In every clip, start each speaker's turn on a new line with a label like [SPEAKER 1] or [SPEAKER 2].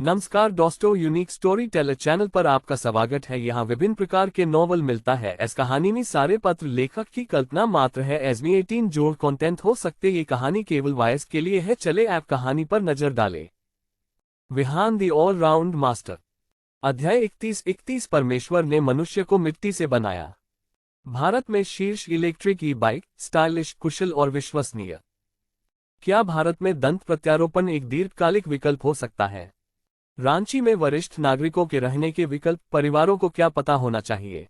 [SPEAKER 1] नमस्कार दोस्तों, unique story teller channel पर आपका स्वागत है। यहाँ विभिन्न प्रकार के नॉवल मिलता है। इस कहानी में सारे पत्र लेखक की कल्पना मात्र है। एसमी 18 जोड़ कंटेंट हो सकते। ये कहानी केवल वॉयस के लिए है। चले ऐप कहानी पर नजर डालें। Vihaan the all round master. अध्याय 31 परमेश्वर ने मनुष्य को मिट्टी से बनाया। भारत में शीर्ष इलेक्ट्रिक ई बाइक, स्टाइलिश, कुशल और विश्वसनीय। क्या भारत में दंत प्रत्यारोपण एक दीर्घकालिक विकल्प हो सकता है? रांची में वरिष्ठ नागरिकों के रहने के विकल्प परिवारों को क्या पता होना चाहिए?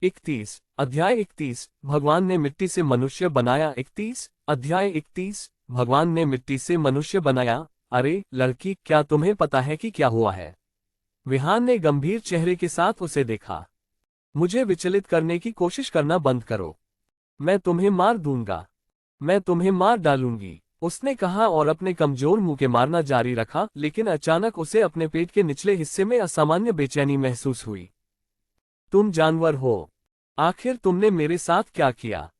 [SPEAKER 1] 31 अध्याय 31 भगवान ने मिट्टी से मनुष्य बनाया। 31 अध्याय 31 भगवान ने मिट्टी से मनुष्य बनाया। अरे लड़की, क्या तुम्हें पता है कि क्या हुआ है? विहान ने गंभीर चेहरे के साथ उसे देखा। मुझे विचलित करने की कोशिश करना बंद करो। मैं तुम्हें मार दूंगा। मैं तुम्हें मार डालूंगी, उसने कहा और अपने कमजोर मुंह के मारना जारी रखा। लेकिन अचानक उसे अपने पेट के निचले हिस्से में असामान्य बेचैनी महसूस हुई। तुम जानवर हो। आखिर तुमने मेरे साथ क्या किया?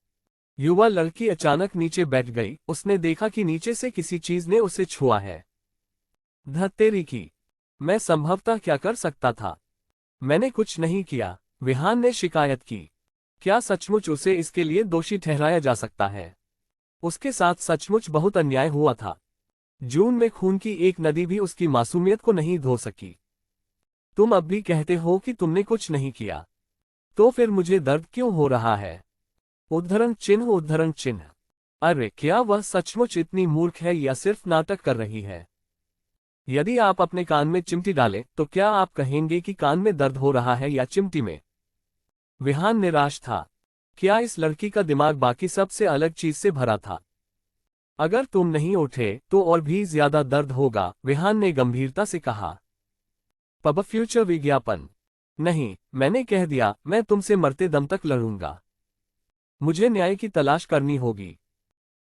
[SPEAKER 1] युवा लड़की अचानक नीचे बैठ गई। उसने देखा कि नीचे से किसी चीज ने उसे छुआ है। धत्तेरी की, मैं संभवतः क्या कर सकता था? मैंने कुछ नहीं किया, विहान ने शिकायत की। क्या सचमुच उसे इसके लिए दोषी ठहराया जा सकता है? उसके साथ सचमुच बहुत अन्याय हुआ था। जून में खून की एक नदी भी उसकी मासूमियत को नहीं धो सकी। तुम अब भी कहते हो कि तुमने कुछ नहीं किया, तो फिर मुझे दर्द क्यों हो रहा है? उद्धरण चिन्ह उद्धरण चिन्ह। अरे क्या वह सचमुच इतनी मूर्ख है या सिर्फ नाटक कर रही है? यदि आप अपने कान में चिमटी डालें तो क्या आप कहेंगे कि कान में दर्द हो रहा है या चिमटी में? विहान निराश था। क्या इस लड़की का दिमाग बाकी सबसे अलग चीज से भरा था? अगर तुम नहीं उठे तो और भी ज्यादा दर्द होगा, विहान ने गंभीरता से कहा। पब फ्यूचर विज्ञापन। नहीं, मैंने कह दिया, मैं तुमसे मरते दम तक लड़ूंगा। मुझे न्याय की तलाश करनी होगी।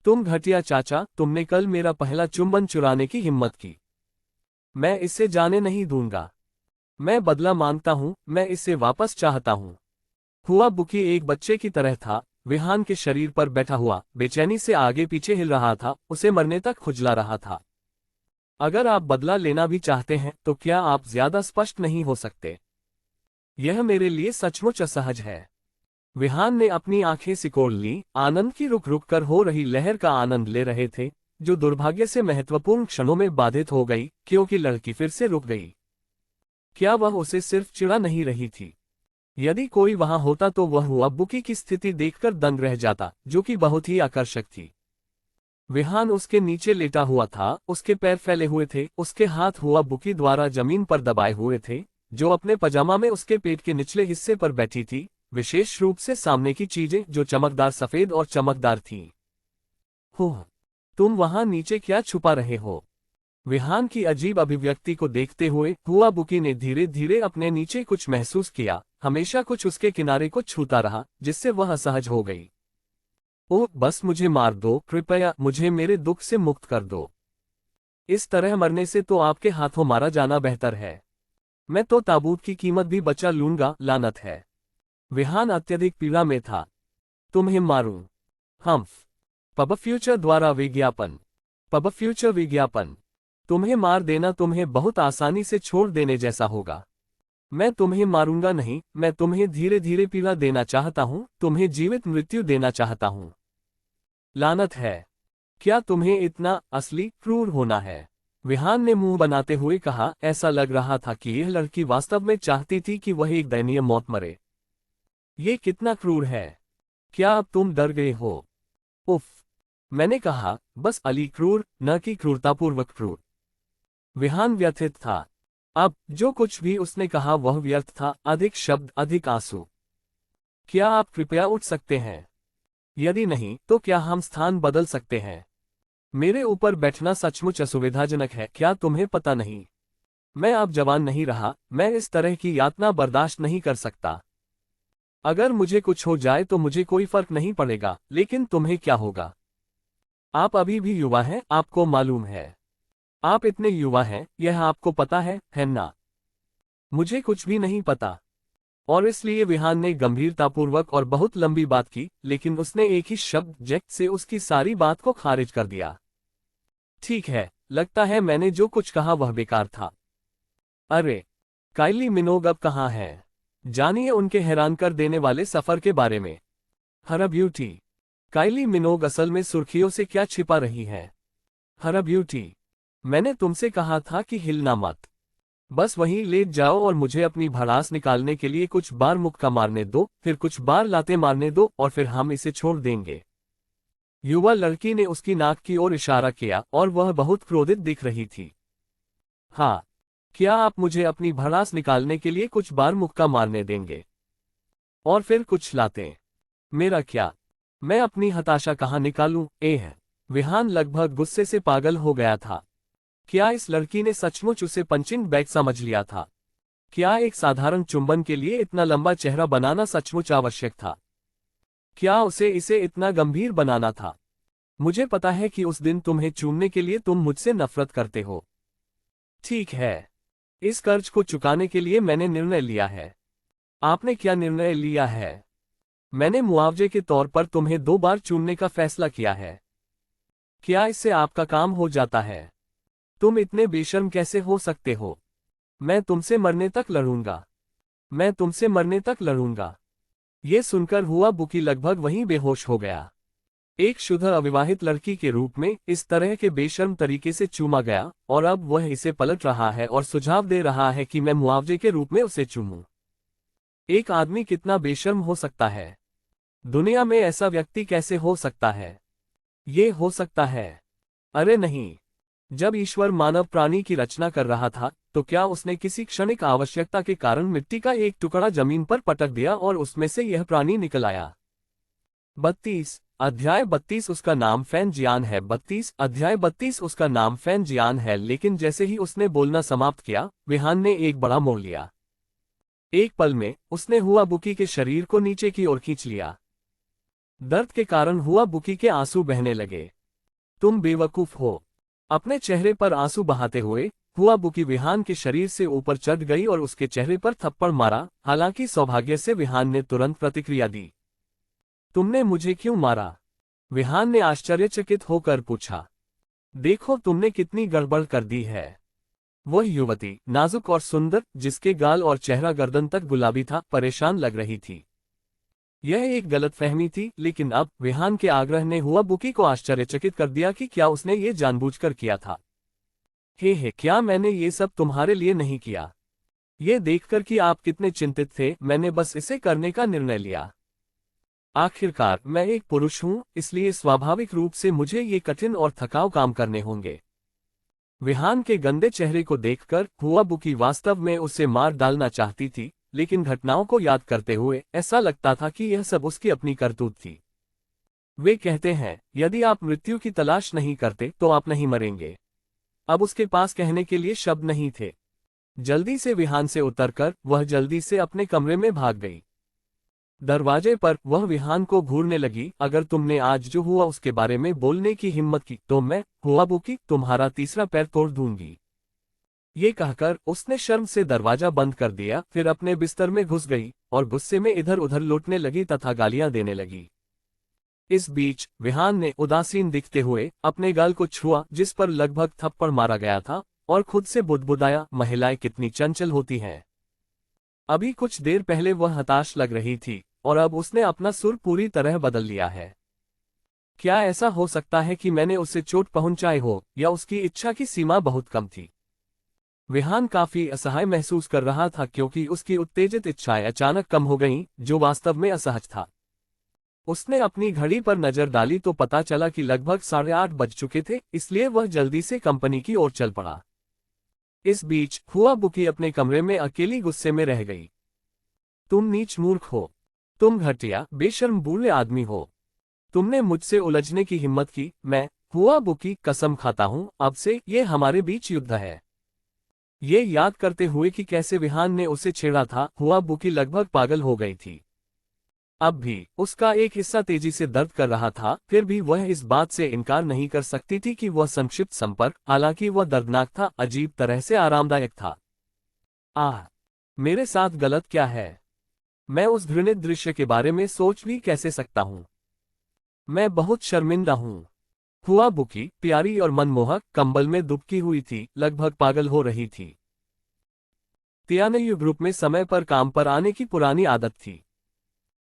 [SPEAKER 1] तुम घटिया चाचा, तुमने कल मेरा पहला चुंबन चुराने की हिम्मत की। मैं इसे जाने नहीं दूंगा। मैं बदला मांगता हूं, मैं इसे वापस चाहता हूं। हुआ बुकी एक बच्चे की तरह था। विहान के शरीर पर बैठा हुआ बेचैनी से आगे पीछे हिल रहा था, उसे मरने तक खुजला रहा था। अगर आप बदला लेना भी चाहते हैं तो क्या आप ज्यादा स्पष्ट नहीं हो सकते? यह मेरे लिए सचमुच असहज है। विहान ने अपनी आंखें सिकोड़ ली। आनंद की रुक रुक कर हो रही लहर का आनंद ले रहे थे, जो दुर्भाग्य से महत्वपूर्ण क्षणों में बाधित हो गई क्योंकि लड़की फिर से रुक गई। क्या वह उसे सिर्फ चिढ़ा नहीं रही थी? यदि कोई वहां होता तो वह हुआ बुकी की स्थिति देखकर दंग रह जाता, जो कि बहुत ही आकर्षक थी। विहान उसके नीचे लेटा हुआ था, उसके पैर फैले हुए थे, उसके हाथ हुआ बुकी द्वारा जमीन पर दबाए हुए थे, जो अपने पजामा में उसके पेट के निचले हिस्से पर बैठी थी, विशेष रूप से सामने की चीजें जो चमकदार सफेद और चमकदार थीं। हो, तुम वहां नीचे क्या छुपा रहे हो? विहान की अजीब अभिव्यक्ति को देखते हुए हुआ बुकी ने धीरे धीरे अपने नीचे कुछ महसूस किया। हमेशा कुछ उसके किनारे को छूता रहा, जिससे वह असहज हो गई। ओह बस मुझे मार दो, कृपया मुझे मेरे दुख से मुक्त कर दो। इस तरह मरने से तो आपके हाथों मारा जाना बेहतर है। मैं तो ताबूत की कीमत भी बचा लूंगा, लानत है। विहान अत्यधिक पीड़ा में था। तुम्हें मारूं। हम्फ। पब फ्यूचर द्वारा विज्ञापन। पब फ्यूचर विज्ञापन। तुम्हें मार देना तुम्हें बहुत आसानी से छोड़ देने जैसा होगा। मैं तुम्हें मारूंगा नहीं, मैं तुम्हें धीरे धीरे पीड़ा देना चाहता हूं, तुम्हें जीवित मृत्यु देना चाहता हूं। लानत है। क्या तुम्हें इतना असली क्रूर होना है? विहान ने मुंह बनाते हुए कहा। ऐसा लग रहा था कि यह लड़की वास्तव में चाहती थी कि वह एक दयनीय मौत मरे। ये कितना क्रूर है। क्या अब तुम डर गए हो? उफ, मैंने कहा, बस अली क्रूर, न कि क्रूरतापूर्वक क्रूर। विहान व्यथित था। अब जो कुछ भी उसने कहा वह व्यर्थ था। अधिक शब्द, अधिक आंसू। क्या आप कृपया उठ सकते हैं? यदि नहीं तो क्या हम स्थान बदल सकते हैं? मेरे ऊपर बैठना सचमुच असुविधाजनक है, क्या तुम्हें पता नहीं? मैं अब जवान नहीं रहा, मैं इस तरह की यातना बर्दाश्त नहीं कर सकता। अगर मुझे कुछ हो जाए तो मुझे कोई फर्क नहीं पड़ेगा, लेकिन तुम्हें क्या होगा? आप अभी भी युवा हैं, आपको मालूम है। आप इतने युवा हैं, यह आपको पता है ना? मुझे कुछ भी नहीं पता। और इसलिए विहान ने गंभीरतापूर्वक और बहुत लंबी बात की, लेकिन उसने एक ही शब्द जेक्ट से उसकी सारी बात को खारिज कर दिया। ठीक है, लगता है मैंने जो कुछ कहा वह बेकार था। अरे, काइली मिनोग अब कहाँ है? जानिए उनके हैरान कर देने वाले सफर के बारे में। हरा ब्यूटी। काइली मिनोग असल में सुर्खियों से क्या छिपा रही है? हरा ब्यूटी, मैंने तुमसे कहा था कि हिलना मत। बस वहीं लेट जाओ और मुझे अपनी भड़ास निकालने के लिए कुछ बार मुक्का मारने दो, फिर कुछ बार लाते मारने दो और फिर हम इसे छोड़ देंगे। युवा लड़की ने उसकी नाक की ओर इशारा किया और वह बहुत क्रोधित दिख रही थी। हाँ, क्या आप मुझे अपनी भड़ास निकालने के लिए कुछ बार मुक्का मारने देंगे? और फिर कुछ लाते? मेरा क्या? मैं अपनी हताशा कहाँ निकालूं? विहान लगभग गुस्से से पागल हो गया था। क्या इस लड़की ने सचमुच उसे पंचिंग बैग समझ लिया था? क्या एक साधारण चुंबन के लिए इतना लंबा चेहरा बनाना सचमुच आवश्यक था? क्या उसे इसे इतना गंभीर बनाना था? मुझे पता है कि उस दिन तुम्हें चूमने के लिए तुम मुझसे नफरत करते हो। ठीक है, इस कर्ज को चुकाने के लिए मैंने निर्णय लिया है। आपने क्या निर्णय लिया है? मैंने मुआवजे के तौर पर तुम्हें 2 बार चूमने का फैसला किया है। क्या इससे आपका काम हो जाता है? तुम इतने बेशर्म कैसे हो सकते हो? मैं तुमसे मरने तक लड़ूंगा। मैं तुमसे मरने तक लड़ूंगा। ये सुनकर हुआ बुकी लगभग वहीं बेहोश हो गया। एक शुद्ध अविवाहित लड़की के रूप में इस तरह के बेशर्म तरीके से चूमा गया और अब वह इसे पलट रहा है और सुझाव दे रहा है कि मैं मुआवजे के रूप में उसे चूमूं। एक आदमी कितना बेशर्म हो सकता है? दुनिया में ऐसा व्यक्ति कैसे हो सकता है? ये हो सकता है। अरे नहीं, जब ईश्वर मानव प्राणी की रचना कर रहा था तो क्या उसने किसी क्षणिक आवश्यकता के कारण मिट्टी का एक टुकड़ा जमीन पर पटक दिया और उसमें से यह प्राणी निकल आया? 32 अध्याय 32 उसका नाम फैन जियान है। 32 अध्याय 32 उसका नाम फैन जियान है। लेकिन जैसे ही उसने बोलना समाप्त किया, विहान ने एक बड़ा मोड़ लिया। एक पल में उसने हुआ बुकी के शरीर को नीचे की ओर खींच लिया। दर्द के कारण हुआ बुकी के आंसू बहने लगे। तुम बेवकूफ हो। अपने चेहरे पर आंसू बहाते हुए हुआ बुकी विहान के शरीर से ऊपर चढ़ गई और उसके चेहरे पर थप्पड़ मारा। हालांकि सौभाग्य से विहान ने तुरंत प्रतिक्रिया दी। तुमने मुझे क्यों मारा? विहान ने आश्चर्यचकित होकर पूछा। देखो तुमने कितनी गड़बड़ कर दी है। वह युवती, नाजुक और सुंदर, जिसके गाल और चेहरा गर्दन तक गुलाबी था, परेशान लग रही थी। यह एक गलतफहमी थी, लेकिन अब विहान के आग्रह ने हुआ बुकी को आश्चर्यचकित कर दिया कि क्या उसने ये जानबूझकर किया था। हे, क्या मैंने ये सब तुम्हारे लिए नहीं किया? ये देखकर कि आप कितने चिंतित थे, मैंने बस इसे करने का निर्णय लिया। आखिरकार मैं एक पुरुष हूं, इसलिए स्वाभाविक रूप से मुझे ये कठिन और थकाऊ काम करने होंगे। विहान के गंदे चेहरे को देखकर हुआ बुकी वास्तव में उसे मार डालना चाहती थी, लेकिन घटनाओं को याद करते हुए ऐसा लगता था कि यह सब उसकी अपनी करतूत थी। वे कहते हैं, यदि आप मृत्यु की तलाश नहीं करते तो आप नहीं मरेंगे। अब उसके पास कहने के लिए शब्द नहीं थे। जल्दी से विहान से उतरकर वह जल्दी से अपने कमरे में भाग गई। दरवाजे पर वह विहान को घूरने लगी। अगर तुमने आज जो हुआ उसके बारे में बोलने की हिम्मत की तो मैं, हुआ बुकी, तुम्हारा तीसरा पैर तोड़ दूंगी। ये कहकर उसने शर्म से दरवाजा बंद कर दिया, फिर अपने बिस्तर में घुस गई और गुस्से में इधर उधर लौटने लगी तथा गालियां देने लगी। इस बीच विहान ने उदासीन दिखते हुए अपने गाल को छुआ जिस पर लगभग थप्पड़ मारा गया था और खुद से बुदबुदाया, महिलाएं कितनी चंचल होती हैं। अभी कुछ देर पहले वह हताश लग रही थी और अब उसने अपना सुर पूरी तरह बदल लिया है। क्या ऐसा हो सकता है कि मैंने उसे चोट पहुंचाई हो, या उसकी इच्छा की सीमा बहुत कम थी? विहान काफी असहाय महसूस कर रहा था क्योंकि उसकी उत्तेजित इच्छाएं अचानक कम हो गईं, जो वास्तव में असहज था। उसने अपनी घड़ी पर नजर डाली तो पता चला कि लगभग 8:30 बज चुके थे, इसलिए वह जल्दी से कंपनी की ओर चल पड़ा। इस बीच हुआ बुकी अपने कमरे में अकेली गुस्से में रह गई। तुम नीच मूर्ख हो। तुम घटिया, बेशर्म बूढ़े आदमी हो। तुमने मुझसे उलझने की हिम्मत की। मैं, हुआ बुकी, कसम खाता हूं अब से ये हमारे बीच युद्ध है। ये याद करते हुए कि कैसे विहान ने उसे छेड़ा था, हुआ बुकी लगभग पागल हो गई थी। अब भी उसका एक हिस्सा तेजी से दर्द कर रहा था, फिर भी वह इस बात से इनकार नहीं कर सकती थी कि वह संक्षिप्त संपर्क, हालांकि वह दर्दनाक था, अजीब तरह से आरामदायक था। आह, मेरे साथ गलत क्या है? मैं उस घृणित दृश्य के बारे में सोच भी कैसे सकता हूं? मैं बहुत शर्मिंदा हूं। हुआ बुकी, प्यारी और मनमोहक, कंबल में दुबकी हुई थी, लगभग पागल हो रही थी। तियानयू ग्रुप में समय पर काम पर आने की पुरानी आदत थी।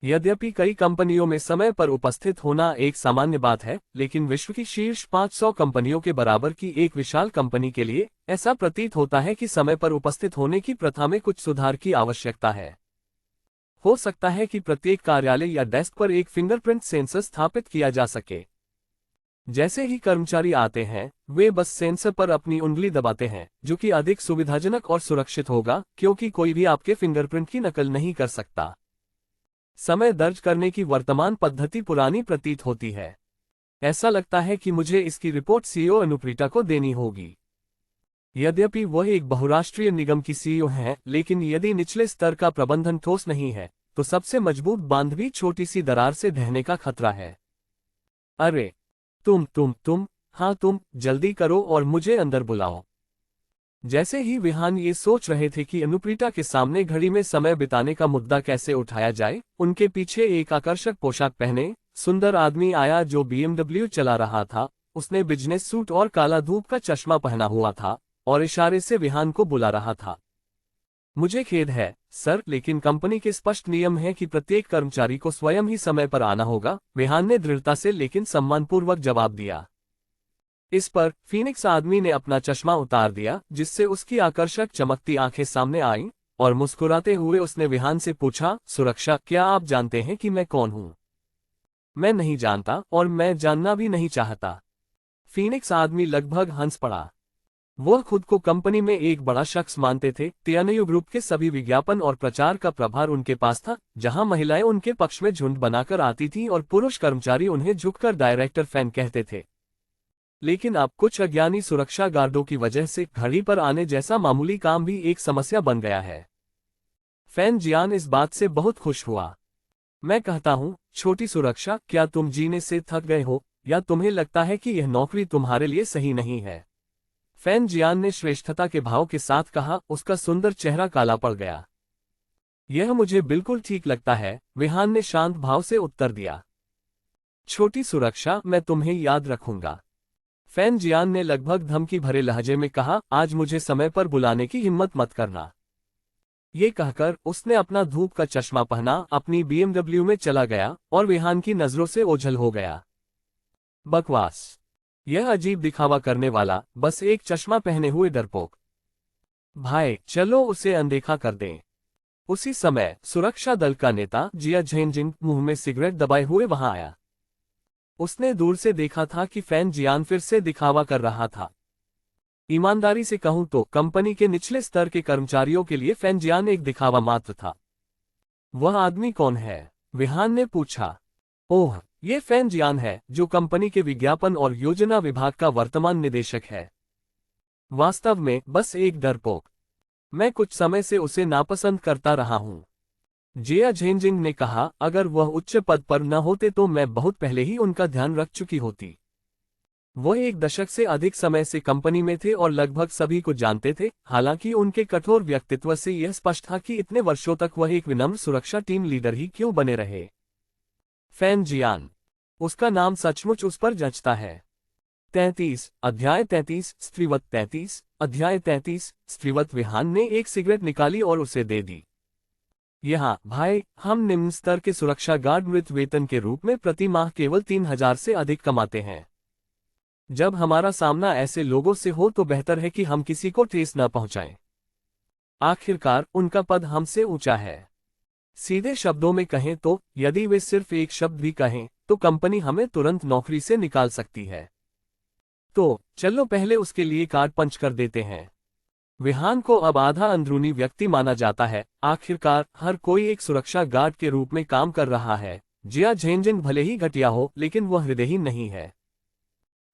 [SPEAKER 1] यद्यपि कई कंपनियों में समय पर उपस्थित होना एक सामान्य बात है, लेकिन विश्व की शीर्ष 500 कंपनियों के बराबर की एक विशाल कंपनी के लिए ऐसा प्रतीत होता है कि समय पर उपस्थित होने की प्रथा में कुछ सुधार की आवश्यकता है। हो सकता है कि प्रत्येक कार्यालय या डेस्क पर एक फिंगरप्रिंट सेंसर स्थापित किया जा सके। जैसे ही कर्मचारी आते हैं, वे बस सेंसर पर अपनी उंगली दबाते हैं, जो कि अधिक सुविधाजनक और सुरक्षित होगा, क्योंकि कोई भी आपके फिंगरप्रिंट की नकल नहीं कर सकता। समय दर्ज करने की वर्तमान पद्धति पुरानी प्रतीत होती है। ऐसा लगता है कि मुझे इसकी रिपोर्ट सीईओ अनुप्रीता को देनी होगी। यद्यपि वह एक बहुराष्ट्रीय निगम की सीईओ हैं, लेकिन यदि निचले स्तर का प्रबंधन ठोस नहीं है, तो सबसे मजबूत बांध भी छोटी सी दरार से ढहने का खतरा है। अरे तुम, हाँ तुम, जल्दी करो और मुझे अंदर बुलाओ। जैसे ही विहान ये सोच रहे थे कि अनुप्रीता के सामने घड़ी में समय बिताने का मुद्दा कैसे उठाया जाए, उनके पीछे एक आकर्षक पोशाक पहने सुंदर आदमी आया जो बीएमडब्ल्यू चला रहा था। उसने बिजनेस सूट और काला धूप का चश्मा पहना हुआ था और इशारे से विहान को बुला रहा था। मुझे खेद है सर, लेकिन कंपनी के स्पष्ट नियम है कि प्रत्येक कर्मचारी को स्वयं ही समय पर आना होगा, विहान ने दृढ़ता से लेकिन सम्मानपूर्वक जवाब दिया। इस पर फीनिक्स आदमी ने अपना चश्मा उतार दिया, जिससे उसकी आकर्षक चमकती आंखें सामने आईं, और मुस्कुराते हुए उसने विहान से पूछा, सुरक्षा, क्या आप जानते हैं कि मैं कौन हूं? मैं नहीं जानता और मैं जानना भी नहीं चाहता। फीनिक्स आदमी लगभग हंस पड़ा। वह खुद को कंपनी में एक बड़ा शख्स मानते थे। तियानयू ग्रुप के सभी विज्ञापन और प्रचार का प्रभार उनके पास था, जहां महिलाएं उनके पक्ष में झुंड बनाकर आती थीं और पुरुष कर्मचारी उन्हें झुककर डायरेक्टर फैन कहते थे। लेकिन अब कुछ अज्ञानी सुरक्षा गार्डों की वजह से घड़ी पर आने जैसा मामूली काम भी एक समस्या बन गया है। फैन जियान इस बात से बहुत खुश हुआ। मैं कहता हूं, छोटी सुरक्षा, क्या तुम जीने से थक गए हो या तुम्हें लगता है कि यह नौकरी तुम्हारे लिए सही नहीं है? फैन जियान ने श्रेष्ठता के भाव के साथ कहा। उसका सुंदर चेहरा काला पड़ गया। यह मुझे बिल्कुल ठीक लगता है, विहान ने शांत भाव से उत्तर दिया। छोटी सुरक्षा, मैं तुम्हें याद रखूंगा। फैन जियान ने लगभग धमकी भरे लहजे में कहा, आज मुझे समय पर बुलाने की हिम्मत मत करना। ये कहकर उसने अपना धूप का चश्मा पहना, अपनी बीएमडब्ल्यू में चला गया और विहान की नजरों से ओझल हो गया। बकवास, यह अजीब दिखावा करने वाला, बस एक चश्मा पहने हुए डरपोक। भाई, चलो उसे अनदेखा कर दें। उसी समय सुरक्षा दल का नेता जिया झेनजिंग मुंह में सिगरेट दबाए हुए वहां आया। उसने दूर से देखा था कि फैन जियान फिर से दिखावा कर रहा था। ईमानदारी से कहूं तो कंपनी के निचले स्तर के कर्मचारियों के लिए फैन जियान एक दिखावा मात्र था। वह आदमी कौन है? विहान ने पूछा। ओह, ये फैन जियान है, जो कंपनी के विज्ञापन और योजना विभाग का वर्तमान निदेशक है। वास्तव में बस एक डरपोक। मैं कुछ समय से उसे नापसंद करता रहा हूं। जिया झेनजिंग ने कहा, अगर वह उच्च पद पर न होते तो मैं बहुत पहले ही उनका ध्यान रख चुकी होती। वह एक दशक से अधिक समय से कंपनी में थे और लगभग सभी को जानते थे। हालांकि उनके कठोर व्यक्तित्व से यह स्पष्ट था कि इतने वर्षों तक वह एक विनम्र सुरक्षा टीम लीडर ही क्यों बने रहे। फैन जियान, उसका नाम सचमुच उस पर जचता है। 33 अध्याय 33 स्त्रीवत 33 अध्याय 33 स्त्रीवत। विहान ने एक सिगरेट निकाली और उसे दे दी। यहाँ भाई, हम निम्न स्तर के सुरक्षा गार्ड मृत वेतन के रूप में प्रति माह केवल 3000 से अधिक कमाते हैं। जब हमारा सामना ऐसे लोगों से हो तो बेहतर है कि हम किसी को ठेस न पहुंचाएं। आखिरकार उनका पद हमसे ऊंचा है। सीधे शब्दों में कहें तो यदि वे सिर्फ एक शब्द भी कहें तो कंपनी हमें तुरंत नौकरी से निकाल सकती है। तो चलो पहले उसके लिए कार्ड पंच कर देते हैं। विहान को अब आधा अंदरूनी व्यक्ति माना जाता है। आखिरकार हर कोई एक सुरक्षा गार्ड के रूप में काम कर रहा है। जिया झेनजिंग भले ही घटिया हो, लेकिन वह हृदयहीन नहीं है।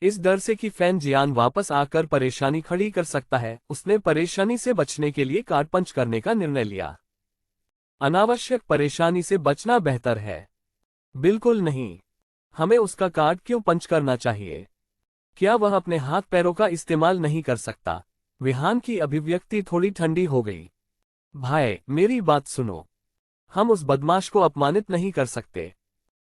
[SPEAKER 1] इस डर से कि फैन जियान वापस आकर परेशानी खड़ी कर सकता है, उसने परेशानी से बचने के लिए कार्ड पंच करने का निर्णय लिया। अनावश्यक परेशानी से बचना बेहतर है। बिल्कुल नहीं। हमें उसका कार्ड क्यों पंच करना चाहिए? क्या वह अपने हाथ पैरों का इस्तेमाल नहीं कर सकता? विहान की अभिव्यक्ति थोड़ी ठंडी हो गई। भाई, मेरी बात सुनो। हम उस बदमाश को अपमानित नहीं कर सकते।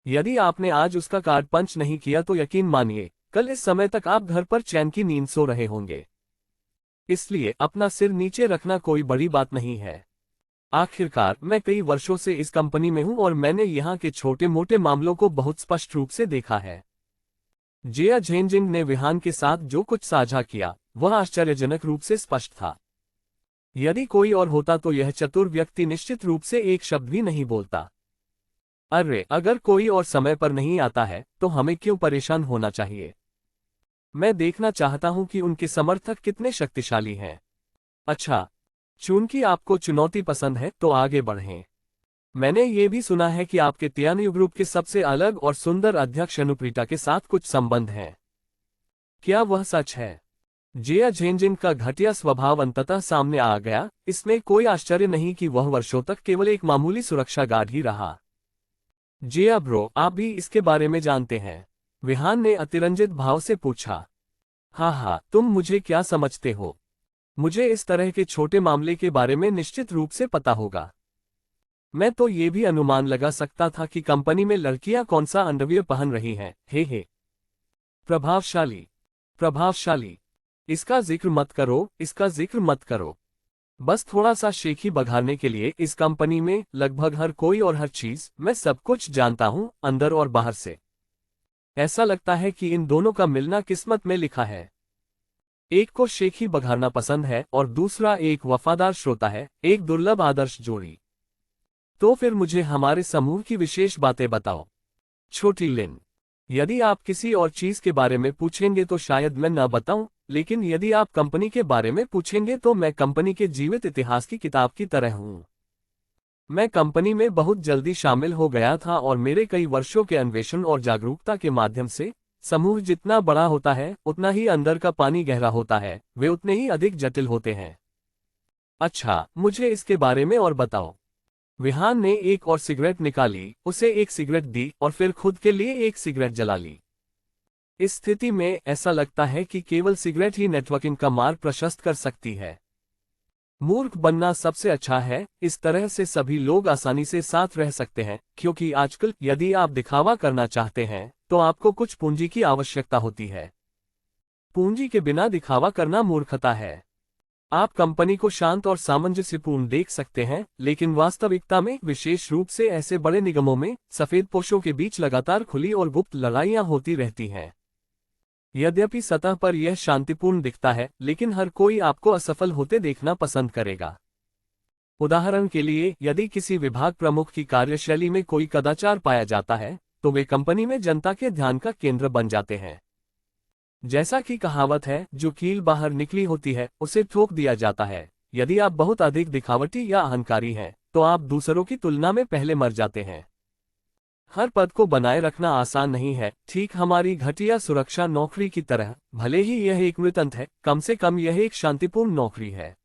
[SPEAKER 1] यदि आपने आज उसका कार्ड पंच नहीं किया तो यकीन मानिए, कल इस समय तक आप घर पर चैन की नींद सो रहे होंगे। इसलिए अपना सिर नीचे रखना कोई बड़ी बात नहीं है। आखिरकार मैं कई वर्षों से इस कंपनी में हूं और मैंने यहाँ के छोटे मोटे मामलों को बहुत स्पष्ट रूप से देखा है। जिया झेंजिंग ने विहान के साथ जो कुछ साझा किया वह आश्चर्यजनक रूप से स्पष्ट था। यदि कोई और होता तो यह चतुर व्यक्ति निश्चित रूप से एक शब्द भी नहीं बोलता। अरे अगर कोई और समय पर नहीं आता है तो हमें क्यों परेशान होना चाहिए? मैं देखना चाहता हूं कि उनके समर्थक कितने शक्तिशाली हैं। अच्छा, चूंकि आपको चुनौती पसंद है तो आगे बढ़ें। मैंने ये भी सुना है कि आपके तियानयू ग्रुप के सबसे अलग और सुंदर अध्यक्ष अनुप्रीता के साथ कुछ संबंध हैं। क्या वह सच है? जिया झेंजिंग का घटिया स्वभाव अंततः सामने आ गया। इसमें कोई आश्चर्य नहीं कि वह वर्षों तक केवल एक मामूली सुरक्षा गार्ड ही रहा। जिया ब्रो, आप भी इसके बारे में जानते हैं? विहान ने अतिरंजित भाव से पूछा। हाँ, तुम मुझे क्या समझते हो? मुझे इस तरह के छोटे मामले के बारे में निश्चित रूप से पता होगा। मैं तो ये भी अनुमान लगा सकता था कि कंपनी में लड़कियां कौन सा अंडरवियर पहन रही हैं। हे। प्रभावशाली, प्रभावशाली। इसका जिक्र मत करो, इसका जिक्र मत करो। बस थोड़ा सा शेखी बघारने के लिए इस कंपनी में लगभग हर कोई और हर चीज, मैं सब कुछ जानता हूं, अंदर और बाहर से। ऐसा लगता है कि इन दोनों का मिलना किस्मत में लिखा है। एक को शेखी बघारना पसंद है और दूसरा एक वफादार श्रोता है, एक दुर्लभ आदर्श जोड़ी। तो फिर मुझे हमारे समूह की विशेष बातें बताओ। छोटी लिन, यदि आप किसी और चीज के बारे में पूछेंगे तो शायद मैं न बताऊं, लेकिन यदि आप कंपनी के बारे में पूछेंगे तो मैं कंपनी के जीवित इतिहास की किताब की तरह हूं। मैं कंपनी में बहुत जल्दी शामिल हो गया था और मेरे कई वर्षों के अन्वेषण और जागरूकता के माध्यम से समूह जितना बड़ा होता है उतना ही अंदर का पानी गहरा होता है, वे उतने ही अधिक जटिल होते हैं। अच्छा, मुझे इसके बारे में और बताओ। विहान ने एक और सिगरेट निकाली, उसे एक सिगरेट दी और फिर खुद के लिए एक सिगरेट जला ली। इस स्थिति में ऐसा लगता है कि केवल सिगरेट ही नेटवर्किंग का मार्ग प्रशस्त कर सकती है। मूर्ख बनना सबसे अच्छा है, इस तरह से सभी लोग आसानी से साथ रह सकते हैं, क्योंकि आजकल यदि आप दिखावा करना चाहते हैं तो आपको कुछ पूंजी की आवश्यकता होती है। पूंजी के बिना दिखावा करना मूर्खता है। आप कंपनी को शांत और सामंजस्यपूर्ण देख सकते हैं, लेकिन वास्तविकता में, विशेष रूप से ऐसे बड़े निगमों में, सफेदपोशों के बीच लगातार खुली और गुप्त लड़ाइयां होती रहती हैं। यद्यपि सतह पर यह शांतिपूर्ण दिखता है, लेकिन हर कोई आपको असफल होते देखना पसंद करेगा। उदाहरण के लिए, यदि किसी विभाग प्रमुख की कार्यशैली में कोई कदाचार पाया जाता है तो वे कंपनी में जनता के ध्यान का केंद्र बन जाते हैं। जैसा कि कहावत है, जो कील बाहर निकली होती है उसे ठोक दिया जाता है। यदि आप बहुत अधिक दिखावटी या अहंकारी हैं तो आप दूसरों की तुलना में पहले मर जाते हैं। हर पद को बनाए रखना आसान नहीं है, ठीक हमारी घटिया सुरक्षा नौकरी की तरह। भले ही यह एक मृतंत है, कम से कम यह एक शांतिपूर्ण नौकरी है।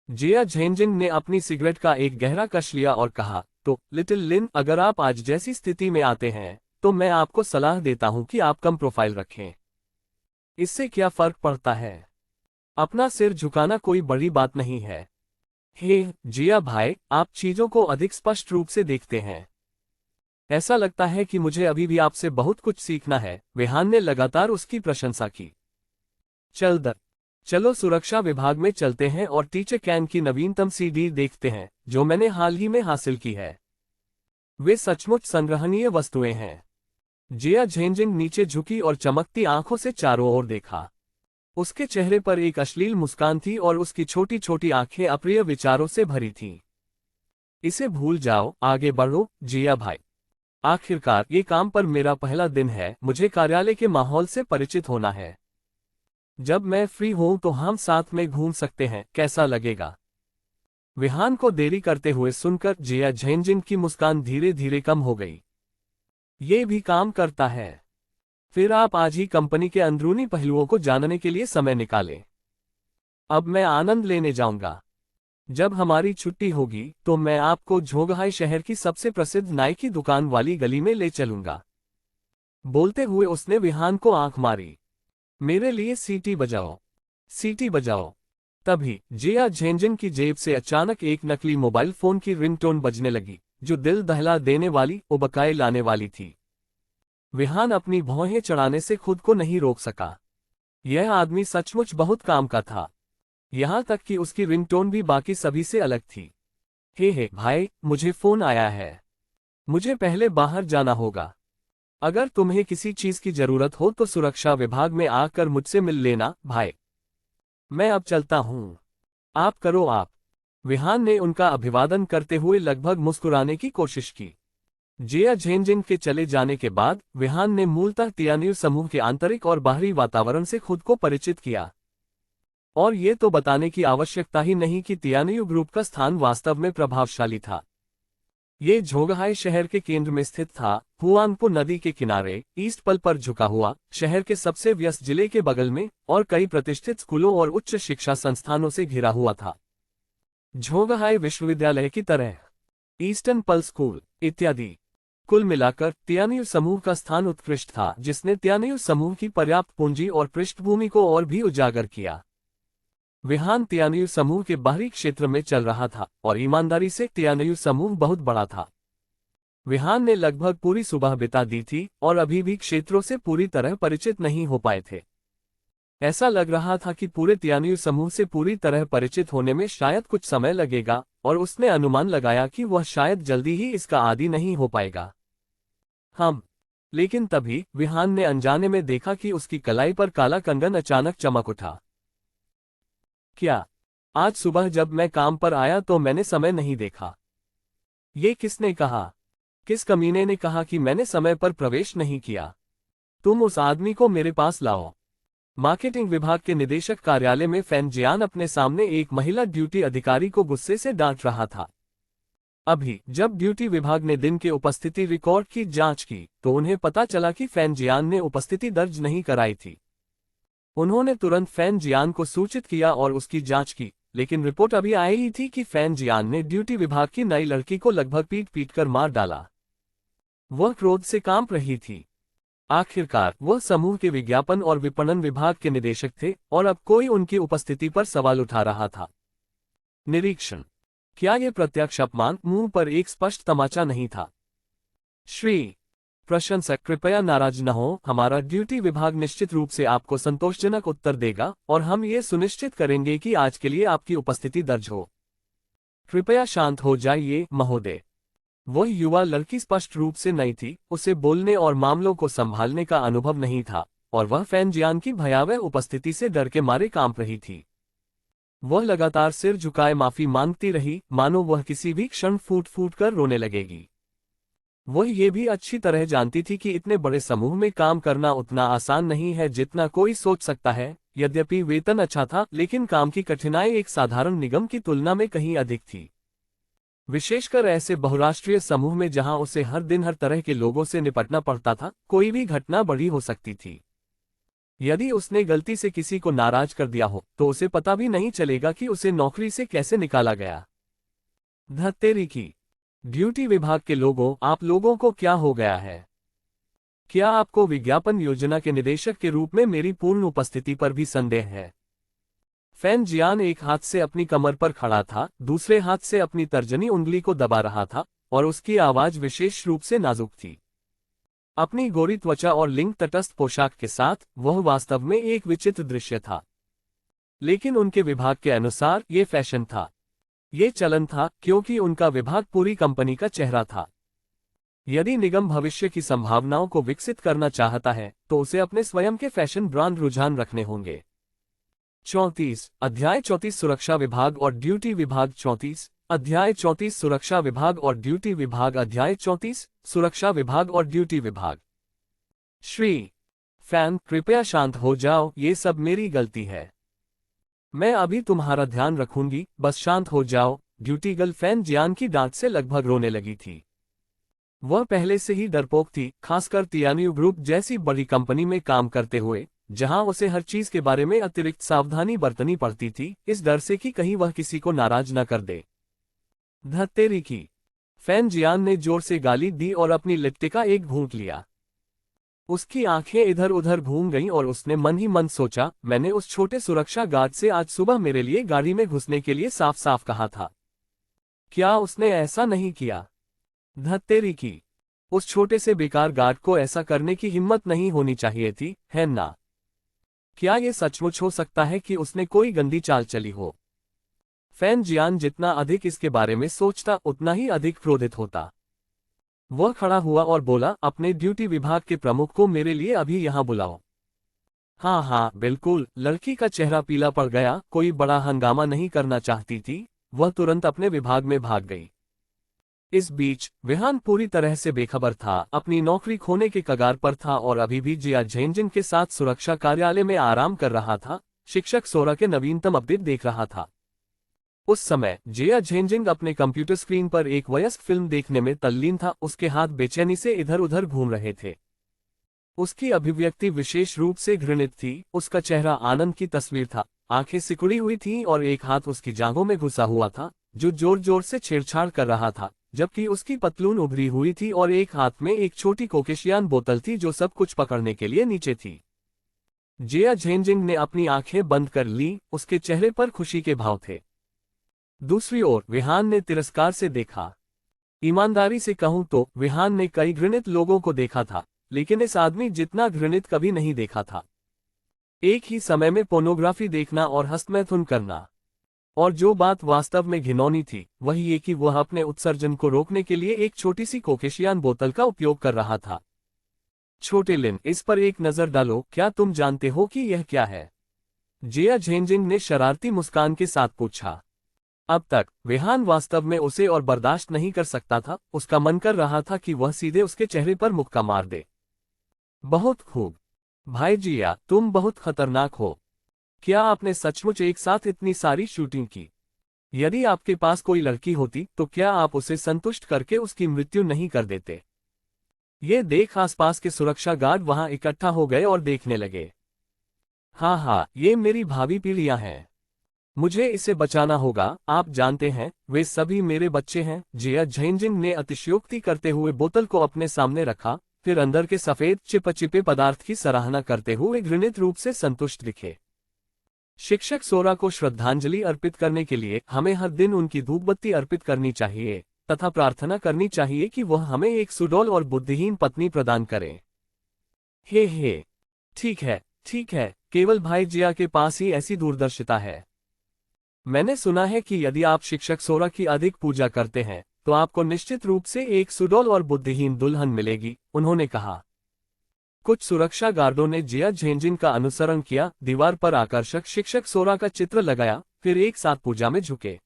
[SPEAKER 1] जिया झेंजिंग ने अपनी सिगरेट का एक गहरा कश लिया और कहा, तो लिटिल लिन, अगर आप आज जैसी स्थिति में आते हैं तो मैं आपको सलाह देता हूं कि आप कम प्रोफाइल रखें। इससे क्या फर्क पड़ता है? अपना सिर झुकाना कोई बड़ी बात नहीं है। हे जिया भाई, आप चीजों को अधिक स्पष्ट रूप से देखते हैं। ऐसा लगता है कि मुझे अभी भी आपसे बहुत कुछ सीखना है। विहान ने लगातार उसकी प्रशंसा की। चलो सुरक्षा विभाग में चलते हैं और टीचर कैन की नवीनतम सीडी देखते हैं जो मैंने हाल ही में हासिल की है। वे सचमुच संग्रहणीय वस्तुएं हैं। जिया झेंजिंग नीचे झुकी और चमकती आंखों से चारों ओर देखा। उसके चेहरे पर एक अश्लील मुस्कान थी और उसकी छोटी छोटी आंखें अप्रिय विचारों से भरी थीं। इसे भूल जाओ, आगे बढ़ो जिया भाई। आखिरकार ये काम पर मेरा पहला दिन है, मुझे कार्यालय के माहौल से परिचित होना है। जब मैं फ्री हूं तो हम साथ में घूम सकते हैं, कैसा लगेगा? विहान को देरी करते हुए सुनकर जिया झेंजिंग की मुस्कान धीरे धीरे कम हो गई। ये भी काम करता है। फिर आप आज ही कंपनी के अंदरूनी पहलुओं को जानने के लिए समय निकालें। अब मैं आनंद लेने जाऊंगा। जब हमारी छुट्टी होगी तो मैं आपको झोंगहाई शहर की सबसे प्रसिद्ध नाई की दुकान वाली गली में ले चलूंगा। बोलते हुए उसने विहान को आंख मारी। मेरे लिए सीटी बजाओ, सीटी बजाओ। तभी जिया झेंजिंग की जेब से अचानक एक नकली मोबाइल फोन की रिंगटोन बजने लगी, जो दिल दहला देने वाली, उबकाए लाने वाली थी। विहान अपनी भौहें चढ़ाने से खुद को नहीं रोक सका। यह आदमी सचमुच बहुत काम का था। यहाँ तक कि उसकी रिंगटोन भी बाकी सभी से अलग थी। हे भाई, मुझे फोन आया है। मुझे पहले बाहर जाना होगा। अगर तुम्हें किसी चीज की जरूरत हो तो सुरक्षा विभाग में आकर मुझसे मिल लेना भाई। मैं अब चलता हूँ। आप करो आप। विहान ने उनका अभिवादन करते हुए लगभग मुस्कुराने की कोशिश की। जिया झेनजिन के चले जाने के बाद विहान ने मूलतः तियान्यू समूह के आंतरिक और बाहरी वातावरण से खुद को परिचित किया। और ये तो बताने की आवश्यकता ही नहीं कि तियान्यू ग्रुप का स्थान वास्तव में प्रभावशाली था। ये झोंगहाई शहर के केंद्र में स्थित था, हुआंगपो नदी के किनारे, ईस्ट पल पर झुका हुआ, शहर के सबसे व्यस्त जिले के बगल में, और कई प्रतिष्ठित स्कूलों और उच्च शिक्षा संस्थानों से घिरा हुआ था। झोंगहाई विश्वविद्यालय की तरह, ईस्टर्न पल स्कूल इत्यादि। कुल मिलाकर तियान्यू समूह का स्थान उत्कृष्ट था, जिसने तियान्यू समूह की पर्याप्त पूंजी और पृष्ठभूमि को और भी उजागर किया। विहान तियान्यू समूह के बाहरी क्षेत्र में चल रहा था, और ईमानदारी से तियान्यू समूह बहुत बड़ा था। विहान ने लगभग पूरी सुबह बिता दी थी और अभी भी क्षेत्रों से पूरी तरह परिचित नहीं हो पाए थे। ऐसा लग रहा था कि पूरे तियान्यू समूह से पूरी तरह परिचित होने में शायद कुछ समय लगेगा, और उसने अनुमान लगाया कि वह शायद जल्दी ही इसका आदी नहीं हो पाएगा। लेकिन तभी विहान ने अनजाने में देखा कि उसकी कलाई पर काला कंगन अचानक चमक उठा। क्या? आज सुबह जब मैं काम पर आया तो मैंने समय नहीं देखा। ये किसने कहा? किस कमीने ने कहा कि मैंने समय पर प्रवेश नहीं किया? तुम उस आदमी को मेरे पास लाओ। मार्केटिंग विभाग के निदेशक कार्यालय में फैन जियान अपने सामने एक महिला ड्यूटी अधिकारी को गुस्से से डांट रहा था। अभी जब ड्यूटी विभाग ने दिन के उपस्थिति रिकॉर्ड की जांच की तो उन्हें पता चला कि फैन जियान ने उपस्थिति दर्ज नहीं कराई थी। उन्होंने तुरंत फैन जियान को सूचित किया और उसकी जांच की, लेकिन रिपोर्ट अभी आई ही थी कि फैन जियान ने ड्यूटी विभाग की नई लड़की को लगभग पीट पीट कर मार डाला। वह क्रोध से कांप रही थी। आखिरकार वह समूह के विज्ञापन और विपणन विभाग के निदेशक थे और अब कोई उनकी उपस्थिति पर सवाल उठा रहा था। निरीक्षण। क्या यह प्रत्यक्ष अपमान मुंह पर एक स्पष्ट तमाचा नहीं था? श्री प्रशंसक, कृपया नाराज न हो, हमारा ड्यूटी विभाग निश्चित रूप से आपको संतोषजनक उत्तर देगा और हम ये सुनिश्चित करेंगे कि आज के लिए आपकी उपस्थिति दर्ज हो। कृपया शांत हो जाइए महोदय। वह युवा लड़की स्पष्ट रूप से नई थी, उसे बोलने और मामलों को संभालने का अनुभव नहीं था, और वह फैन जियान की भयावह उपस्थिति से डर के मारे कांप रही थी। वह लगातार सिर झुकाए माफी मांगती रही, मानो वह किसी भी क्षण फूट फूट कर रोने लगेगी। वह ये भी अच्छी तरह जानती थी कि इतने बड़े समूह में काम करना उतना आसान नहीं है जितना कोई सोच सकता है। यद्यपि वेतन अच्छा था, लेकिन काम की कठिनाई एक साधारण निगम की तुलना में कहीं अधिक थी। विशेषकर ऐसे बहुराष्ट्रीय समूह में जहां उसे हर दिन हर तरह के लोगों से निपटना पड़ता था, कोई भी घटना बड़ी हो सकती थी। यदि उसने गलती से किसी को नाराज कर दिया हो तो उसे पता भी नहीं चलेगा कि उसे नौकरी से कैसे निकाला गया। धत्तेरी की ड्यूटी विभाग के लोगों, आप लोगों को क्या हो गया है? क्या आपको विज्ञापन योजना के निदेशक के रूप में मेरी पूर्ण उपस्थिति पर भी संदेह है? फैन जियान एक हाथ से अपनी कमर पर खड़ा था, दूसरे हाथ से अपनी तर्जनी उंगली को दबा रहा था, और उसकी आवाज विशेष रूप से नाजुक थी। अपनी गोरी त्वचा और लिंग तटस्थ पोशाक के साथ वह वास्तव में एक विचित्र दृश्य था। लेकिन उनके विभाग के अनुसार ये फैशन था। ये चलन था क्योंकि उनका विभाग पूरी कंपनी का चेहरा था। यदि निगम भविष्य की संभावनाओं को विकसित करना चाहता है तो उसे अपने स्वयं के फैशन ब्रांड रुझान रखने होंगे। 34 अध्याय 34 सुरक्षा विभाग और ड्यूटी विभाग 34 अध्याय 34 सुरक्षा विभाग और ड्यूटी विभाग अध्याय 34 सुरक्षा विभाग और ड्यूटी विभाग। श्री फैन, कृपया शांत हो जाओ, ये सब मेरी गलती है। मैं अभी तुम्हारा ध्यान रखूंगी, बस शांत हो जाओ। ड्यूटी गर्ल फैन जियान की डांट से लगभग रोने लगी थी। वह पहले से ही डरपोक थी, खासकर तियान्यू ग्रुप जैसी बड़ी कंपनी में काम करते हुए, जहां उसे हर चीज के बारे में अतिरिक्त सावधानी बरतनी पड़ती थी, इस डर से कि कहीं वह किसी को नाराज न कर दे। धत्तेरी की फैन जियान ने जोर से गाली दी और अपनी लिट्टी का एक घूंट लिया। उसकी आंखें इधर उधर घूम गईं और उसने मन ही मन सोचा, मैंने उस छोटे सुरक्षा गार्ड से आज सुबह मेरे लिए गाड़ी में घुसने के लिए साफ साफ कहा था। क्या उसने ऐसा नहीं किया? धत्तेरी की उस छोटे से बेकार गार्ड को ऐसा करने की हिम्मत नहीं होनी चाहिए थी, है ना? क्या ये सचमुच हो सकता है कि उसने कोई गंदी चाल चली हो? फैन जियान जितना अधिक इसके बारे में सोचता उतना ही अधिक क्रोधित होता। वह खड़ा हुआ और बोला, अपने ड्यूटी विभाग के प्रमुख को मेरे लिए अभी यहाँ बुलाओ। हाँ हाँ बिल्कुल, लड़की का चेहरा पीला पड़ गया। कोई बड़ा हंगामा नहीं करना चाहती थी, वह तुरंत अपने विभाग में भाग गई। इस बीच विहान पूरी तरह से बेखबर था, अपनी नौकरी खोने के कगार पर था और अभी भी जिया झेंजिन के साथ सुरक्षा कार्यालय में आराम कर रहा था, शिक्षक सोरा के नवीनतम अपडेट देख रहा था। उस समय जिया झेंजिंग अपने कंप्यूटर स्क्रीन पर एक वयस्क फिल्म देखने में तल्लीन था। उसके हाथ बेचैनी से इधर उधर घूम रहे थे। उसकी अभिव्यक्ति विशेष रूप से घृणित थी। उसका चेहरा आनंद की तस्वीर था, आंखें सिकुड़ी हुई थीं और एक हाथ उसकी जांघों में घुसा हुआ था, जो जोर जोर से छेड़छाड़ कर रहा था, जबकि उसकी पतलून उभरी हुई थी और एक हाथ में एक छोटी कोकेशियान बोतल थी जो सब कुछ पकड़ने के लिए नीचे थी। जिया झेंजिंग ने अपनी आंखें बंद कर ली, उसके चेहरे पर खुशी के भाव थे। दूसरी ओर विहान ने तिरस्कार से देखा। ईमानदारी से कहूं तो विहान ने कई घृणित लोगों को देखा था, लेकिन इस आदमी जितना घृणित कभी नहीं देखा था। एक ही समय में पोर्नोग्राफी देखना और हस्तमैथुन करना। और जो बात वास्तव में घिनौनी थी वही ये कि वह अपने उत्सर्जन को रोकने के लिए एक छोटी सी कोकेशियान बोतल का उपयोग कर रहा था। छोटे लिन, इस पर एक नजर डालो, क्या तुम जानते हो कि यह क्या है? जिया झेंजिंग ने शरारती मुस्कान के साथ पूछा। अब तक विहान वास्तव में उसे और बर्दाश्त नहीं कर सकता था। उसका मन कर रहा था कि वह सीधे उसके चेहरे पर मुक्का मार दे। बहुत खूब भाई जिया, तुम बहुत खतरनाक हो। क्या आपने सचमुच एक साथ इतनी सारी शूटिंग की? यदि आपके पास कोई लड़की होती तो क्या आप उसे संतुष्ट करके उसकी मृत्यु नहीं कर देते? ये देख आसपास के सुरक्षा गार्ड वहां इकट्ठा हो गए और देखने लगे। हाँ हाँ, ये मेरी भावी पीढ़ियां हैं, मुझे इसे बचाना होगा। आप जानते हैं, वे सभी मेरे बच्चे हैं। जिया झेंजिंग ने अतिशयोक्ति करते हुए बोतल को अपने सामने रखा, फिर अंदर के सफेद चिपचिपे पदार्थ की सराहना करते हुए घृणित रूप से संतुष्ट दिखे। शिक्षक सोरा को श्रद्धांजलि अर्पित करने के लिए हमें हर दिन उनकी धूपबत्ती अर्पित करनी चाहिए तथा प्रार्थना करनी चाहिए कि वह हमें एक सुडौल और बुद्धिहीन पत्नी प्रदान करें। हे, ठीक है, केवल भाई जिया के पास ही ऐसी दूरदर्शिता है। मैंने सुना है कि यदि आप शिक्षक सोरा की अधिक पूजा करते हैं तो आपको निश्चित रूप से एक सुडौल और बुद्धिहीन दुल्हन मिलेगी, उन्होंने कहा। कुछ सुरक्षा गार्डों ने जिया झेंजिंग का अनुसरण किया, दीवार पर आकर्षक शिक्षक सोरा का चित्र लगाया, फिर एक साथ पूजा में झुके।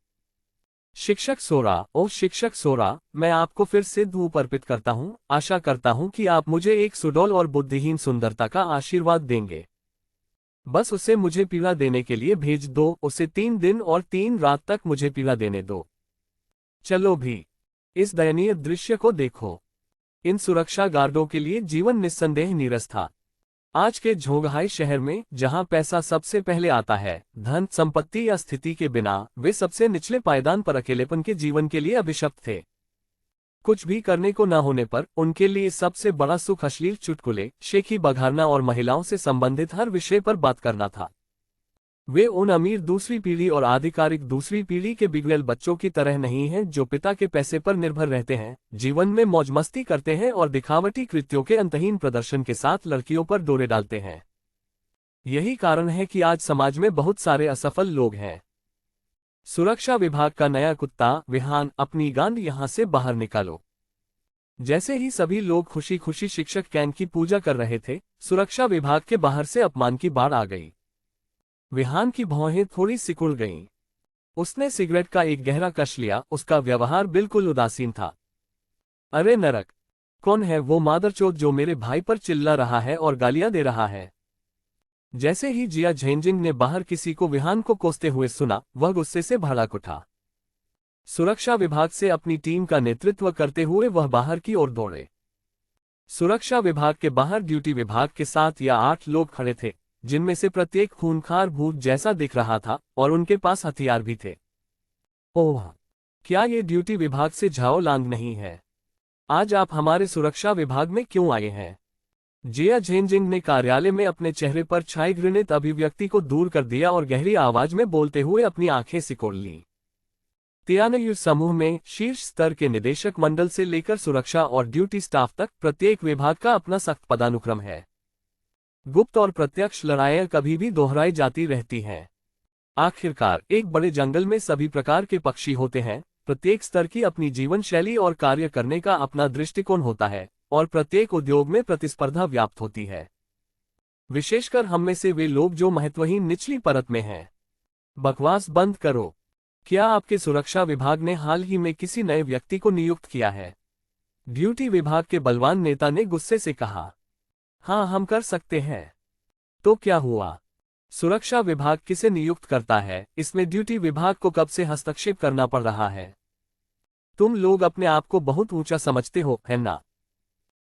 [SPEAKER 1] शिक्षक सोरा, ओह शिक्षक सोरा, मैं आपको फिर से धूप अर्पित करता हूँ। आशा करता हूँ कि आप मुझे एक सुडौल और बुद्धिहीन सुंदरता का आशीर्वाद देंगे। बस उसे मुझे पीड़ा देने के लिए भेज दो। उसे 3 दिन और 3 रात तक मुझे पीड़ा देने दो। चलो भी, इस दयनीय दृश्य को देखो। इन सुरक्षा गार्डों के लिए जीवन निस्संदेह नीरस था। आज के झोंगहाई शहर में, जहां पैसा सबसे पहले आता है, धन, संपत्ति या स्थिति के बिना वे सबसे निचले पायदान पर अकेलेपन के जीवन के लिए अभिशप्त थे। कुछ भी करने को न होने पर उनके लिए सबसे बड़ा सुख अश्लील चुटकुले, शेखी बघारना और महिलाओं से संबंधित हर विषय पर बात करना था। वे उन अमीर दूसरी पीढ़ी और आधिकारिक दूसरी पीढ़ी के बिगड़ेल बच्चों की तरह नहीं हैं जो पिता के पैसे पर निर्भर रहते हैं, जीवन में मौज मस्ती करते हैं और दिखावटी कृत्यों के अंतहीन प्रदर्शन के साथ लड़कियों पर डोरे डालते हैं। यही कारण है कि आज समाज में बहुत सारे असफल लोग हैं। सुरक्षा विभाग का नया कुत्ता विहान, अपनी गांड यहां से बाहर निकालो। जैसे ही सभी लोग खुशी खुशी शिक्षक कैन की पूजा कर रहे थे, सुरक्षा विभाग के बाहर से अपमान की बाढ़ आ गई। विहान की भौहें थोड़ी सिकुड़ गईं। उसने सिगरेट का एक गहरा कश लिया, उसका व्यवहार बिल्कुल उदासीन था। अरे नरक, कौन है वो मादरचोद जो मेरे भाई पर चिल्ला रहा है और गालियां दे रहा है? जैसे ही जिया झेंजिंग ने बाहर किसी को विहान को कोसते हुए सुना, वह गुस्से से भड़क उठा। सुरक्षा विभाग से अपनी टीम का नेतृत्व करते हुए वह बाहर की ओर दौड़े। सुरक्षा विभाग के बाहर ड्यूटी विभाग के 7 या 8 लोग खड़े थे, जिनमें से प्रत्येक खूंखार भूत जैसा दिख रहा था और उनके पास हथियार भी थे। ओह, क्या ये ड्यूटी विभाग से झाओ लांग नहीं है? आज आप हमारे सुरक्षा विभाग में क्यों आए हैं? जिया झेंजिंग ने कार्यालय में अपने चेहरे पर छाई घृणित अभिव्यक्ति को दूर कर दिया और गहरी आवाज में बोलते हुए अपनी आंखें सिकोड़ लीं। तियानयु समूह में शीर्ष स्तर के निदेशक मंडल से लेकर सुरक्षा और ड्यूटी स्टाफ तक प्रत्येक विभाग का अपना सख्त पदानुक्रम है। गुप्त और प्रत्यक्ष लड़ाइयां कभी भी दोहराई जाती रहती हैं। आखिरकार एक बड़े जंगल में सभी प्रकार के पक्षी होते हैं, प्रत्येक स्तर की अपनी जीवन शैली और कार्य करने का अपना दृष्टिकोण होता है, और प्रत्येक उद्योग में प्रतिस्पर्धा व्याप्त होती है। विशेषकर हम में से वे लोग जो महत्वहीन निचली परत में हैं। बकवास बंद करो। क्या आपके सुरक्षा विभाग ने हाल ही में किसी नए व्यक्ति को नियुक्त किया है? ड्यूटी विभाग के बलवान नेता ने गुस्से से कहा। हाँ, हम कर सकते हैं। तो क्या हुआ? सुरक्षा विभाग किसे नियुक्त करता है, इसमें ड्यूटी विभाग को कब से हस्तक्षेप करना पड़ रहा है? तुम लोग अपने आप को बहुत ऊंचा समझते हो, है ना?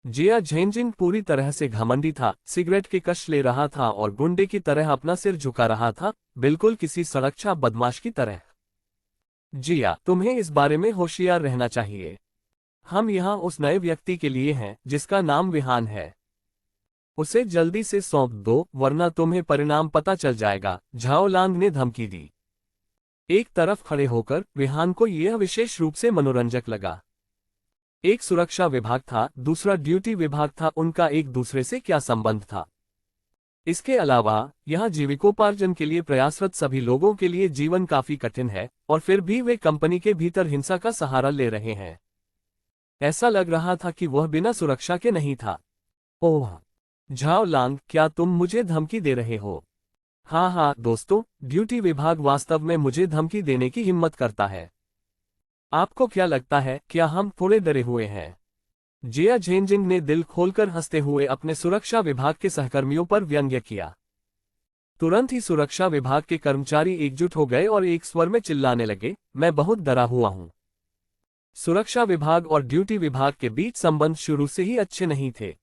[SPEAKER 1] जिया झेंजिंग पूरी तरह से घमंडी था, सिगरेट की कश ले रहा था और गुंडे की तरह अपना सिर झुका रहा था, बिल्कुल किसी सड़कछाप बदमाश की तरह। जिया, तुम्हें इस बारे में होशियार रहना चाहिए। हम यहाँ उस नए व्यक्ति के लिए हैं जिसका नाम विहान है। उसे जल्दी से सौंप दो, वरना तुम्हें परिणाम पता चल जाएगा, झाओलांग ने धमकी दी। एक तरफ खड़े होकर विहान को यह विशेष रूप से मनोरंजक लगा। एक सुरक्षा विभाग था, दूसरा ड्यूटी विभाग था, उनका एक दूसरे से क्या संबंध था? इसके अलावा यहाँ जीविकोपार्जन के लिए प्रयासरत सभी लोगों के लिए जीवन काफी कठिन है, और फिर भी वे कंपनी के भीतर हिंसा का सहारा ले रहे हैं। ऐसा लग रहा था कि वह बिना सुरक्षा के नहीं था। ओह झाओलांग, क्या तुम मुझे धमकी दे रहे हो? हाँ दोस्तों, ड्यूटी विभाग वास्तव में मुझे धमकी देने की हिम्मत करता है। आपको क्या लगता है, क्या हम थोड़े डरे हुए हैं? जिया झेंजिंग ने दिल खोलकर हंसते हुए अपने सुरक्षा विभाग के सहकर्मियों पर व्यंग्य किया। तुरंत ही सुरक्षा विभाग के कर्मचारी एकजुट हो गए और एक स्वर में चिल्लाने लगे, मैं बहुत डरा हुआ हूं। सुरक्षा विभाग और ड्यूटी विभाग के बीच संबंध शुरू से ही अच्छे नहीं थे।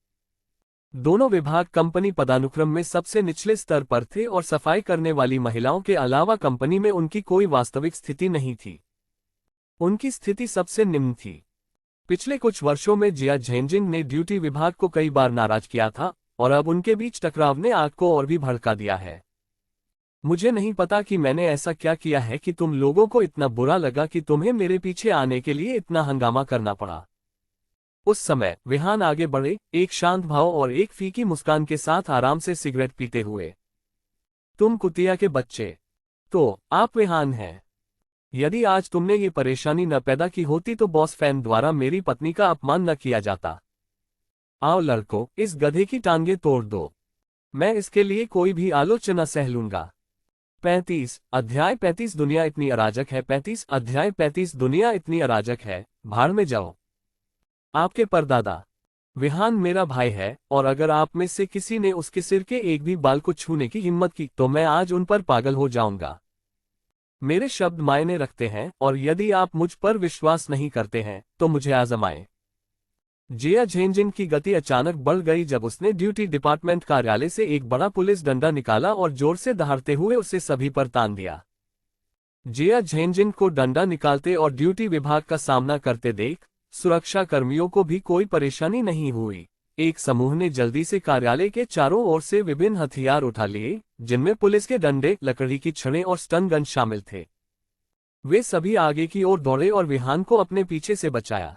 [SPEAKER 1] दोनों विभाग कंपनी पदानुक्रम में सबसे निचले स्तर पर थे और सफाई करने वाली महिलाओं के अलावा कंपनी में उनकी कोई वास्तविक स्थिति नहीं थी। उनकी स्थिति सबसे निम्न थी। पिछले कुछ वर्षों में जिया झेंजिंग ने ड्यूटी विभाग को कई बार नाराज किया था, और अब उनके बीच टकराव ने आग को और भी भड़का दिया है। मुझे नहीं पता कि मैंने ऐसा क्या किया है कि तुम लोगों को इतना बुरा लगा कि तुम्हें मेरे पीछे आने के लिए इतना हंगामा करना पड़ा। उस समय विहान आगे बढ़े, एक शांत भाव और एक फीकी मुस्कान के साथ आराम से सिगरेट पीते हुए। तुम कुतिया के बच्चे, तो आप विहान हैं। यदि आज तुमने ये परेशानी न पैदा की होती तो बॉस फैन द्वारा मेरी पत्नी का अपमान न किया जाता। आओ लड़को, इस गधे की टांगे तोड़ दो। मैं इसके लिए कोई भी आलोचना सह लूंगा। 35 अध्याय 35 दुनिया इतनी अराजक है। 35 अध्याय 35 दुनिया इतनी अराजक है, भाड़ में जाओ। आपके परदादा विहान मेरा भाई है, और अगर आप में से किसी ने उसके सिर के एक भी बाल को छूने की हिम्मत की तो मैं आज उन पर पागल हो जाऊंगा। मेरे शब्द मायने रखते हैं, और यदि आप मुझ पर विश्वास नहीं करते हैं तो मुझे आजमाएं। जिया झेंजिंग की गति अचानक बढ़ गई जब उसने ड्यूटी डिपार्टमेंट कार्यालय से एक बड़ा पुलिस डंडा निकाला और जोर से दहाड़ते हुए उसे सभी पर तान दिया। जिया झेंजिंग को डंडा निकालते और ड्यूटी विभाग का सामना करते देख सुरक्षा कर्मियों को भी कोई परेशानी नहीं हुई। एक समूह ने जल्दी से कार्यालय के चारों ओर से विभिन्न हथियार उठा लिए, जिनमें पुलिस के डंडे, लकड़ी की छड़ें और स्टन गन शामिल थे। वे सभी आगे की ओर दौड़े और विहान को अपने पीछे से बचाया।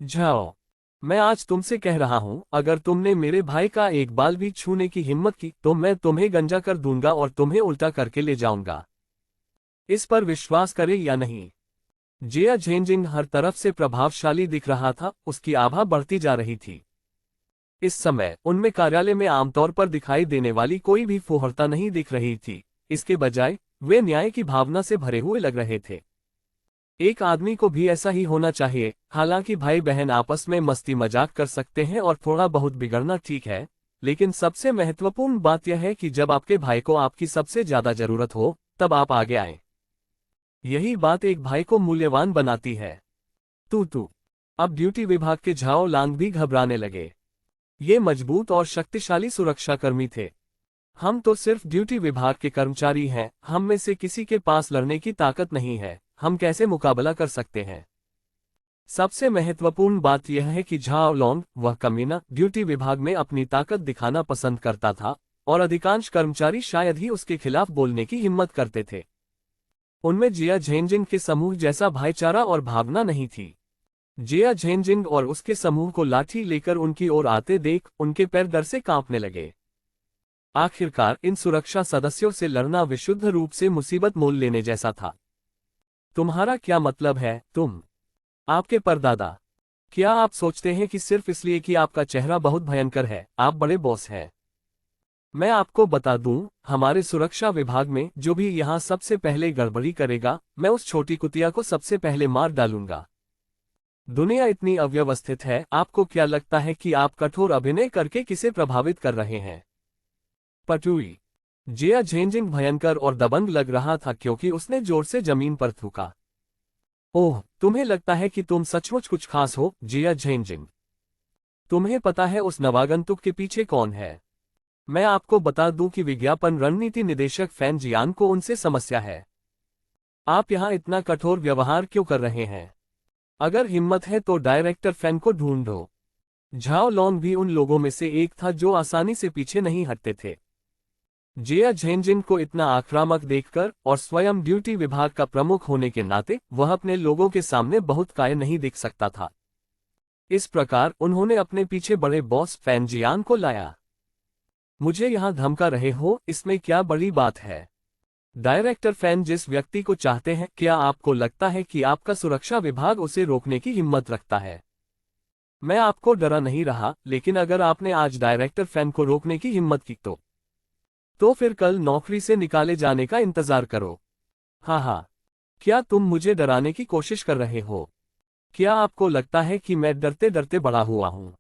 [SPEAKER 1] जाओ, मैं आज तुमसे कह रहा हूं, अगर तुमने मेरे भाई का एक बाल भी छूने की हिम्मत की तो मैं तुम्हें गंजा कर दूंगा और तुम्हें उल्टा करके ले जाऊंगा। इस पर विश्वास करें या नहीं। जिया झेंजिंग हर तरफ से प्रभावशाली दिख रहा था, उसकी आभा बढ़ती जा रही थी। इस समय उनमें कार्यालय में आमतौर पर दिखाई देने वाली कोई भी फुहरता नहीं दिख रही थी, इसके बजाय वे न्याय की भावना से भरे हुए लग रहे थे। एक आदमी को भी ऐसा ही होना चाहिए। हालांकि भाई बहन आपस में मस्ती मजाक कर सकते हैं और थोड़ा बहुत बिगड़ना ठीक है, लेकिन सबसे महत्वपूर्ण बात यह है कि जब आपके भाई को आपकी सबसे ज्यादा जरूरत हो तब आप आगे आएं। यही बात एक भाई को मूल्यवान बनाती है। तू अब ड्यूटी विभाग के झाओलांग भी घबराने लगे। ये मजबूत और शक्तिशाली सुरक्षाकर्मी थे। हम तो सिर्फ ड्यूटी विभाग के कर्मचारी हैं, हम में से किसी के पास लड़ने की ताकत नहीं है, हम कैसे मुकाबला कर सकते हैं? सबसे महत्वपूर्ण बात यह है कि झाओलांग, वह कमीना, ड्यूटी विभाग में अपनी ताकत दिखाना पसंद करता था, और अधिकांश कर्मचारी शायद ही उसके खिलाफ बोलने की हिम्मत करते थे। उनमें जिया झेंजिंग के समूह जैसा भाईचारा और भावना नहीं थी। जिया झेंजिंग और उसके समूह को लाठी लेकर उनकी ओर आते देख उनके पैर डर से कांपने लगे। आखिरकार इन सुरक्षा सदस्यों से लड़ना विशुद्ध रूप से मुसीबत मोल लेने जैसा था। तुम्हारा क्या मतलब है, तुम? आपके परदादा? क्या आप सोचते हैं कि सिर्फ इसलिए कि आपका चेहरा बहुत भयंकर है, आप बड़े बॉस हैं? मैं आपको बता दूं, हमारे सुरक्षा विभाग में जो भी यहाँ सबसे पहले गड़बड़ी करेगा, मैं उस छोटी कुतिया को सबसे पहले मार डालूंगा। दुनिया इतनी अव्यवस्थित है, आपको क्या लगता है कि आप कठोर अभिनय करके किसे प्रभावित कर रहे हैं? पटुई। जिया झेंजिंग भयंकर और दबंग लग रहा था क्योंकि उसने जोर से जमीन पर थूका। ओह, तुम्हें लगता है कि तुम सचमुच कुछ खास हो, जिया झेंजिंग? तुम्हें पता है उस नवागंतुक के पीछे कौन है? मैं आपको बता दूं कि विज्ञापन रणनीति निदेशक फैन जियान को उनसे समस्या है। आप यहां इतना कठोर व्यवहार क्यों कर रहे हैं? अगर हिम्मत है तो डायरेक्टर फैन को ढूंढो। झाओ लॉन्ग भी उन लोगों में से एक था जो आसानी से पीछे नहीं हटते थे। जिया झेंजिन को इतना आक्रामक देखकर और स्वयं ड्यूटी विभाग का प्रमुख होने के नाते वह अपने लोगों के सामने बहुत कायर नहीं दिख सकता था। इस प्रकार उन्होंने अपने पीछे बड़े बॉस फैन जियान को लाया। मुझे यहां धमका रहे हो, इसमें क्या बड़ी बात है? डायरेक्टर फैन जिस व्यक्ति को चाहते हैं, क्या आपको लगता है कि आपका सुरक्षा विभाग उसे रोकने की हिम्मत रखता है? मैं आपको डरा नहीं रहा, लेकिन अगर आपने आज डायरेक्टर फैन को रोकने की हिम्मत की तो फिर कल नौकरी से निकाले जाने का इंतजार करो। हाँ हाँ, क्या तुम मुझे डराने की कोशिश कर रहे हो? क्या आपको लगता है कि मैं डरते डरते बड़ा हुआ हूं?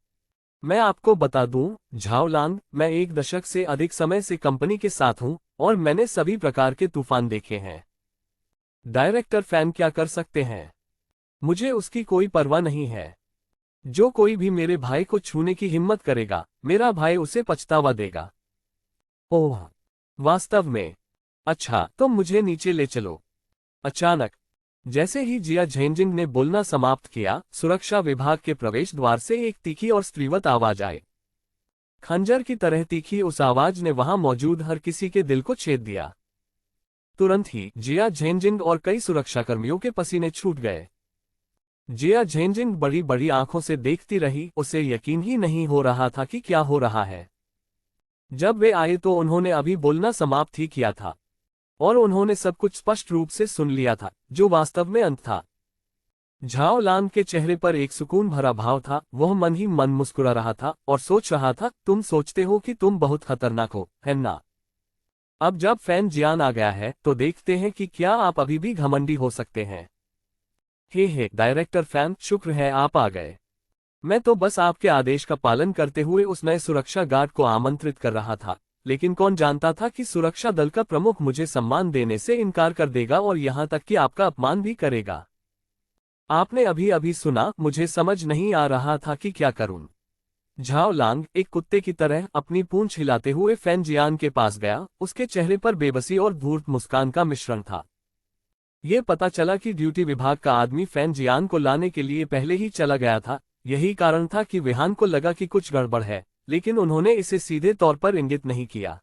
[SPEAKER 1] मैं आपको बता दूं, झाओलांग, मैं 1 दशक से अधिक समय से कंपनी के साथ हूं और मैंने सभी प्रकार के तूफान देखे हैं। डायरेक्टर फैन क्या कर सकते हैं? मुझे उसकी कोई परवाह नहीं है। जो कोई भी मेरे भाई को छूने की हिम्मत करेगा, मेरा भाई उसे पछतावा देगा। ओह, वास्तव में? अच्छा, तो मुझे नीचे ले चलो। अचानक जैसे ही जिया झेंजिंग ने बोलना समाप्त किया, सुरक्षा विभाग के प्रवेश द्वार से एक तीखी और स्त्रीवत आवाज आई। खंजर की तरह तीखी उस आवाज ने वहां मौजूद हर किसी के दिल को छेद दिया। तुरंत ही जिया झेंजिंग और कई सुरक्षाकर्मियों के पसीने छूट गए। जिया झेंजिंग बड़ी बड़ी आंखों से देखती रही, उसे यकीन ही नहीं हो रहा था कि क्या हो रहा है। जब वे आए तो उन्होंने अभी बोलना समाप्त ही किया था और उन्होंने सब कुछ स्पष्ट रूप से सुन लिया था, जो वास्तव में अंत था। झाओ लान के चेहरे पर एक सुकून भरा भाव था, वह मन ही मन मुस्कुरा रहा था और सोच रहा था, तुम सोचते हो कि तुम बहुत खतरनाक हो, है ना? अब जब फैन जियान आ गया है तो देखते हैं कि क्या आप अभी भी घमंडी हो सकते हैं। हे डायरेक्टर फैन, शुक्र है आप आ गए। मैं तो बस आपके आदेश का पालन करते हुए उस नए सुरक्षा गार्ड को आमंत्रित कर रहा था, लेकिन कौन जानता था कि सुरक्षा दल का प्रमुख मुझे सम्मान देने से इनकार कर देगा और यहां तक कि आपका अपमान भी करेगा। आपने अभी अभी सुना, मुझे समझ नहीं आ रहा था कि क्या करूं। झाओ लांग एक कुत्ते की तरह अपनी पूंछ हिलाते हुए फैन जियान के पास गया, उसके चेहरे पर बेबसी और धूर्त मुस्कान का मिश्रण था। ये पता चला कि ड्यूटी विभाग का आदमी फैन जियान को लाने के लिए पहले ही चला गया था। यही कारण था कि विहान को लगा कि कुछ गड़बड़ है, लेकिन उन्होंने इसे सीधे तौर पर इंगित नहीं किया।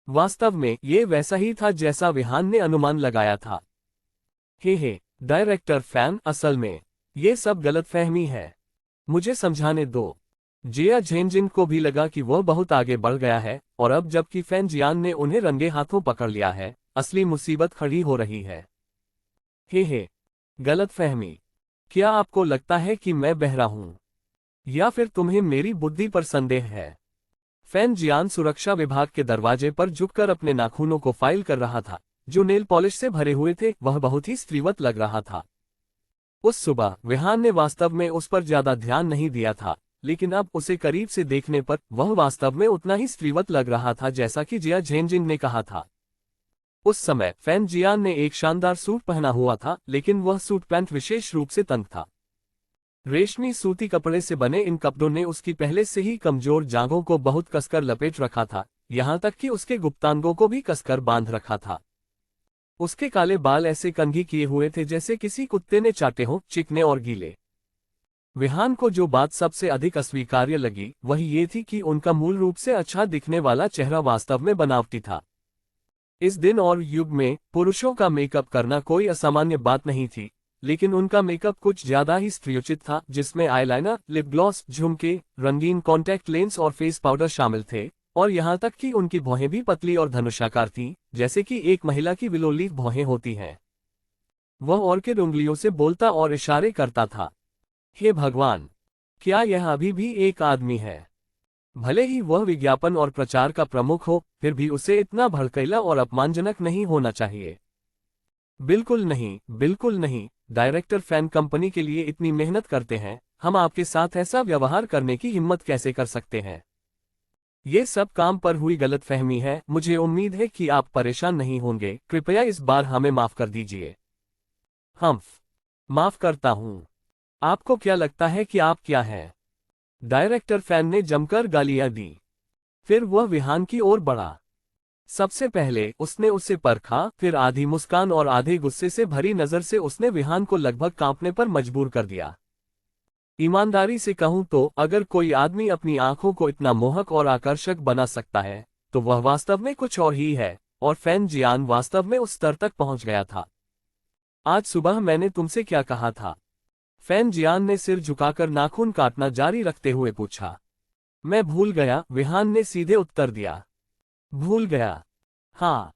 [SPEAKER 1] वास्तव में ये वैसा ही था जैसा विहान ने अनुमान लगाया था। हे डायरेक्टर फैन, असल में ये सब गलतफहमी है। मुझे समझाने दो। जिया झेंजिन को भी लगा कि वह बहुत आगे बढ़ गया है और अब जबकि फैन जियान ने उन्हें रंगे हाथों पकड़ लिया है, असली मुसीबत खड़ी हो रही है। हे गलतफहमी? क्या आपको लगता है कि मैं बहरा हूं? या फिर तुम्हें मेरी बुद्धि पर संदेह है? फैन जियान सुरक्षा विभाग के दरवाजे पर झुककर अपने नाखूनों को फाइल कर रहा था, जो नेल पॉलिश से भरे हुए थे। वह बहुत ही स्त्रीवत लग रहा था। उस सुबह विहान ने वास्तव में उस पर ज्यादा ध्यान नहीं दिया था, लेकिन अब उसे करीब से देखने पर वह वास्तव में उतना ही स्त्रीवत लग रहा था जैसा कि जिया झेंजिंग ने कहा था। उस समय फैन जियान ने एक शानदार सूट पहना हुआ था, लेकिन वह सूट पैंट विशेष रूप से तंग था। रेशमी सूती कपड़े से बने इन कपड़ों ने उसकी पहले से ही कमजोर जांघों को बहुत कसकर लपेट रखा था, यहां तक कि उसके गुप्तांगों को भी कसकर बांध रखा था। उसके काले बाल ऐसे कंघी किए हुए थे जैसे किसी कुत्ते ने चाटे हों, चिकने और गीले। विहान को जो बात सबसे अधिक अस्वीकार्य लगी वह ये थी कि उनका मूल रूप से अच्छा दिखने वाला चेहरा वास्तव में बनावटी था। इस दिन और युग में पुरुषों का मेकअप करना कोई असामान्य बात नहीं थी, लेकिन उनका मेकअप कुछ ज्यादा ही स्त्रीयोचित था, जिसमें आईलाइनर, लिप ग्लॉस, झुमके, रंगीन कॉन्टैक्ट लेंस और फेस पाउडर शामिल थे। और यहाँ तक कि उनकी भौहें भी पतली और धनुषाकार थीं, जैसे कि एक महिला की विलोलित भौहें होती हैं। वह ऑर्किड उंगलियों से बोलता और इशारे करता था। हे भगवान! क्या यह अभी भी एक आदमी है? भले ही वह विज्ञापन और प्रचार का प्रमुख हो, फिर भी उसे इतना भड़कीला और अपमानजनक नहीं होना चाहिए। बिल्कुल नहीं, बिल्कुल नहीं। डायरेक्टर फैन कंपनी के लिए इतनी मेहनत करते हैं, हम आपके साथ ऐसा व्यवहार करने की हिम्मत कैसे कर सकते हैं? ये सब काम पर हुई गलतफहमी है। मुझे उम्मीद है कि आप परेशान नहीं होंगे। कृपया इस बार हमें माफ कर दीजिए। हम्फ, माफ करता हूं। आपको क्या लगता है कि आप क्या हैं? डायरेक्टर फैन ने जमकर गालियां दी। फिर वह विहान की ओर बढ़ा। सबसे पहले उसने उसे परखा, फिर आधी मुस्कान और आधे गुस्से से भरी नजर से उसने विहान को लगभग कांपने पर मजबूर कर दिया। ईमानदारी से कहूं तो अगर कोई आदमी अपनी आंखों को इतना मोहक और आकर्षक बना सकता है, तो वह वास्तव में कुछ और ही है, और फैन जियान वास्तव में उस स्तर तक पहुंच गया था। आज सुबह मैंने तुमसे क्या कहा था? फैन जियान ने सिर झुकाकर नाखून काटना जारी रखते हुए पूछा। मैं भूल गया, विहान ने सीधे उत्तर दिया। भूल गया? हाँ।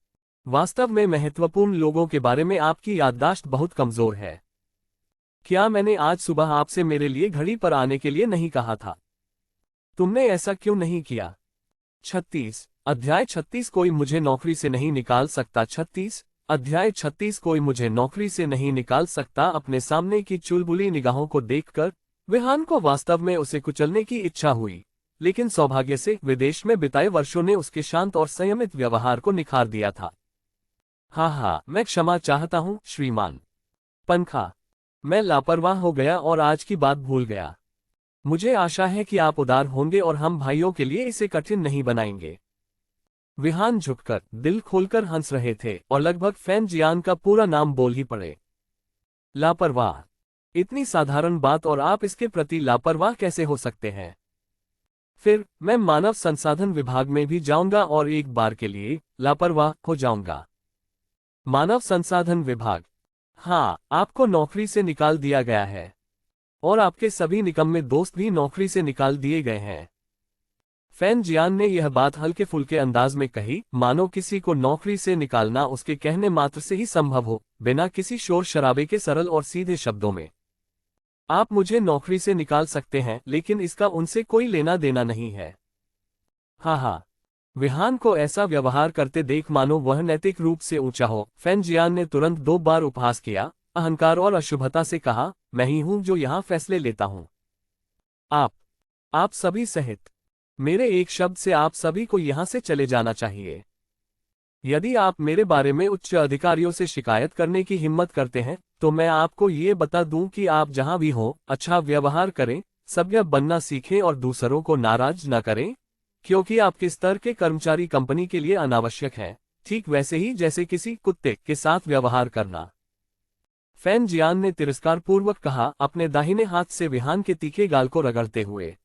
[SPEAKER 1] वास्तव में महत्वपूर्ण लोगों के बारे में आपकी याददाश्त बहुत कमजोर है। क्या मैंने आज सुबह आपसे मेरे लिए घड़ी पर आने के लिए नहीं कहा था? तुमने ऐसा क्यों नहीं किया? 36 अध्याय 36 कोई मुझे नौकरी से नहीं निकाल सकता। 36 अध्याय 36 कोई मुझे नौकरी से नहीं निकाल सकता। अपने सामने की चुलबुली निगाहों को देखकर विहान को वास्तव में उसे कुचलने की इच्छा हुई, लेकिन सौभाग्य से विदेश में बिताए वर्षों ने उसके शांत और संयमित व्यवहार को निखार दिया था। हाँ, मैं क्षमा चाहता हूँ श्रीमान पंखा। मैं लापरवाह हो गया और आज की बात भूल गया। मुझे आशा है कि आप उदार होंगे और हम भाइयों के लिए इसे कठिन नहीं बनाएंगे। विहान झुककर दिल खोलकर हंस रहे थे और लगभग फैन जियान का पूरा नाम बोल ही पड़े। लापरवाह? इतनी साधारण बात और आप इसके प्रति लापरवाह कैसे हो सकते हैं? फिर मैं मानव संसाधन विभाग में भी जाऊंगा और एक बार के लिए लापरवाह हो जाऊंगा। मानव संसाधन विभाग? हाँ, आपको नौकरी से निकाल दिया गया है। और आपके सभी निकम्मे दोस्त भी नौकरी से निकाल दिए गए हैं। फैन जियान ने यह बात हल्के फुल्के अंदाज में कही, मानो किसी को नौकरी से निकालना उसके कहने मात्र से ही संभव हो, बिना किसी शोर शराबे के सरल और सीधे शब्दों में। आप मुझे नौकरी से निकाल सकते हैं, लेकिन इसका उनसे कोई लेना देना नहीं है। हाँ। विहान को ऐसा व्यवहार करते देख मानो वह नैतिक रूप से ऊंचा हो, फैन जियान ने तुरंत 2 बार उपहास किया, अहंकार और अशुभता से कहा, मैं ही हूं जो यहां फैसले लेता हूं। आप सभी सहित। मेरे एक शब्द से आप सभी को यहां से चले जाना चाहिए। यदि आप मेरे बारे में उच्च अधिकारियों से शिकायत करने की हिम्मत करते हैं, तो मैं आपको ये बता दूं कि आप जहां भी हो, अच्छा व्यवहार करें, सभ्य बनना सीखें और दूसरों को नाराज न करें, क्योंकि आपके स्तर के कर्मचारी कंपनी के लिए अनावश्यक हैं, ठीक वैसे ही जैसे किसी कुत्ते के साथ व्यवहार करना। फैन जियान ने तिरस्कारपूर्वक कहा, अपने दाहिने हाथ से विहान के तीखे गाल को रगड़ते हुए।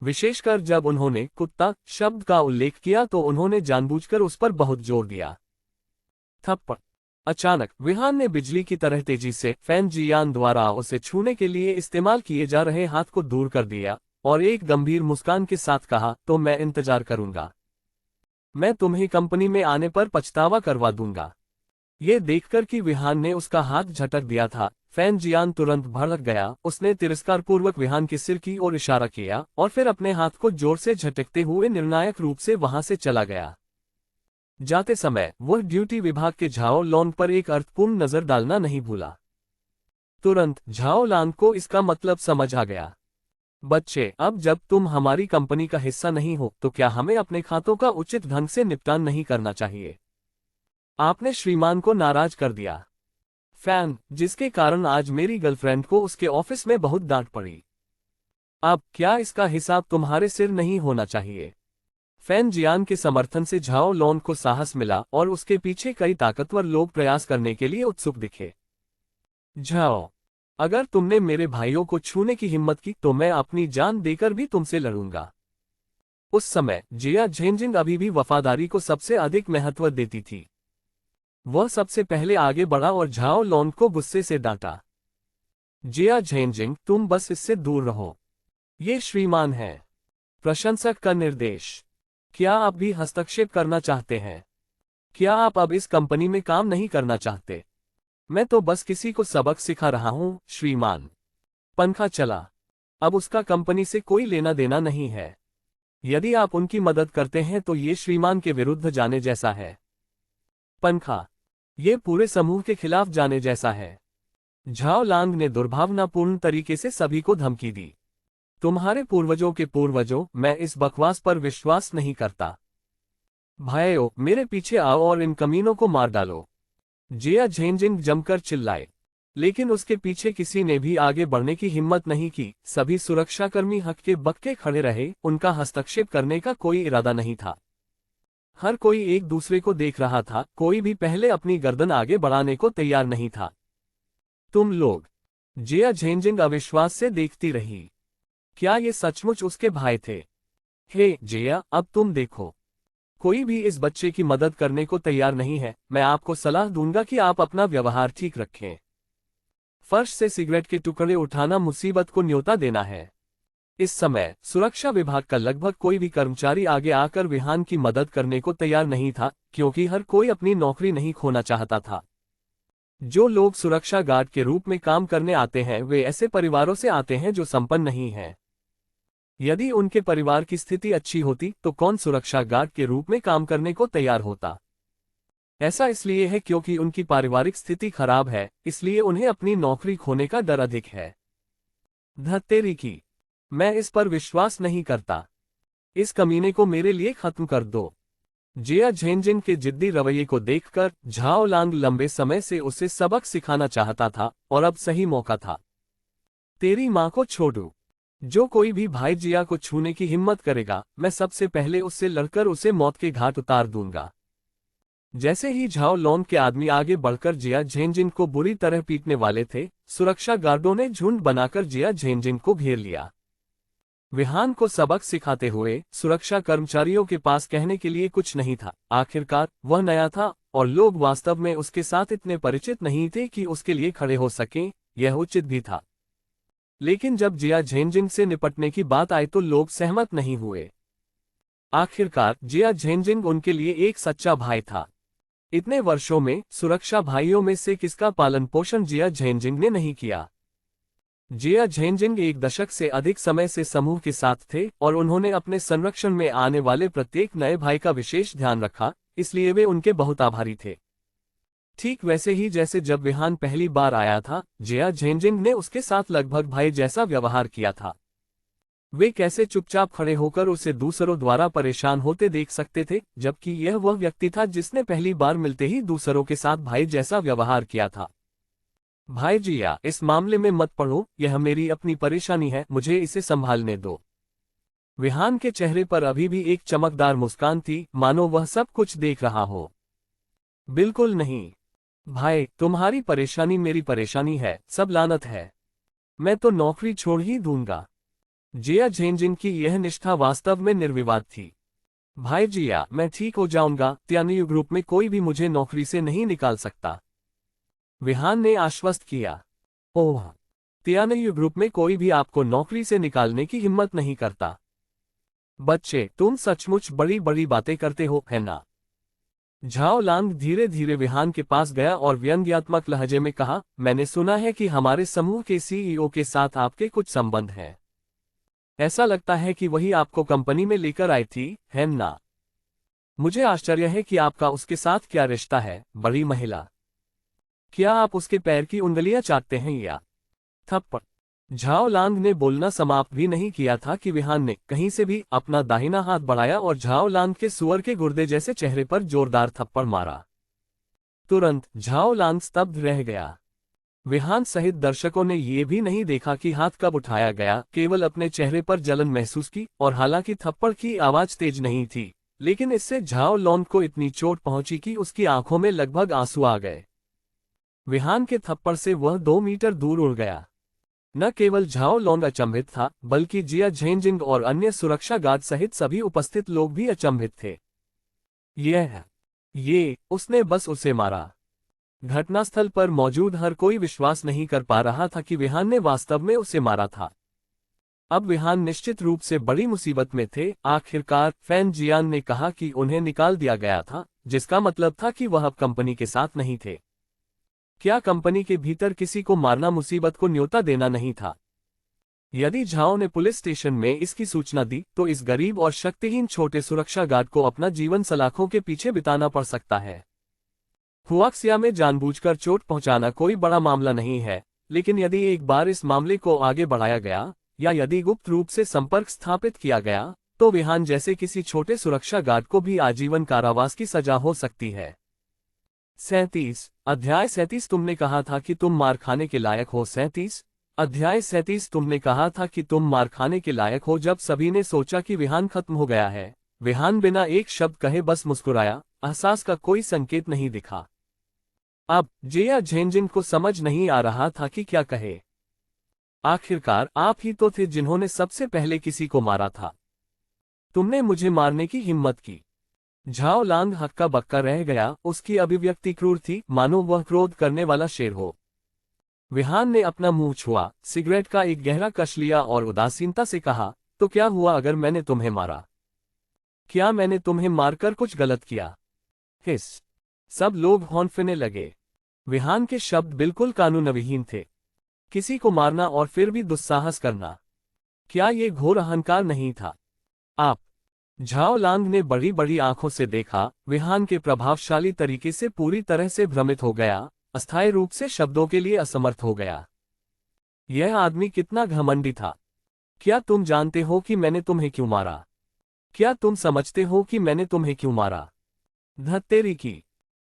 [SPEAKER 1] विशेषकर जब उन्होंने कुत्ता शब्द का उल्लेख किया तो उन्होंने जानबूझकर उस पर बहुत जोर दिया। थप्पड़। अचानक विहान ने बिजली की तरह तेजी से फैन जियान द्वारा उसे छूने के लिए इस्तेमाल किए जा रहे हाथ को दूर कर दिया और एक गंभीर मुस्कान के साथ कहा, तो मैं इंतजार करूंगा। मैं तुम्हें कंपनी में आने पर पछतावा करवा दूंगा। ये देखकर कि विहान ने उसका हाथ झटक दिया था, फैन जियान तुरंत भड़क गया। उसने तिरस्कारपूर्वक विहान के सिर की ओर इशारा किया और फिर अपने हाथ को जोर से झटकते हुए निर्णायक रूप से वहां से चला गया। जाते समय वह ड्यूटी विभाग के झाओ लॉन पर एक अर्थपूर्ण नजर डालना नहीं भूला। तुरंत झाओ लान को इसका मतलब समझ आ गया। बच्चे, अब जब तुम हमारी कंपनी का हिस्सा नहीं हो, तो क्या हमें अपने खातों का उचित ढंग से निपटान नहीं करना चाहिए? आपने श्रीमान को नाराज कर दिया। फैन, जिसके कारण आज मेरी गर्लफ्रेंड को उसके ऑफिस में बहुत डांट पड़ी। अब क्या इसका हिसाब तुम्हारे सिर नहीं होना चाहिए? फैन जियान के समर्थन से झाओ लॉन को साहस मिला और उसके पीछे कई ताकतवर लोग प्रयास करने के लिए उत्सुक दिखे। झाओ, अगर तुमने मेरे भाइयों को छूने की हिम्मत की तो मैं अपनी जान देकर भी तुमसे लड़ूंगा। उस समय जिया झेंजिंग अभी भी वफादारी को सबसे अधिक महत्व देती थी। वह सबसे पहले आगे बढ़ा और झाओ लॉन को गुस्से से डांटा। जिया झेंजिंग, तुम बस इससे दूर रहो। ये श्रीमान है। प्रशंसक का निर्देश। क्या आप भी हस्तक्षेप करना चाहते हैं? क्या आप अब इस कंपनी में काम नहीं करना चाहते? मैं तो बस किसी को सबक सिखा रहा हूं, श्रीमान। पंखा चला। अब उसका कंपनी से कोई लेना देना नहीं है। यदि आप उनकी मदद करते हैं तो ये श्रीमान के विरुद्ध जाने जैसा है। पंखा। ये पूरे समूह के खिलाफ जाने जैसा है। झाओ लांग ने दुर्भावनापूर्ण तरीके से सभी को धमकी दी। तुम्हारे पूर्वजों के पूर्वजों, मैं इस बकवास पर विश्वास नहीं करता। भाइयों, मेरे पीछे आओ और इन कमीनों को मार डालो। जिया झेंजिंग जमकर चिल्लाए। लेकिन उसके पीछे किसी ने भी आगे बढ़ने की हिम्मत नहीं की। सभी सुरक्षाकर्मी हक्के बक्के खड़े रहे, उनका हस्तक्षेप करने का कोई इरादा नहीं था। हर कोई एक दूसरे को देख रहा था, कोई भी पहले अपनी गर्दन आगे बढ़ाने को तैयार नहीं था। तुम लोग। जिया झेंजिंग अविश्वास से देखती रही। क्या ये सचमुच उसके भाई थे? हे जिया, अब तुम देखो। कोई भी इस बच्चे की मदद करने को तैयार नहीं है। मैं आपको सलाह दूंगा कि आप अपना व्यवहार ठीक रखें। फर्श से सिगरेट के टुकड़े उठाना मुसीबत को न्योता देना है। इस समय सुरक्षा विभाग का लगभग कोई भी कर्मचारी आगे आकर विहान की मदद करने को तैयार नहीं था, क्योंकि हर कोई अपनी नौकरी नहीं खोना चाहता था। जो लोग सुरक्षा गार्ड के रूप में काम करने आते हैं वे ऐसे परिवारों से आते हैं जो संपन्न नहीं हैं। यदि उनके परिवार की स्थिति अच्छी होती तो कौन सुरक्षा गार्ड के रूप में काम करने को तैयार होता? ऐसा इसलिए है क्योंकि उनकी पारिवारिक स्थिति खराब है, इसलिए उन्हें अपनी नौकरी खोने का डर अधिक है। धत्तेरी की। मैं इस पर विश्वास नहीं करता। इस कमीने को मेरे लिए खत्म कर दो। जिया झेंजिन के जिद्दी रवैये को देखकर झाओ लांग लंबे समय से उसे सबक सिखाना चाहता था और अब सही मौका था। तेरी मां को छोड़ू। जो कोई भी भाई जिया को छूने की हिम्मत करेगा, मैं सबसे पहले उससे लड़कर उसे मौत के घाट उतार दूंगा। जैसे ही झाओ लॉन्ग के आदमी आगे बढ़कर जिया झेंजिन को बुरी तरह पीटने वाले थे, सुरक्षा गार्डों ने झुंड बनाकर जिया झेंजिन को घेर लिया। विहान को सबक सिखाते हुए सुरक्षा कर्मचारियों के पास कहने के लिए कुछ नहीं था। आखिरकार वह नया था और लोग वास्तव में उसके साथ इतने परिचित नहीं थे कि उसके लिए खड़े हो सकें, यह उचित भी था। लेकिन जब जिया झेंजिंग से निपटने की बात आई तो लोग सहमत नहीं हुए। आखिरकार जिया झेंजिंग उनके लिए एक सच्चा भाई था। इतने वर्षों में सुरक्षा भाइयों में से किसका पालन पोषण जिया झेंजिंग ने नहीं किया? जिया झेंजिंग एक दशक से अधिक समय से समूह के साथ थे और उन्होंने अपने संरक्षण में आने वाले प्रत्येक नए भाई का विशेष ध्यान रखा, इसलिए वे उनके बहुत आभारी थे। ठीक वैसे ही जैसे जब विहान पहली बार आया था, जिया झेंजिंग ने उसके साथ लगभग भाई जैसा व्यवहार किया था। वे कैसे चुपचाप खड़े होकर उसे दूसरों द्वारा परेशान होते देख सकते थे, जबकि यह वह व्यक्ति था जिसने पहली बार मिलते ही दूसरों के साथ भाई जैसा व्यवहार किया था। भाई जिया, इस मामले में मत पड़ो, यह मेरी अपनी परेशानी है, मुझे इसे संभालने दो। विहान के चेहरे पर अभी भी एक चमकदार मुस्कान थी, मानो वह सब कुछ देख रहा हो। बिल्कुल नहीं भाई, तुम्हारी परेशानी मेरी परेशानी है, सब लानत है। मैं तो नौकरी छोड़ ही दूंगा। जिया झेंजिंग की यह निष्ठा वास्तव में निर्विवाद थी। भाई जिया, मैं ठीक हो जाऊंगा, त्यानयू ग्रुप में कोई भी मुझे नौकरी से नहीं निकाल सकता। विहान ने आश्वस्त किया। ओह, त्यानयू ग्रुप में कोई भी आपको नौकरी से निकालने की हिम्मत नहीं करता। बच्चे, तुम सचमुच बड़ी बड़ी बातें करते हो, है ना? झाओ लांग धीरे धीरे विहान के पास गया और व्यंग्यात्मक लहजे में कहा, मैंने सुना है कि हमारे समूह के सीईओ के साथ आपके कुछ संबंध हैं। ऐसा लगता है कि वही आपको कंपनी में लेकर आई थी, है ना? मुझे आश्चर्य है कि आपका उसके साथ क्या रिश्ता है, बड़ी महिला। क्या आप उसके पैर की उंगलियां चाटते हैं या? थप्पड़। झाओ लांग ने बोलना समाप्त भी नहीं किया था कि विहान ने कहीं से भी अपना दाहिना हाथ बढ़ाया और झाओ लांग के सुअर के गुर्दे जैसे चेहरे पर जोरदार थप्पड़ मारा। तुरंत झाओ लांग स्तब्ध रह गया। विहान सहित दर्शकों ने यह भी नहीं देखा कि हाथ कब उठाया गया, केवल अपने चेहरे पर जलन महसूस की, और हालांकि थप्पड़ की आवाज तेज नहीं थी, लेकिन इससे झाओ लॉन्ग को इतनी चोट पहुंची कि उसकी आंखों में लगभग आंसू आ गए। विहान के थप्पड़ से वह 2 मीटर दूर उड़ गया। न केवल झाओ लॉन्ग अचंभित था, बल्कि जिया झेंजिंग और अन्य सुरक्षा गार्ड सहित सभी उपस्थित लोग भी अचंभित थे। उसने बस उसे मारा। घटनास्थल पर मौजूद हर कोई विश्वास नहीं कर पा रहा था कि विहान ने वास्तव में उसे मारा था। अब विहान निश्चित रूप से बड़ी मुसीबत में थे। आखिरकार फैन जियान ने कहा कि उन्हें निकाल दिया गया था, जिसका मतलब था कि वह अब कंपनी के साथ नहीं थे। क्या कंपनी के भीतर किसी को मारना मुसीबत को न्योता देना नहीं था? यदि झाओ ने पुलिस स्टेशन में इसकी सूचना दी तो इस गरीब और शक्तिहीन छोटे सुरक्षा गार्ड को अपना जीवन सलाखों के पीछे बिताना पड़ सकता है। हुआक्सिया में जानबूझकर चोट पहुंचाना कोई बड़ा मामला नहीं है, लेकिन यदि एक बार इस मामले को आगे बढ़ाया गया या यदि गुप्त रूप से संपर्क स्थापित किया गया तो विहान जैसे किसी छोटे सुरक्षा गार्ड को भी आजीवन कारावास की सजा हो सकती है। 37 अध्याय 37 तुमने कहा था कि तुम मार खाने के लायक हो। 37 अध्याय 37 तुमने कहा था कि तुम मार खाने के लायक हो। जब सभी ने सोचा कि विहान खत्म हो गया है, विहान बिना एक शब्द कहे बस मुस्कुराया। एहसास का कोई संकेत नहीं दिखा। अब जिया झेंजिन को समझ नहीं आ रहा था कि क्या कहे। आखिरकार आप ही तो थे जिन्होंने सबसे पहले किसी को मारा था। तुमने मुझे मारने की हिम्मत की। झाओ लांग हक्का बक्का रह गया। उसकी अभिव्यक्ति क्रूर थी, मानो वह क्रोध करने वाला शेर हो। विहान ने अपना मुंह छुआ, सिगरेट का एक गहरा कश लिया और उदासीनता से कहा, तो क्या हुआ अगर मैंने तुम्हें मारा? क्या मैंने तुम्हें मारकर कुछ गलत किया? हिस। सब लोग हौंफने लगे। विहान के शब्द बिल्कुल कानूनविहीन थे। किसी को मारना और फिर भी दुस्साहस करना, क्या ये घोर अहंकार नहीं था? आप? झाओ लांग ने बड़ी बड़ी आंखों से देखा। विहान के प्रभावशाली तरीके से पूरी तरह से भ्रमित हो गया, अस्थायी रूप से शब्दों के लिए असमर्थ हो गया। यह आदमी कितना घमंडी था। क्या तुम जानते हो कि मैंने तुम्हें क्यों मारा? क्या तुम समझते हो कि मैंने तुम्हें क्यों मारा? धत्तेरी की,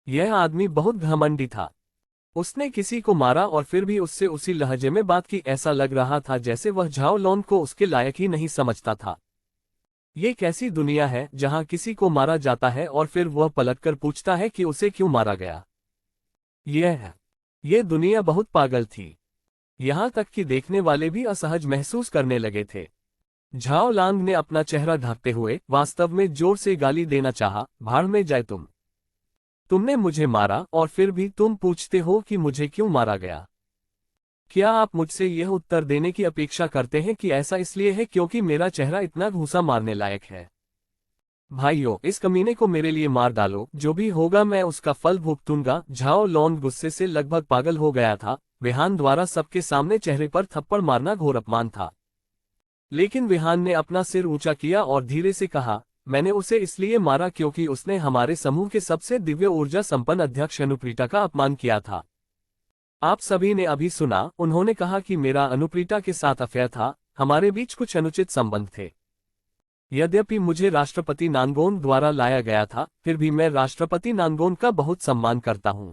[SPEAKER 1] यह आदमी बहुत घमंडी था। उसने किसी को मारा और फिर भी उससे उसी लहजे में बात की। ऐसा लग रहा था जैसे वह झाओ लॉन को उसके लायक ही नहीं समझता था। ये कैसी दुनिया है जहां किसी को मारा जाता है और फिर वह पलटकर पूछता है कि उसे क्यों मारा गया? ये दुनिया बहुत पागल थी। यहां तक कि देखने वाले भी असहज महसूस करने लगे थे। झाओ लांग ने अपना चेहरा ढकते हुए वास्तव में जोर से गाली देना चाहा, भाड़ में जाए तुम। तुमने मुझे मारा और फिर भी तुम पूछते हो कि मुझे क्यों मारा गया। क्या आप मुझसे यह उत्तर देने की अपेक्षा करते हैं कि ऐसा इसलिए है क्योंकि मेरा चेहरा इतना घूसा मारने लायक है? भाइयों, इस कमीने को मेरे लिए मार डालो, जो भी होगा मैं उसका फल भुगतूंगा। झाओ लॉन गुस्से से लगभग पागल हो गया था। विहान द्वारा सबके सामने चेहरे पर थप्पड़ मारना घोर अपमान था। लेकिन विहान ने अपना सिर ऊंचा किया और धीरे से कहा, मैंने उसे इसलिए मारा क्योंकि उसने हमारे समूह के सबसे दिव्य ऊर्जा संपन्न अध्यक्ष अनुप्रीता का अपमान किया था। आप सभी ने अभी सुना, उन्होंने कहा कि मेरा अनुप्रीता के साथ अफेयर था, हमारे बीच कुछ अनुचित संबंध थे। यद्यपि मुझे राष्ट्रपति नानगोन द्वारा लाया गया था, फिर भी मैं राष्ट्रपति नानगोन का बहुत सम्मान करता हूं।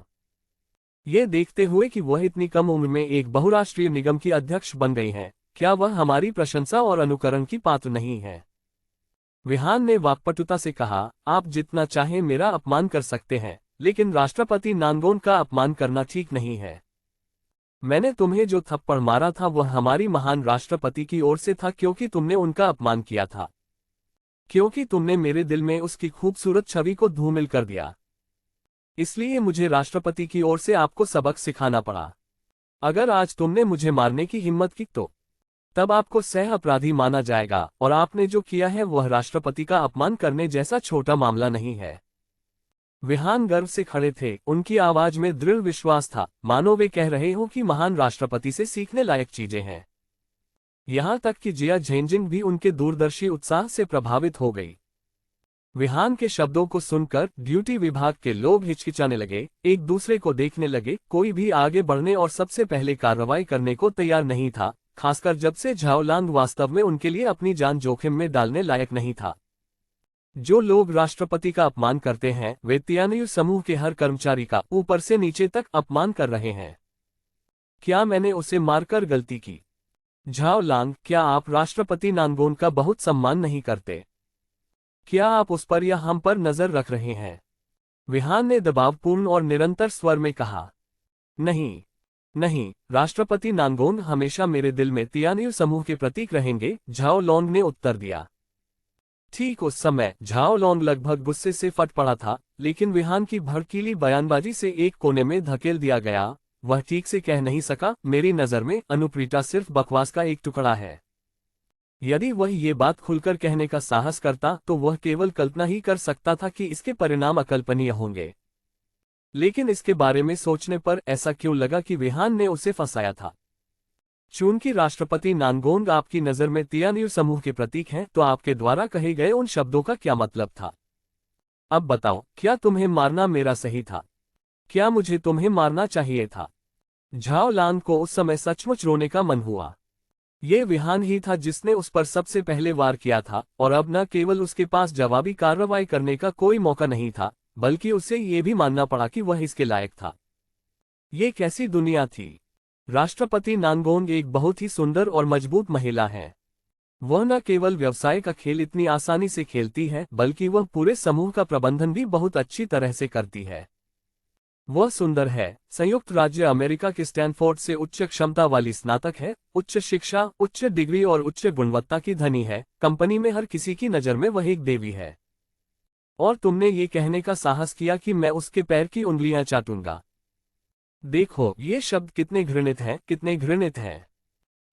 [SPEAKER 1] ये देखते हुए कि वह इतनी कम उम्र में एक बहुराष्ट्रीय निगम की अध्यक्ष बन गई हैं, क्या वह हमारी प्रशंसा और अनुकरण की पात्र नहीं है? विहान ने वाक्पटुता से कहा, आप जितना चाहें मेरा अपमान कर सकते हैं, लेकिन राष्ट्रपति नानगोन का अपमान करना ठीक नहीं है। मैंने तुम्हें जो थप्पड़ मारा था वह हमारी महान राष्ट्रपति की ओर से था क्योंकि तुमने उनका अपमान किया था, क्योंकि तुमने मेरे दिल में उसकी खूबसूरत छवि को धूमिल कर दिया। इसलिए मुझे राष्ट्रपति की ओर से आपको सबक सिखाना पड़ा। अगर आज तुमने मुझे मारने की हिम्मत की तो तब आपको सह अपराधी माना जाएगा, और आपने जो किया है वह राष्ट्रपति का अपमान करने जैसा छोटा मामला नहीं है। विहान गर्व से खड़े थे, उनकी आवाज में दृढ़ विश्वास था, मानो वे कह रहे हो कि महान राष्ट्रपति से सीखने लायक चीजें हैं। यहां तक कि जिया झेंजिंग भी उनके दूरदर्शी उत्साह से प्रभावित हो गई। विहान के शब्दों को सुनकर ड्यूटी विभाग के लोग हिचकिचाने लगे, एक दूसरे को देखने लगे। कोई भी आगे बढ़ने और सबसे पहले कार्रवाई करने को तैयार नहीं था, खासकर जब से झाओ लांग वास्तव में उनके लिए अपनी जान जोखिम में डालने लायक नहीं था। जो लोग राष्ट्रपति का अपमान करते हैं वे तियानयू समूह के हर कर्मचारी का ऊपर से नीचे तक अपमान कर रहे हैं। क्या मैंने उसे मारकर गलती की? झाओ लांग, क्या आप राष्ट्रपति नानगोन का बहुत सम्मान नहीं करते? क्या आप उस पर या हम पर नजर रख रहे हैं? विहान ने दबावपूर्ण और निरंतर स्वर में कहा। नहीं नहीं, राष्ट्रपति नानगोन हमेशा मेरे दिल में तियानयू समूह के प्रतीक रहेंगे, झाओ लॉन्ग ने उत्तर दिया। ठीक उस समय झाओ लॉन्ग लगभग गुस्से से फट पड़ा था, लेकिन विहान की भड़कीली बयानबाजी से एक कोने में धकेल दिया गया। वह ठीक से कह नहीं सका, मेरी नजर में अनुप्रीता सिर्फ बकवास का एक टुकड़ा है। यदि वह ये बात खुलकर कहने का साहस करता तो वह केवल कल्पना ही कर सकता था कि इसके परिणाम अकल्पनीय होंगे। लेकिन इसके बारे में सोचने पर ऐसा क्यों लगा कि विहान ने उसे फंसाया था? चूंकि राष्ट्रपति नानगोंग आपकी नज़र में तियान्यू समूह के प्रतीक हैं, तो आपके द्वारा कहे गए उन शब्दों का क्या मतलब था? अब बताओ, क्या तुम्हें मारना मेरा सही था? क्या मुझे तुम्हें मारना चाहिए था? झाओ लान को उस समय सचमुच रोने का मन हुआ। ये विहान ही था जिसने उस पर सबसे पहले वार किया था, और अब न केवल उसके पास जवाबी कार्रवाई करने का कोई मौका नहीं था, बल्कि उसे ये भी मानना पड़ा कि वह इसके लायक था। ये कैसी दुनिया थी? राष्ट्रपति नानगोंग एक बहुत ही सुंदर और मजबूत महिला है। वह न केवल व्यवसाय का खेल इतनी आसानी से खेलती है, बल्कि वह पूरे समूह का प्रबंधन भी बहुत अच्छी तरह से करती है। वह सुंदर है, संयुक्त राज्य अमेरिका के स्टैनफोर्ड से उच्च क्षमता वाली स्नातक है, उच्च शिक्षा, उच्च डिग्री और उच्च गुणवत्ता की धनी है। कंपनी में हर किसी की नज़र में वह एक देवी है। और तुमने ये कहने का साहस किया कि मैं उसके पैर की उंगलियां चाटूंगा। देखो, ये शब्द कितने घृणित हैं, कितने घृणित हैं।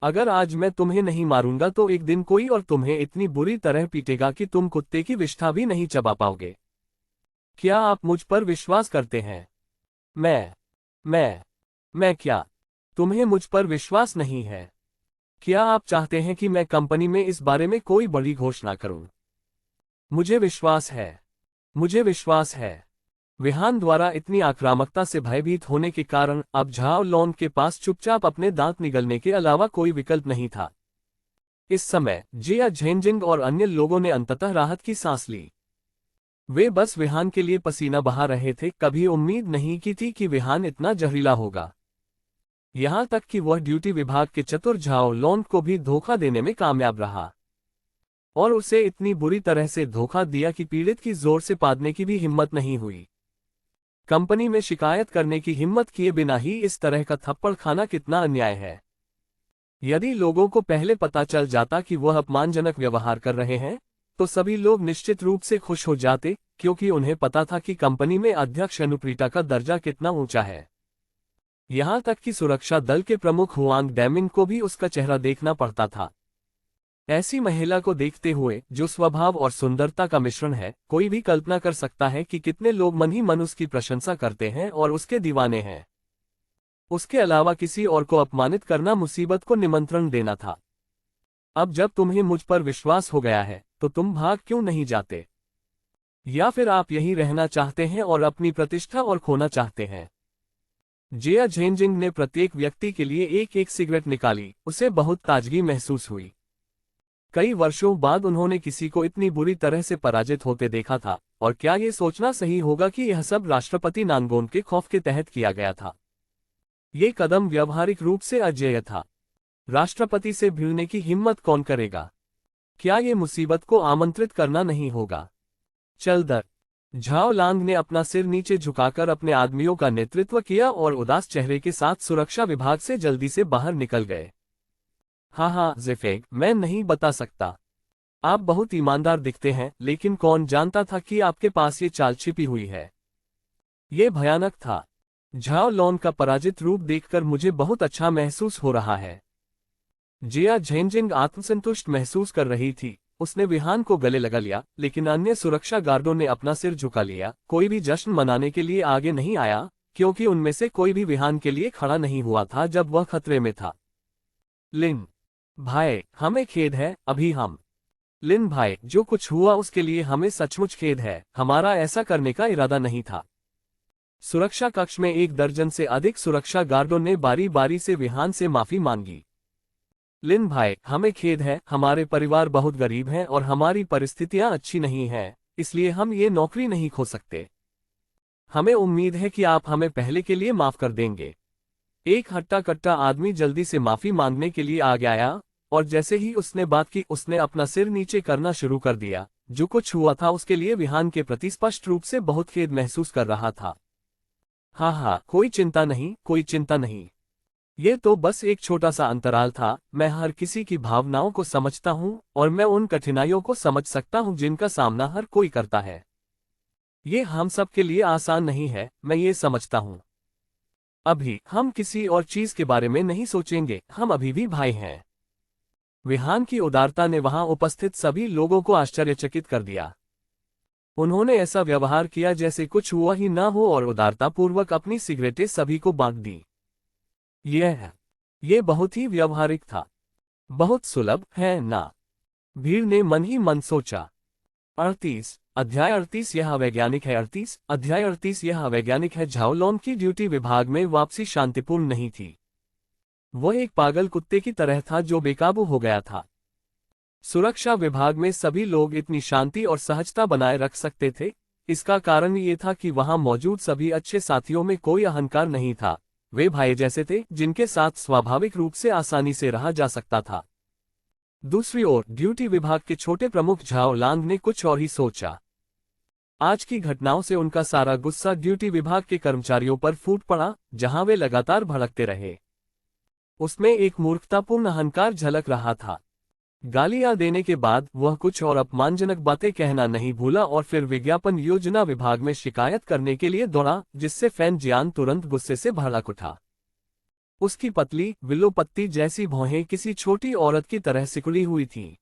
[SPEAKER 1] अगर आज मैं तुम्हें नहीं मारूंगा तो एक दिन कोई और तुम्हें इतनी बुरी तरह पीटेगा कि तुम कुत्ते की विष्ठा भी नहीं चबा पाओगे। क्या आप मुझ पर विश्वास करते हैं? मैं क्या? तुम्हें मुझ पर विश्वास नहीं है? क्या आप चाहते हैं कि मैं कंपनी में इस बारे में कोई बड़ी घोषणा करूं? मुझे विश्वास है। मुझे विश्वास है। विहान द्वारा इतनी आक्रामकता से भयभीत होने के कारण अब झाओ लॉन के पास चुपचाप अपने दांत निगलने के अलावा कोई विकल्प नहीं था। इस समय जिया झेनजिंग और अन्य लोगों ने अंततः राहत की सांस ली। वे बस विहान के लिए पसीना बहा रहे थे, कभी उम्मीद नहीं की थी कि विहान इतना जहरीला होगा। यहां तक कि वह ड्यूटी विभाग के चतुर झाओ लॉन को भी धोखा देने में कामयाब रहा, और उसे इतनी बुरी तरह से धोखा दिया कि पीड़ित की जोर से पादने की भी हिम्मत नहीं हुई। कंपनी में शिकायत करने की हिम्मत किए बिना ही इस तरह का थप्पड़ खाना कितना अन्याय है। यदि लोगों को पहले पता चल जाता कि वह अपमानजनक व्यवहार कर रहे हैं, तो सभी लोग निश्चित रूप से खुश हो जाते, क्योंकि उन्हें पता था कि कंपनी में अध्यक्ष अनुप्रीता का दर्जा कितना ऊंचा है। यहां तक कि सुरक्षा दल के प्रमुख हुआंग डैमिन को भी उसका चेहरा देखना पड़ता था। ऐसी महिला को देखते हुए, जो स्वभाव और सुंदरता का मिश्रण है, कोई भी कल्पना कर सकता है कि कितने लोग मन ही मन उसकी प्रशंसा करते हैं और उसके दीवाने हैं। उसके अलावा किसी और को अपमानित करना मुसीबत को निमंत्रण देना था। अब जब तुम्हें मुझ पर विश्वास हो गया है, तो तुम भाग क्यों नहीं जाते? या फिर आप यहीं रहना चाहते हैं और अपनी प्रतिष्ठा और खोना चाहते हैं? जिया झेनजिंग ने प्रत्येक व्यक्ति के लिए एक एक सिगरेट निकाली। उसे बहुत ताजगी महसूस हुई। कई वर्षों बाद उन्होंने किसी को इतनी बुरी तरह से पराजित होते देखा था, और क्या ये सोचना सही होगा कि यह सब राष्ट्रपति नानगोन के खौफ के तहत किया गया था? ये कदम व्यावहारिक रूप से अजेय था। राष्ट्रपति से भिड़ने की हिम्मत कौन करेगा? क्या ये मुसीबत को आमंत्रित करना नहीं होगा? चल दर। झाओ लांग ने अपना सिर नीचे झुकाकर अपने आदमियों का नेतृत्व किया और उदास चेहरे के साथ सुरक्षा विभाग से जल्दी से बाहर निकल गए। हाँ, ज़ेफेग, मैं नहीं बता सकता। आप बहुत ईमानदार दिखते हैं, लेकिन कौन जानता था कि आपके पास ये चाल छिपी हुई है। ये भयानक था। झाओ लॉन का पराजित रूप देखकर मुझे बहुत अच्छा महसूस हो रहा है। जिया झेनजिंग आत्मसंतुष्ट महसूस कर रही थी। उसने विहान को गले लगा लिया, लेकिन अन्य सुरक्षा गार्डों ने अपना सिर झुका लिया। कोई भी जश्न मनाने के लिए आगे नहीं आया, क्योंकि उनमें से कोई भी विहान के लिए खड़ा नहीं हुआ था जब वह खतरे में था। लिन भाई, हमें खेद है, अभी हम। लिन भाई, जो कुछ हुआ उसके लिए हमें सचमुच खेद है। हमारा ऐसा करने का इरादा नहीं था। सुरक्षा कक्ष में 1 दर्जन से अधिक सुरक्षा गार्डों ने बारी बारी से विहान से माफी मांगी। लिन भाई, हमें खेद है, हमारे परिवार बहुत गरीब हैं और हमारी परिस्थितियां अच्छी नहीं हैं, इसलिए हम ये नौकरी नहीं खो सकते। हमें उम्मीद है कि आप हमें पहले के लिए माफ कर देंगे। एक हट्टा कट्टा आदमी जल्दी से माफी मांगने के लिए आगे आया, और जैसे ही उसने बात की, उसने अपना सिर नीचे करना शुरू कर दिया। जो कुछ हुआ था उसके लिए विहान के प्रति स्पष्ट रूप से बहुत खेद महसूस कर रहा था। हाँ, कोई चिंता नहीं, कोई चिंता नहीं। ये तो बस एक छोटा सा अंतराल था। मैं हर किसी की भावनाओं को समझता हूँ, और मैं उन कठिनाइयों को समझ सकता हूँ जिनका सामना हर कोई करता है। ये हम सब के लिए आसान नहीं है, मैं ये समझता हूँ। अभी हम किसी और चीज के बारे में नहीं सोचेंगे, हम अभी भी भाई हैं। विहान की उदारता ने वहां उपस्थित सभी लोगों को आश्चर्यचकित कर दिया। उन्होंने ऐसा व्यवहार किया जैसे कुछ हुआ ही ना हो और उदारतापूर्वक अपनी सिगरेटें सभी को बांट दी। ये बहुत ही व्यवहारिक था। बहुत सुलभ है ना? भीड़ ने मन ही मन सोचा। 38 अध्याय 38 यह वैज्ञानिक है। 38 अध्याय 38 यह वैज्ञानिक है। झाओलॉन की ड्यूटी विभाग में वापसी शांतिपूर्ण नहीं थी। वह एक पागल कुत्ते की तरह था जो बेकाबू हो गया था। सुरक्षा विभाग में सभी लोग इतनी शांति और सहजता बनाए रख सकते थे, इसका कारण ये था कि वहां मौजूद सभी अच्छे साथियों में कोई अहंकार नहीं था। वे भाई जैसे थे जिनके साथ स्वाभाविक रूप से आसानी से रहा जा सकता था। दूसरी ओर ड्यूटी विभाग के छोटे प्रमुख झाओ लांग ने कुछ और ही सोचा। आज की घटनाओं से उनका सारा गुस्सा ड्यूटी विभाग के कर्मचारियों पर फूट पड़ा, जहां वे लगातार भड़कते रहे। उसमें एक मूर्खतापूर्ण अहंकार झलक रहा था। गालियां देने के बाद वह कुछ और अपमानजनक बातें कहना नहीं भूला और फिर विज्ञापन योजना विभाग में शिकायत करने के लिए दौड़ा, जिससे फैन जियान तुरंत गुस्से से भड़क उठा। उसकी पतली विलो पत्ती जैसी भौहें किसी छोटी औरत की तरह सिकुड़ी हुई थीं।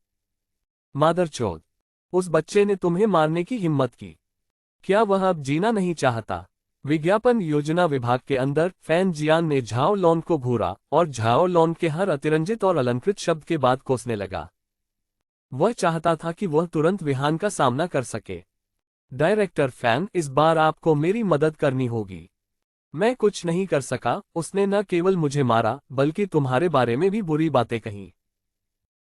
[SPEAKER 1] मादरचोद, उस बच्चे ने तुम्हें मारने की हिम्मत की। क्या वह अब जीना नहीं चाहता? विज्ञापन योजना विभाग के अंदर फैन जियान ने झाओ लॉन को घूरा और झाओ लॉन के हर अतिरंजित और अलंकृत शब्द के बाद कोसने लगा। वह चाहता था कि वह तुरंत विहान का सामना कर सके। डायरेक्टर फैन, इस बार आपको मेरी मदद करनी होगी। मैं कुछ नहीं कर सका। उसने न केवल मुझे मारा बल्कि तुम्हारे बारे में भी बुरी बातें कही।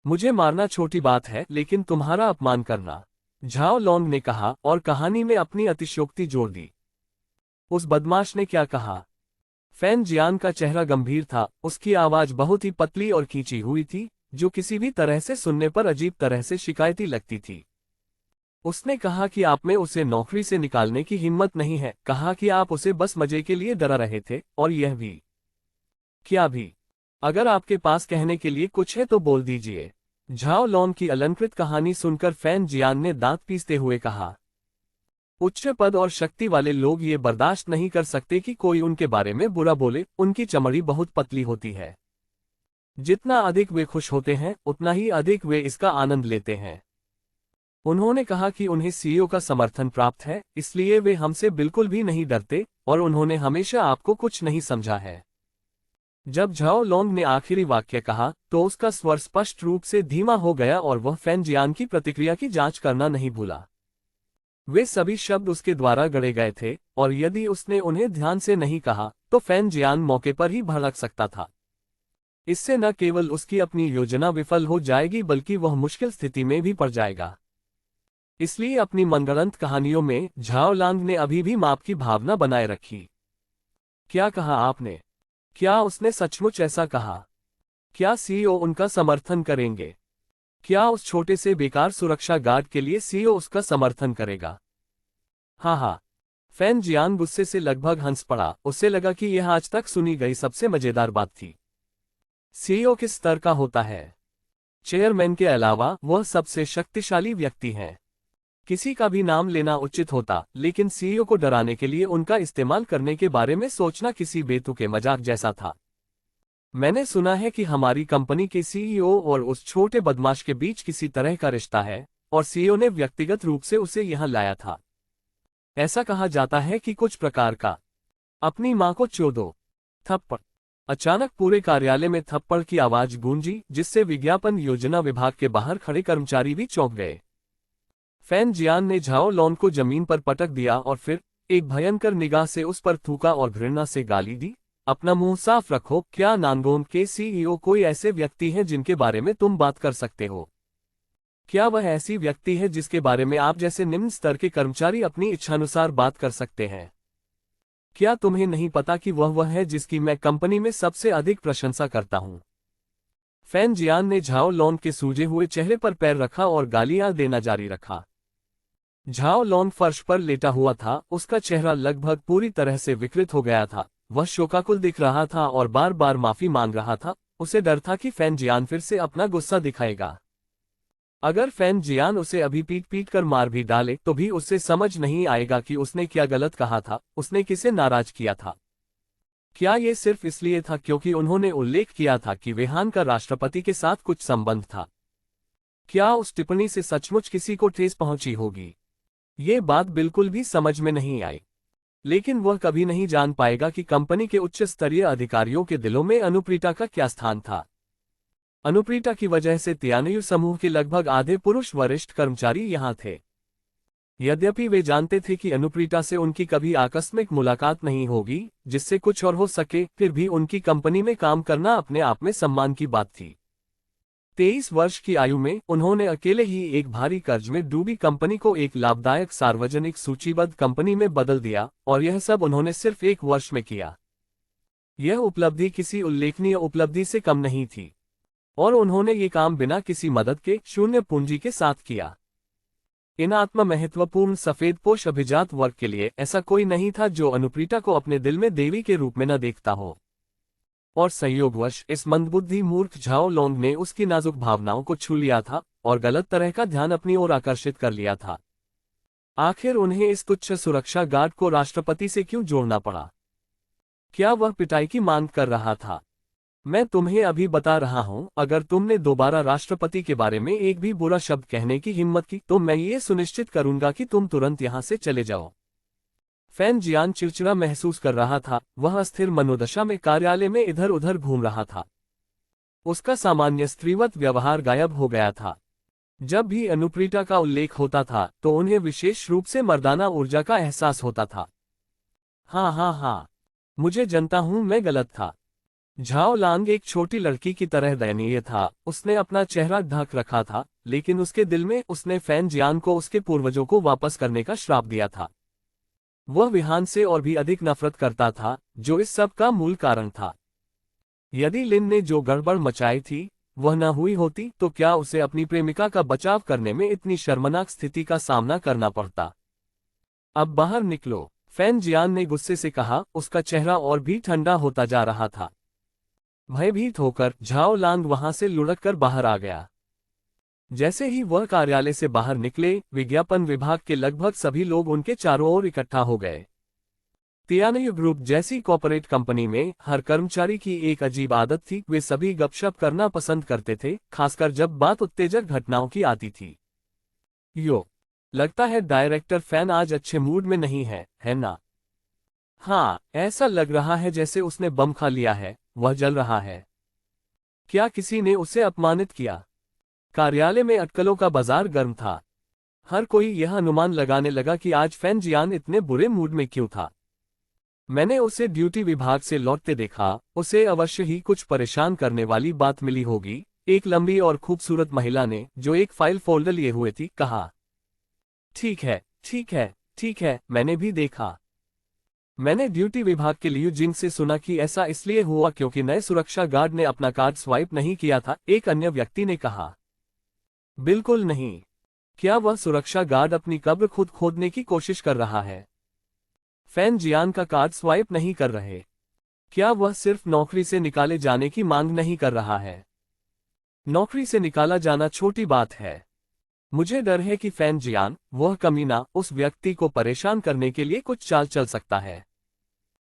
[SPEAKER 1] मुझे मारना छोटी बात है, लेकिन तुम्हारा अपमान करना, झाओ लॉन्ग ने कहा और कहानी में अपनी अतिशयोक्ति जोड़ दी। उस बदमाश ने क्या कहा? फैन जियान का चेहरा गंभीर था। उसकी आवाज बहुत ही पतली और खींची हुई थी, जो किसी भी तरह से सुनने पर अजीब तरह से शिकायती लगती थी। उसने कहा कि आप में उसे नौकरी से निकालने की हिम्मत नहीं है। कहा कि आप उसे बस मजे के लिए डरा रहे थे, और यह भी। क्या भी? अगर आपके पास कहने के लिए कुछ है तो बोल दीजिए। झाओ लॉन की अलंकृत कहानी सुनकर फैन जियान ने दांत पीसते हुए कहा। उच्च पद और शक्ति वाले लोग ये बर्दाश्त नहीं कर सकते कि कोई उनके बारे में बुरा बोले। उनकी चमड़ी बहुत पतली होती है। जितना अधिक वे खुश होते हैं, उतना ही अधिक वे इसका आनंद लेते हैं। उन्होंने कहा कि उन्हें सीईओ का समर्थन प्राप्त है, इसलिए वे हमसे बिल्कुल भी नहीं डरते, और उन्होंने हमेशा आपको कुछ नहीं समझा है। जब झाओ लॉन्ग ने आखिरी वाक्य कहा, तो उसका स्वर स्पष्ट रूप से धीमा हो गया और वह फैन जियान की प्रतिक्रिया की जांच करना नहीं भूला। वे सभी शब्द उसके द्वारा गढ़े गए थे, और यदि उसने उन्हें ध्यान से नहीं कहा, तो फैन जियान मौके पर ही भड़क सकता था। इससे न केवल उसकी अपनी योजना विफल हो जाएगी, बल्कि वह मुश्किल स्थिति में भी पड़ जाएगा। इसलिए अपनी मनगढ़ंत कहानियों में झाओ लांग ने अभी भी माप की भावना बनाए रखी। क्या कहा आपने? क्या उसने सचमुच ऐसा कहा? क्या सीईओ उनका समर्थन करेंगे? क्या उस छोटे से बेकार सुरक्षा गार्ड के लिए सीईओ उसका समर्थन करेगा? हाँ। फैन जियान गुस्से से लगभग हंस पड़ा। उसे लगा कि यह आज तक सुनी गई सबसे मजेदार बात थी। सीईओ किस स्तर का होता है? चेयरमैन के अलावा वह सबसे शक्तिशाली व्यक्ति हैं। किसी का भी नाम लेना उचित होता, लेकिन सीईओ को डराने के लिए उनका इस्तेमाल करने के बारे में सोचना किसी बेतुके मजाक जैसा था। मैंने सुना है कि हमारी कंपनी के सीईओ और उस छोटे बदमाश के बीच किसी तरह का रिश्ता है, और सीईओ ने व्यक्तिगत रूप से उसे यहां लाया था। ऐसा कहा जाता है कि कुछ प्रकार का। अपनी मां को चोदो। थप्पड़। अचानक पूरे कार्यालय में थप्पड़ की आवाज गूंजी, जिससे विज्ञापन योजना विभाग के बाहर खड़े कर्मचारी भी चौंक गए। फैन जियान ने झाओ लॉन को जमीन पर पटक दिया और फिर एक भयंकर निगाह से उस पर थूका और घृणा से गाली दी। अपना मुंह साफ रखो। क्या नानगोन के सीईओ कोई ऐसे व्यक्ति हैं जिनके बारे में तुम बात कर सकते हो? क्या वह ऐसी व्यक्ति है जिसके बारे में आप जैसे निम्न स्तर के कर्मचारी अपनी इच्छानुसार बात कर सकते हैं? क्या तुम्हें नहीं पता कि वह है जिसकी मैं कंपनी में सबसे अधिक प्रशंसा करता हूं? फैन जियान ने झाओ लॉन के सूजे हुए चेहरे पर पैर रखा और गालियां देना जारी रखा। झाओ लॉन फर्श पर लेटा हुआ था। उसका चेहरा लगभग पूरी तरह से विकृत हो गया था। वह शोकाकुल दिख रहा था और बार बार माफी मांग रहा था। उसे डर था कि फैन जियान फिर से अपना गुस्सा दिखाएगा। अगर फैन जियान उसे अभी पीट पीट कर मार भी डाले तो भी उससे समझ नहीं आएगा कि उसने क्या गलत कहा था, उसने किसे नाराज किया था। क्या ये सिर्फ इसलिए था क्योंकि उन्होंने उल्लेख किया था कि वेहान का राष्ट्रपति के साथ कुछ संबंध था? क्या उस टिप्पणी से सचमुच किसी को ठेस पहुंची होगी? ये बात बिल्कुल भी समझ में नहीं आई। लेकिन वह कभी नहीं जान पाएगा कि कंपनी के उच्च स्तरीय अधिकारियों के दिलों में अनुप्रीता का क्या स्थान था। अनुप्रीता की वजह से तियानयू समूह के लगभग आधे पुरुष वरिष्ठ कर्मचारी यहां थे। यद्यपि वे जानते थे कि अनुप्रीता से उनकी कभी आकस्मिक मुलाकात नहीं होगी जिससे कुछ और हो सके, फिर भी उनकी कंपनी में काम करना अपने आप में सम्मान की बात थी। 23 वर्ष की आयु में उन्होंने अकेले ही एक भारी कर्ज में डूबी कंपनी को एक लाभदायक सार्वजनिक सूचीबद्ध कंपनी में बदल दिया, और यह सब उन्होंने सिर्फ 1 वर्ष में किया। यह उपलब्धि किसी उल्लेखनीय उपलब्धि से कम नहीं थी, और उन्होंने ये काम बिना किसी मदद के शून्य पूंजी के साथ किया। इन आत्म महत्वपूर्ण सफेदपोश अभिजात वर्ग के लिए ऐसा कोई नहीं था जो अनुप्रीता को अपने दिल में देवी के रूप में न देखता हो। और संयोगवश इस मंदबुद्धि मूर्ख झाओ लोंग ने उसकी नाजुक भावनाओं को छू लिया था और गलत तरह का ध्यान अपनी ओर आकर्षित कर लिया था। आखिर उन्हें इस तुच्छ सुरक्षा गार्ड को राष्ट्रपति से क्यों जोड़ना पड़ा? क्या वह पिटाई की मांग कर रहा था? मैं तुम्हें अभी बता रहा हूं, अगर तुमने दोबारा राष्ट्रपति के बारे में एक भी बुरा शब्द कहने की हिम्मत की तो मैं ये सुनिश्चित करूंगा कि तुम तुरंत यहां से चले जाओ। फैन जियान चिड़चिड़ा महसूस कर रहा था। वह अस्थिर मनोदशा में कार्यालय में इधर उधर घूम रहा था। उसका सामान्य स्त्रीवत व्यवहार गायब हो गया था। जब भी अनुप्रीता का उल्लेख होता था तो उन्हें विशेष रूप से मर्दाना ऊर्जा का एहसास होता था। हाँ, मुझे जानता हूं, मैं गलत था। झाओ लांग एक छोटी लड़की की तरह दयनीय था। उसने अपना चेहरा ढक रखा था, लेकिन उसके दिल में उसने फैन जियान को उसके पूर्वजों को वापस करने का श्राप दिया था। वह विहान से और भी अधिक नफरत करता था, जो इस सब का मूल कारण था। यदि लिन ने जो गड़बड़ मचाई थी वह न हुई होती तो क्या उसे अपनी प्रेमिका का बचाव करने में इतनी शर्मनाक स्थिति का सामना करना पड़ता? अब बाहर निकलो, फैन जियान ने गुस्से से कहा। उसका चेहरा और भी ठंडा होता जा रहा था। भयभीत होकर झाओ लांग वहां से लुढ़क कर बाहर आ गया। जैसे ही वह कार्यालय से बाहर निकले, विज्ञापन विभाग के लगभग सभी लोग उनके चारों ओर इकट्ठा हो गए। तियानयू ग्रुप जैसी कॉर्पोरेट कंपनी में हर कर्मचारी की एक अजीब आदत थी, वे सभी गपशप करना पसंद करते थे, खासकर जब बात उत्तेजक घटनाओं की आती थी। लगता है डायरेक्टर फैन आज अच्छे मूड में नहीं है ना? हाँ, ऐसा लग रहा है जैसे उसने बम खा लिया है, वह जल रहा है। क्या किसी ने उसे अपमानित किया? कार्यालय में अटकलों का बाजार गर्म था। हर कोई यह अनुमान लगाने लगा कि आज फैन जियान इतने बुरे मूड में क्यों था। मैंने उसे ड्यूटी विभाग से लौटते देखा, उसे अवश्य ही कुछ परेशान करने वाली बात मिली होगी, एक लंबी और खूबसूरत महिला ने, जो एक फाइल फोल्डर लिए हुए थी, कहा। ठीक है, मैंने भी देखा। मैंने ड्यूटी विभाग के लियू जिंग से सुना कि ऐसा इसलिए हुआ क्योंकि नए सुरक्षा गार्ड ने अपना कार्ड स्वाइप नहीं किया था, एक अन्य व्यक्ति ने कहा। बिल्कुल नहीं। क्या वह सुरक्षा गार्ड अपनी कब्र खुद खोदने की कोशिश कर रहा है? फैन जियान का कार्ड स्वाइप नहीं कर रहे। क्या वह सिर्फ नौकरी से निकाले जाने की मांग नहीं कर रहा है? नौकरी से निकाला जाना छोटी बात है। मुझे डर है कि फैन जियान, वह कमीना, उस व्यक्ति को परेशान करने के लिए कुछ चाल चल सकता है।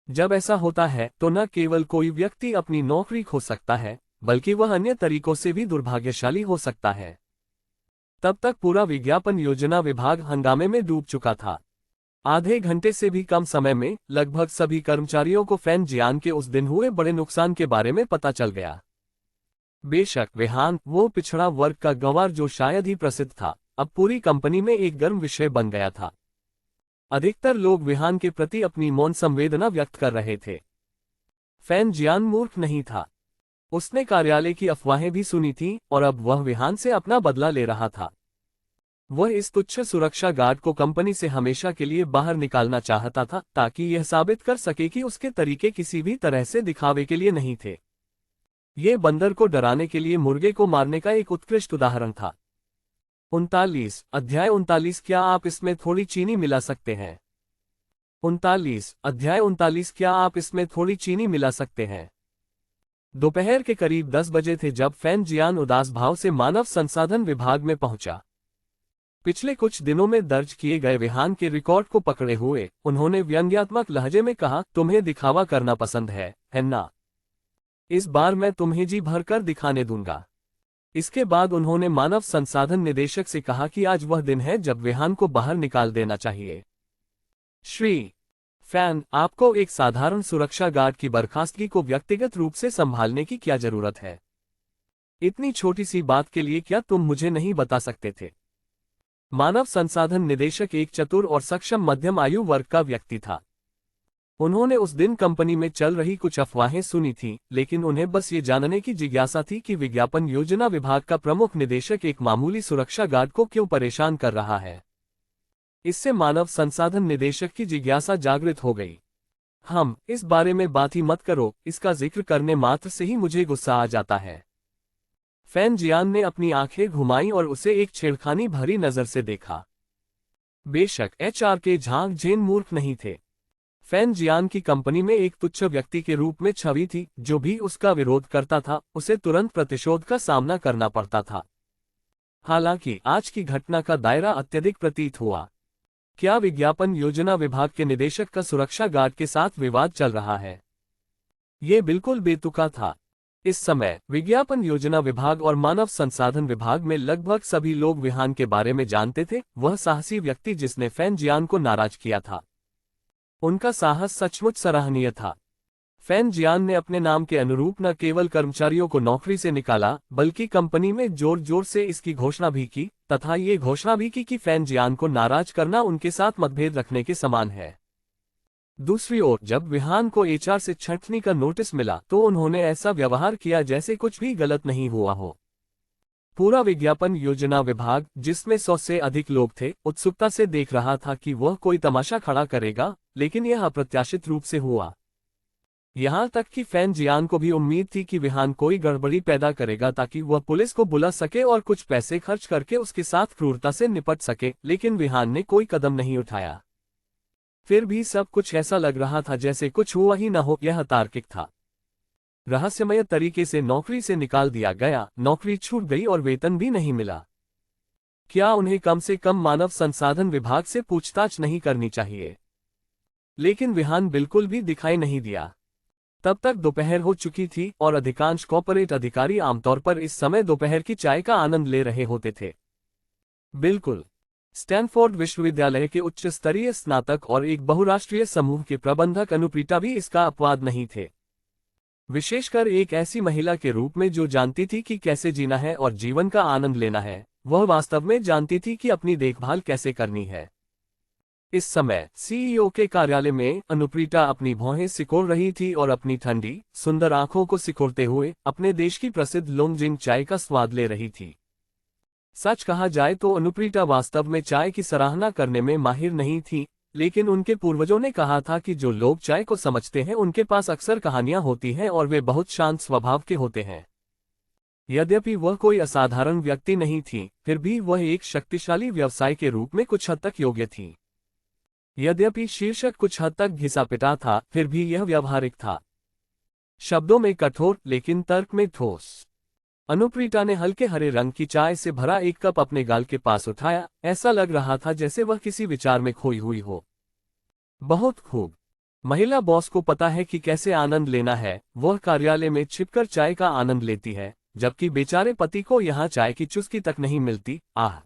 [SPEAKER 1] जब ऐसा होता है तो न केवल कोई व्यक्ति अपनी नौकरी खो सकता है, बल्कि वह अन्य तरीकों से भी दुर्भाग्यशाली हो सकता है। तब तक पूरा विज्ञापन योजना विभाग हंगामे में डूब चुका था। आधे घंटे से भी कम समय में लगभग सभी कर्मचारियों को फैन जियान के उस दिन हुए बड़े नुकसान के बारे में पता चल गया। बेशक वेहान, वो पिछड़ा वर्ग का गंवार जो शायद ही प्रसिद्ध था, अब पूरी कंपनी में एक गर्म विषय बन गया था। अधिकतर लोग वेहान के प्रति अपनी मौन संवेदना व्यक्त कर रहे थे। फैन जियान मूर्ख नहीं था। उसने कार्यालय की अफवाहें भी सुनी थीं और अब वह वेहान से अपना बदला ले रहा था। वह इस तुच्छ सुरक्षा गार्ड को कंपनी से हमेशा के लिए बाहर निकालना चाहता था, ताकि यह साबित कर सके कि उसके तरीके किसी भी तरह से दिखावे के लिए नहीं थे। ये बंदर को डराने के लिए मुर्गे को मारने का एक उत्कृष्ट उदाहरण था। 39 अध्याय 39 क्या आप इसमें थोड़ी चीनी मिला सकते हैं? 39 अध्याय 39 क्या आप इसमें थोड़ी चीनी मिला सकते हैं? दोपहर के करीब 10 बजे थे जब फैन जियान उदास भाव से मानव संसाधन विभाग में पहुंचा। पिछले कुछ दिनों में दर्ज किए गए विहान के रिकॉर्ड को पकड़े हुए उन्होंने व्यंग्यात्मक लहजे में कहा, तुम्हें दिखावा करना पसंद है ना? इस बार मैं तुम्हें जी भरकर दिखाने दूंगा। इसके बाद उन्होंने मानव संसाधन निदेशक से कहा कि आज वह दिन है जब विहान को बाहर निकाल देना चाहिए। श्री फैन, आपको एक साधारण सुरक्षा गार्ड की बर्खास्तगी को व्यक्तिगत रूप से संभालने की क्या जरूरत है? इतनी छोटी सी बात के लिए क्या तुम मुझे नहीं बता सकते थे? मानव संसाधन निदेशक एक चतुर और सक्षम मध्यम आयु वर्ग का व्यक्ति था। उन्होंने उस दिन कंपनी में चल रही कुछ अफवाहें सुनी थीं, लेकिन उन्हें बस ये जानने की जिज्ञासा थी कि विज्ञापन योजना विभाग का प्रमुख निदेशक एक मामूली सुरक्षा गार्ड को क्यों परेशान कर रहा है। इससे मानव संसाधन निदेशक की जिज्ञासा जागृत हो गई। इस बारे में बात ही मत करो, इसका जिक्र करने मात्र से ही मुझे गुस्सा आ जाता है। फैन जियान ने अपनी आंखें घुमाई और उसे एक छेड़खानी भरी नजर से देखा। बेशक एचआर के झांग झेन मूर्ख नहीं थे। फैन जियान की कंपनी में एक तुच्छ व्यक्ति के रूप में छवि थी। जो भी उसका विरोध करता था उसे तुरंत प्रतिशोध का सामना करना पड़ता था। हालांकि आज की घटना का दायरा अत्यधिक प्रतीत हुआ। क्या विज्ञापन योजना विभाग के निदेशक का सुरक्षा गार्ड के साथ विवाद चल रहा है? ये बिल्कुल बेतुका था। इस समय विज्ञापन योजना विभाग और मानव संसाधन विभाग में लगभग सभी लोग विहान के बारे में जानते थे, वह साहसी व्यक्ति जिसने फैन जियान को नाराज किया था। उनका साहस सचमुच सराहनीय था। फैन जियान ने अपने नाम के अनुरूप न केवल कर्मचारियों को नौकरी से निकाला, बल्कि कंपनी में जोर जोर से इसकी घोषणा भी की तथा ये घोषणा भी की कि फैन जियान को नाराज करना उनके साथ मतभेद रखने के समान है। दूसरी ओर जब विहान को एचआर से छंटनी का नोटिस मिला तो उन्होंने ऐसा व्यवहार किया जैसे कुछ भी गलत नहीं हुआ हो। पूरा विज्ञापन योजना विभाग, जिसमें 100 से अधिक लोग थे, उत्सुकता से देख रहा था कि वह कोई तमाशा खड़ा करेगा, लेकिन यह अप्रत्याशित रूप से हुआ। यहां तक कि फैन जियान को भी उम्मीद थी कि विहान कोई गड़बड़ी पैदा करेगा ताकि वह पुलिस को बुला सके और कुछ पैसे खर्च करके उसके साथ क्रूरता से निपट सके, लेकिन विहान ने कोई कदम नहीं उठाया। फिर भी सब कुछ ऐसा लग रहा था जैसे कुछ हुआ ही न हो। यह तार्किक था। रहस्यमय तरीके से नौकरी से निकाल दिया गया, नौकरी छूट गई और वेतन भी नहीं मिला। क्या उन्हें कम से कम मानव संसाधन विभाग से पूछताछ नहीं करनी चाहिए? लेकिन विहान बिल्कुल भी दिखाई नहीं दिया। तब तक दोपहर हो चुकी थी और अधिकांश कॉर्पोरेट अधिकारी आमतौर पर इस समय दोपहर की चाय का आनंद ले रहे होते थे। बिल्कुल, स्टैनफोर्ड विश्वविद्यालय के उच्च स्तरीय स्नातक और एक बहुराष्ट्रीय समूह के प्रबंधक अनुप्रीता भी इसका अपवाद नहीं थे। विशेषकर एक ऐसी महिला के रूप में जो जानती थी कि कैसे जीना है और जीवन का आनंद लेना है, वह वास्तव में जानती थी कि अपनी देखभाल कैसे करनी है। इस समय सीईओ के कार्यालय में अनुप्रीता अपनी भौहें सिकोड़ रही थी और अपनी ठंडी, सुंदर आंखों को सिकोड़ते हुए अपने देश की प्रसिद्ध लोंगजिंग चाय का स्वाद ले रही थी। सच कहा जाए तो अनुप्रीता वास्तव में चाय की सराहना करने में माहिर नहीं थी, लेकिन उनके पूर्वजों ने कहा था कि जो लोग चाय को समझते हैं उनके पास अक्सर कहानियां होती हैं और वे बहुत शांत स्वभाव के होते हैं। यद्यपि वह कोई असाधारण व्यक्ति नहीं थी, फिर भी वह एक शक्तिशाली व्यवसाय के रूप में कुछ हद तक योग्य थी। यद्यपि शीर्षक कुछ हद तक घिसा-पिटा था, फिर भी यह व्यावहारिक था। शब्दों में कठोर लेकिन तर्क में ठोस। अनुप्रीता ने हल्के हरे रंग की चाय से भरा एक कप अपने गाल के पास उठाया। ऐसा लग रहा था जैसे वह किसी विचार में खोई हुई हो। बहुत खूब। महिला बॉस को पता है कि कैसे आनंद लेना है। वह कार्यालय में छिपकर चाय का आनंद लेती है, जबकि बेचारे पति को यहाँ चाय की चुस्की तक नहीं मिलती। आह!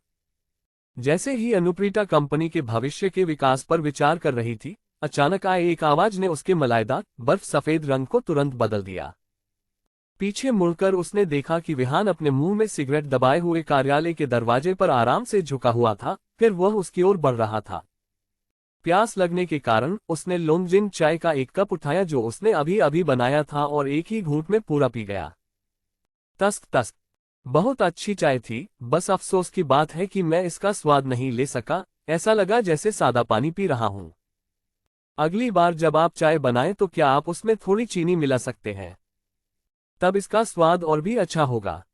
[SPEAKER 1] जैसे ही अनुप्रीता कंपनी के भविष्य के विकास पर विचार कर रही थी, अचानक आए एक आवाज ने उसके मलाइदार, बर्फ सफेद रंग को तुरंत बदल दिया। पीछे मुड़कर उसने देखा कि विहान अपने मुंह में सिगरेट दबाए हुए कार्यालय के दरवाजे पर आराम से झुका हुआ था। फिर वह उसकी ओर बढ़ रहा था। प्यास लगने के कारण उसने लोंगजिंग चाय का एक कप उठाया जो उसने अभी अभी बनाया था और एक ही घूंट में पूरा पी गया। तस्क तस्क, बहुत अच्छी चाय थी, बस अफसोस की बात है कि मैं इसका स्वाद नहीं ले सका। ऐसा लगा जैसे सादा पानी पी रहा हूं। अगली बार जब आप चाय बनाएं तो क्या आप उसमें थोड़ी चीनी मिला सकते हैं? तब इसका स्वाद और भी अच्छा होगा।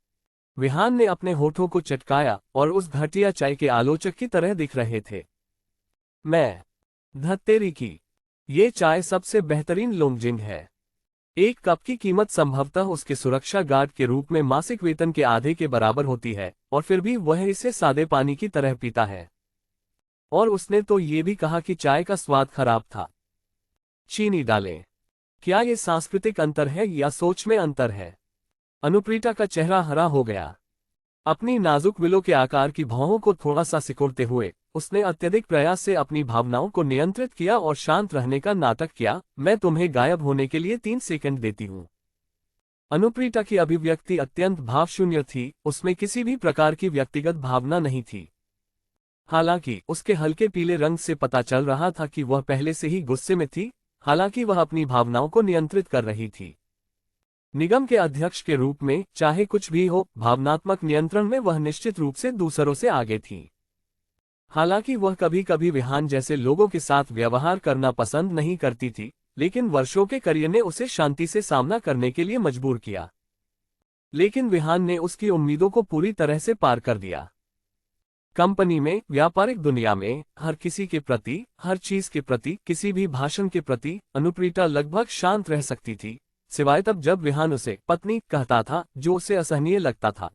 [SPEAKER 1] विहान ने अपने होठों को चटकाया और उस घटिया चाय के आलोचक की तरह दिख रहे थे। मैं धत्तेरी की, ये चाय सबसे बेहतरीन लोंगजिंग है। एक कप की कीमत संभवतः उसके सुरक्षा गार्ड के रूप में मासिक वेतन के आधे के बराबर होती है, और फिर भी वह इसे सादे पानी की तरह पीता है। और उसने तो ये भी कहा कि चाय का स्वाद खराब था। चीनी डालें। क्या ये सांस्कृतिक अंतर है या सोच में अंतर है? अनुप्रीता का चेहरा हरा हो गया। अपनी नाजुक विलो के आकार की भौहों को थोड़ा सा सिकुड़ते हुए उसने अत्यधिक प्रयास से अपनी भावनाओं को नियंत्रित किया और शांत रहने का नाटक किया। मैं तुम्हें गायब होने के लिए 3 सेकंड देती हूँ। अनुप्रीता की अभिव्यक्ति अत्यंत भावशून्य थी, उसमें किसी भी प्रकार की व्यक्तिगत भावना नहीं थी। हालांकि उसके हल्के पीले रंग से पता चल रहा था कि वह पहले से ही गुस्से में थी, हालांकि वह अपनी भावनाओं को नियंत्रित कर रही थी। निगम के अध्यक्ष के रूप में, चाहे कुछ भी हो, भावनात्मक नियंत्रण में वह निश्चित रूप से दूसरों से आगे थी। हालांकि वह कभी कभी विहान जैसे लोगों के साथ व्यवहार करना पसंद नहीं करती थी, लेकिन वर्षों के करियर ने उसे शांति से सामना करने के लिए मजबूर किया। लेकिन विहान ने उसकी उम्मीदों को पूरी तरह से पार कर दिया। कंपनी में, व्यापारिक दुनिया में, हर किसी के प्रति, हर चीज के प्रति, किसी भी भाषण के प्रति अनुप्रीता लगभग शांत रह सकती थी, सिवाय तब जब विहान उसे पत्नी कहता था, जो उसे असहनीय लगता था।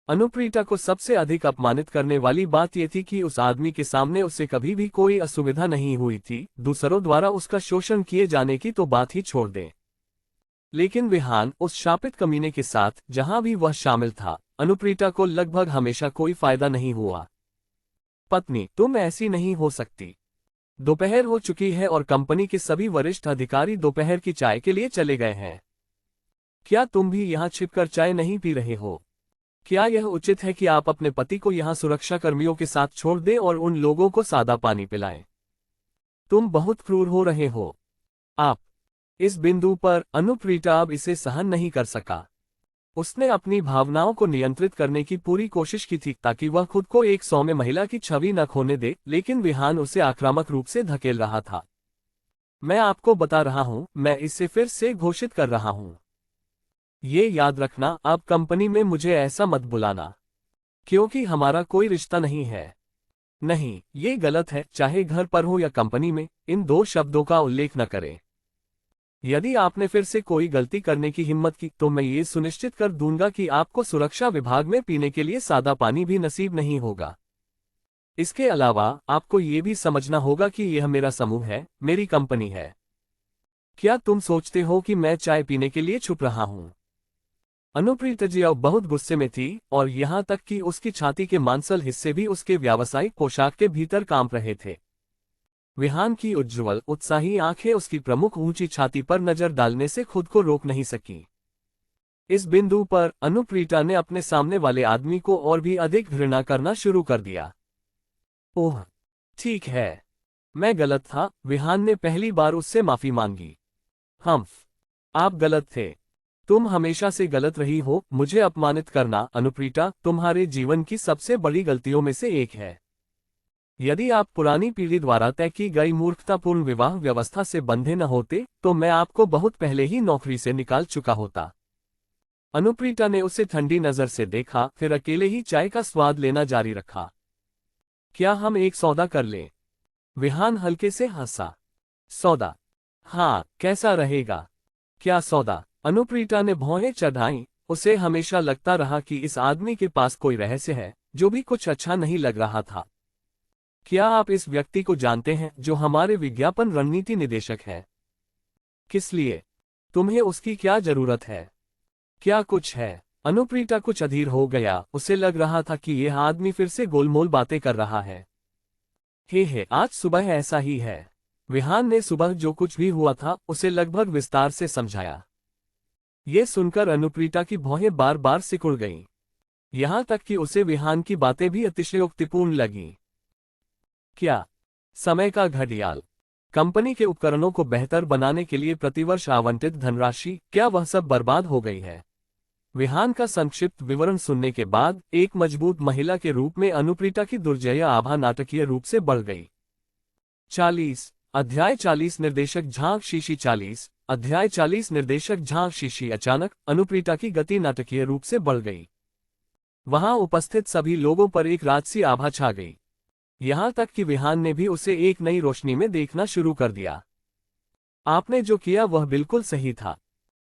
[SPEAKER 1] अनुप्रीता को सबसे अधिक अपमानित करने वाली बात यह थी कि उस आदमी के सामने उसे कभी भी कोई असुविधा नहीं हुई थी, दूसरों द्वारा उसका शोषण किए जाने की तो बात ही छोड़ दें। लेकिन विहान, उस शापित कमीने के साथ जहां भी वह शामिल था, अनुप्रीता को लगभग हमेशा कोई फायदा नहीं हुआ। पत्नी, तुम ऐसी नहीं हो सकती। दोपहर हो चुकी है और कंपनी के सभी वरिष्ठ अधिकारी दोपहर की चाय के लिए चले गए हैं। क्या तुम भी यहाँ छिपकर चाय नहीं पी रहे हो? क्या यह उचित है कि आप अपने पति को यहाँ सुरक्षा कर्मियों के साथ छोड़ दें और उन लोगों को सादा पानी पिलाएं? तुम बहुत क्रूर हो रहे हो। आप। इस बिंदु पर अनुप्रीता अब इसे सहन नहीं कर सका। उसने अपनी भावनाओं को नियंत्रित करने की पूरी कोशिश की थी ताकि वह खुद को एक सौम्य महिला की छवि न खोने दे, लेकिन विहान उसे आक्रामक रूप से धकेल रहा था। मैं आपको बता रहा हूं, मैं इसे फिर से घोषित कर रहा हूं। ये याद रखना, आप कंपनी में मुझे ऐसा मत बुलाना, क्योंकि हमारा कोई रिश्ता नहीं है। नहीं, ये गलत है, चाहे घर पर हो या कंपनी में, इन 2 शब्दों का उल्लेख न करें। यदि आपने फिर से कोई गलती करने की हिम्मत की तो मैं ये सुनिश्चित कर दूंगा कि आपको सुरक्षा विभाग में पीने के लिए सादा पानी भी नसीब नहीं होगा। इसके अलावा आपको ये भी समझना होगा कि यह मेरा समूह है, मेरी कंपनी है। क्या तुम सोचते हो कि मैं चाय पीने के लिए छुप रहा हूं? अनुप्रीता जी अब बहुत गुस्से में थी, और यहां तक कि उसकी छाती के मांसल हिस्से भी उसके व्यावसायिक पोशाक के भीतर कांप रहे थे। विहान की उज्ज्वल, उत्साही आंखें उसकी प्रमुख ऊंची छाती पर नजर डालने से खुद को रोक नहीं सकी। इस बिंदु पर अनुप्रीता ने अपने सामने वाले आदमी को और भी अधिक घृणा करना शुरू कर दिया। ओह, ठीक है, मैं गलत था। विहान ने पहली बार उससे माफी मांगी। हम्फ, आप गलत थे। तुम हमेशा से गलत रही हो। मुझे अपमानित करना, अनुप्रीता, तुम्हारे जीवन की सबसे बड़ी गलतियों में से एक है। यदि आप पुरानी पीढ़ी द्वारा तय की गई मूर्खतापूर्ण विवाह व्यवस्था से बंधे न होते, तो मैं आपको बहुत पहले ही नौकरी से निकाल चुका होता। अनुप्रीता ने उसे ठंडी नजर से देखा, फिर अकेले ही चाय का स्वाद लेना जारी रखा। क्या हम एक सौदा कर लें? विहान हल्के से हंसा। सौदा? हाँ, कैसा रहेगा? क्या सौदा? अनुप्रीता ने भौहें चढ़ाईं। उसे हमेशा लगता रहा कि इस आदमी के पास कोई रहस्य है, जो भी कुछ अच्छा नहीं लग रहा था। क्या आप इस व्यक्ति को जानते हैं, जो हमारे विज्ञापन रणनीति निदेशक है? किस लिए? तुम्हें उसकी क्या जरूरत है? क्या कुछ है? अनुप्रीता कुछ अधीर हो गया। उसे लग रहा था कि यह आदमी फिर से गोलमोल बातें कर रहा है। हे, आज सुबह ऐसा ही है। विहान ने सुबह जो कुछ भी हुआ था उसे लगभग विस्तार से समझाया। ये सुनकर अनुप्रीता की भौहें बार बार सिकुड़ गईं। यहां तक कि उसे विहान की बातें भी अतिशयोक्तिपूर्ण लगीं। क्या? समय का घड़ियाल? कंपनी के उपकरणों को बेहतर बनाने के लिए प्रतिवर्ष आवंटित धनराशि, क्या वह सब बर्बाद हो गई है? विहान का संक्षिप्त विवरण सुनने के बाद एक मजबूत महिला के रूप में अनुप्रीता की दुर्जय आभा नाटकीय रूप से बढ़ गई। 40 अध्याय 40 निर्देशक झांक शीशी 40 अध्याय 40 निर्देशक झांक शीशी अचानक अनुप्रीता की गति नाटकीय रूप से बढ़ गई। वहां उपस्थित सभी लोगों पर एक राजसी आभा छा गई। यहां तक कि विहान ने भी उसे एक नई रोशनी में देखना शुरू कर दिया। आपने जो किया वह बिल्कुल सही था।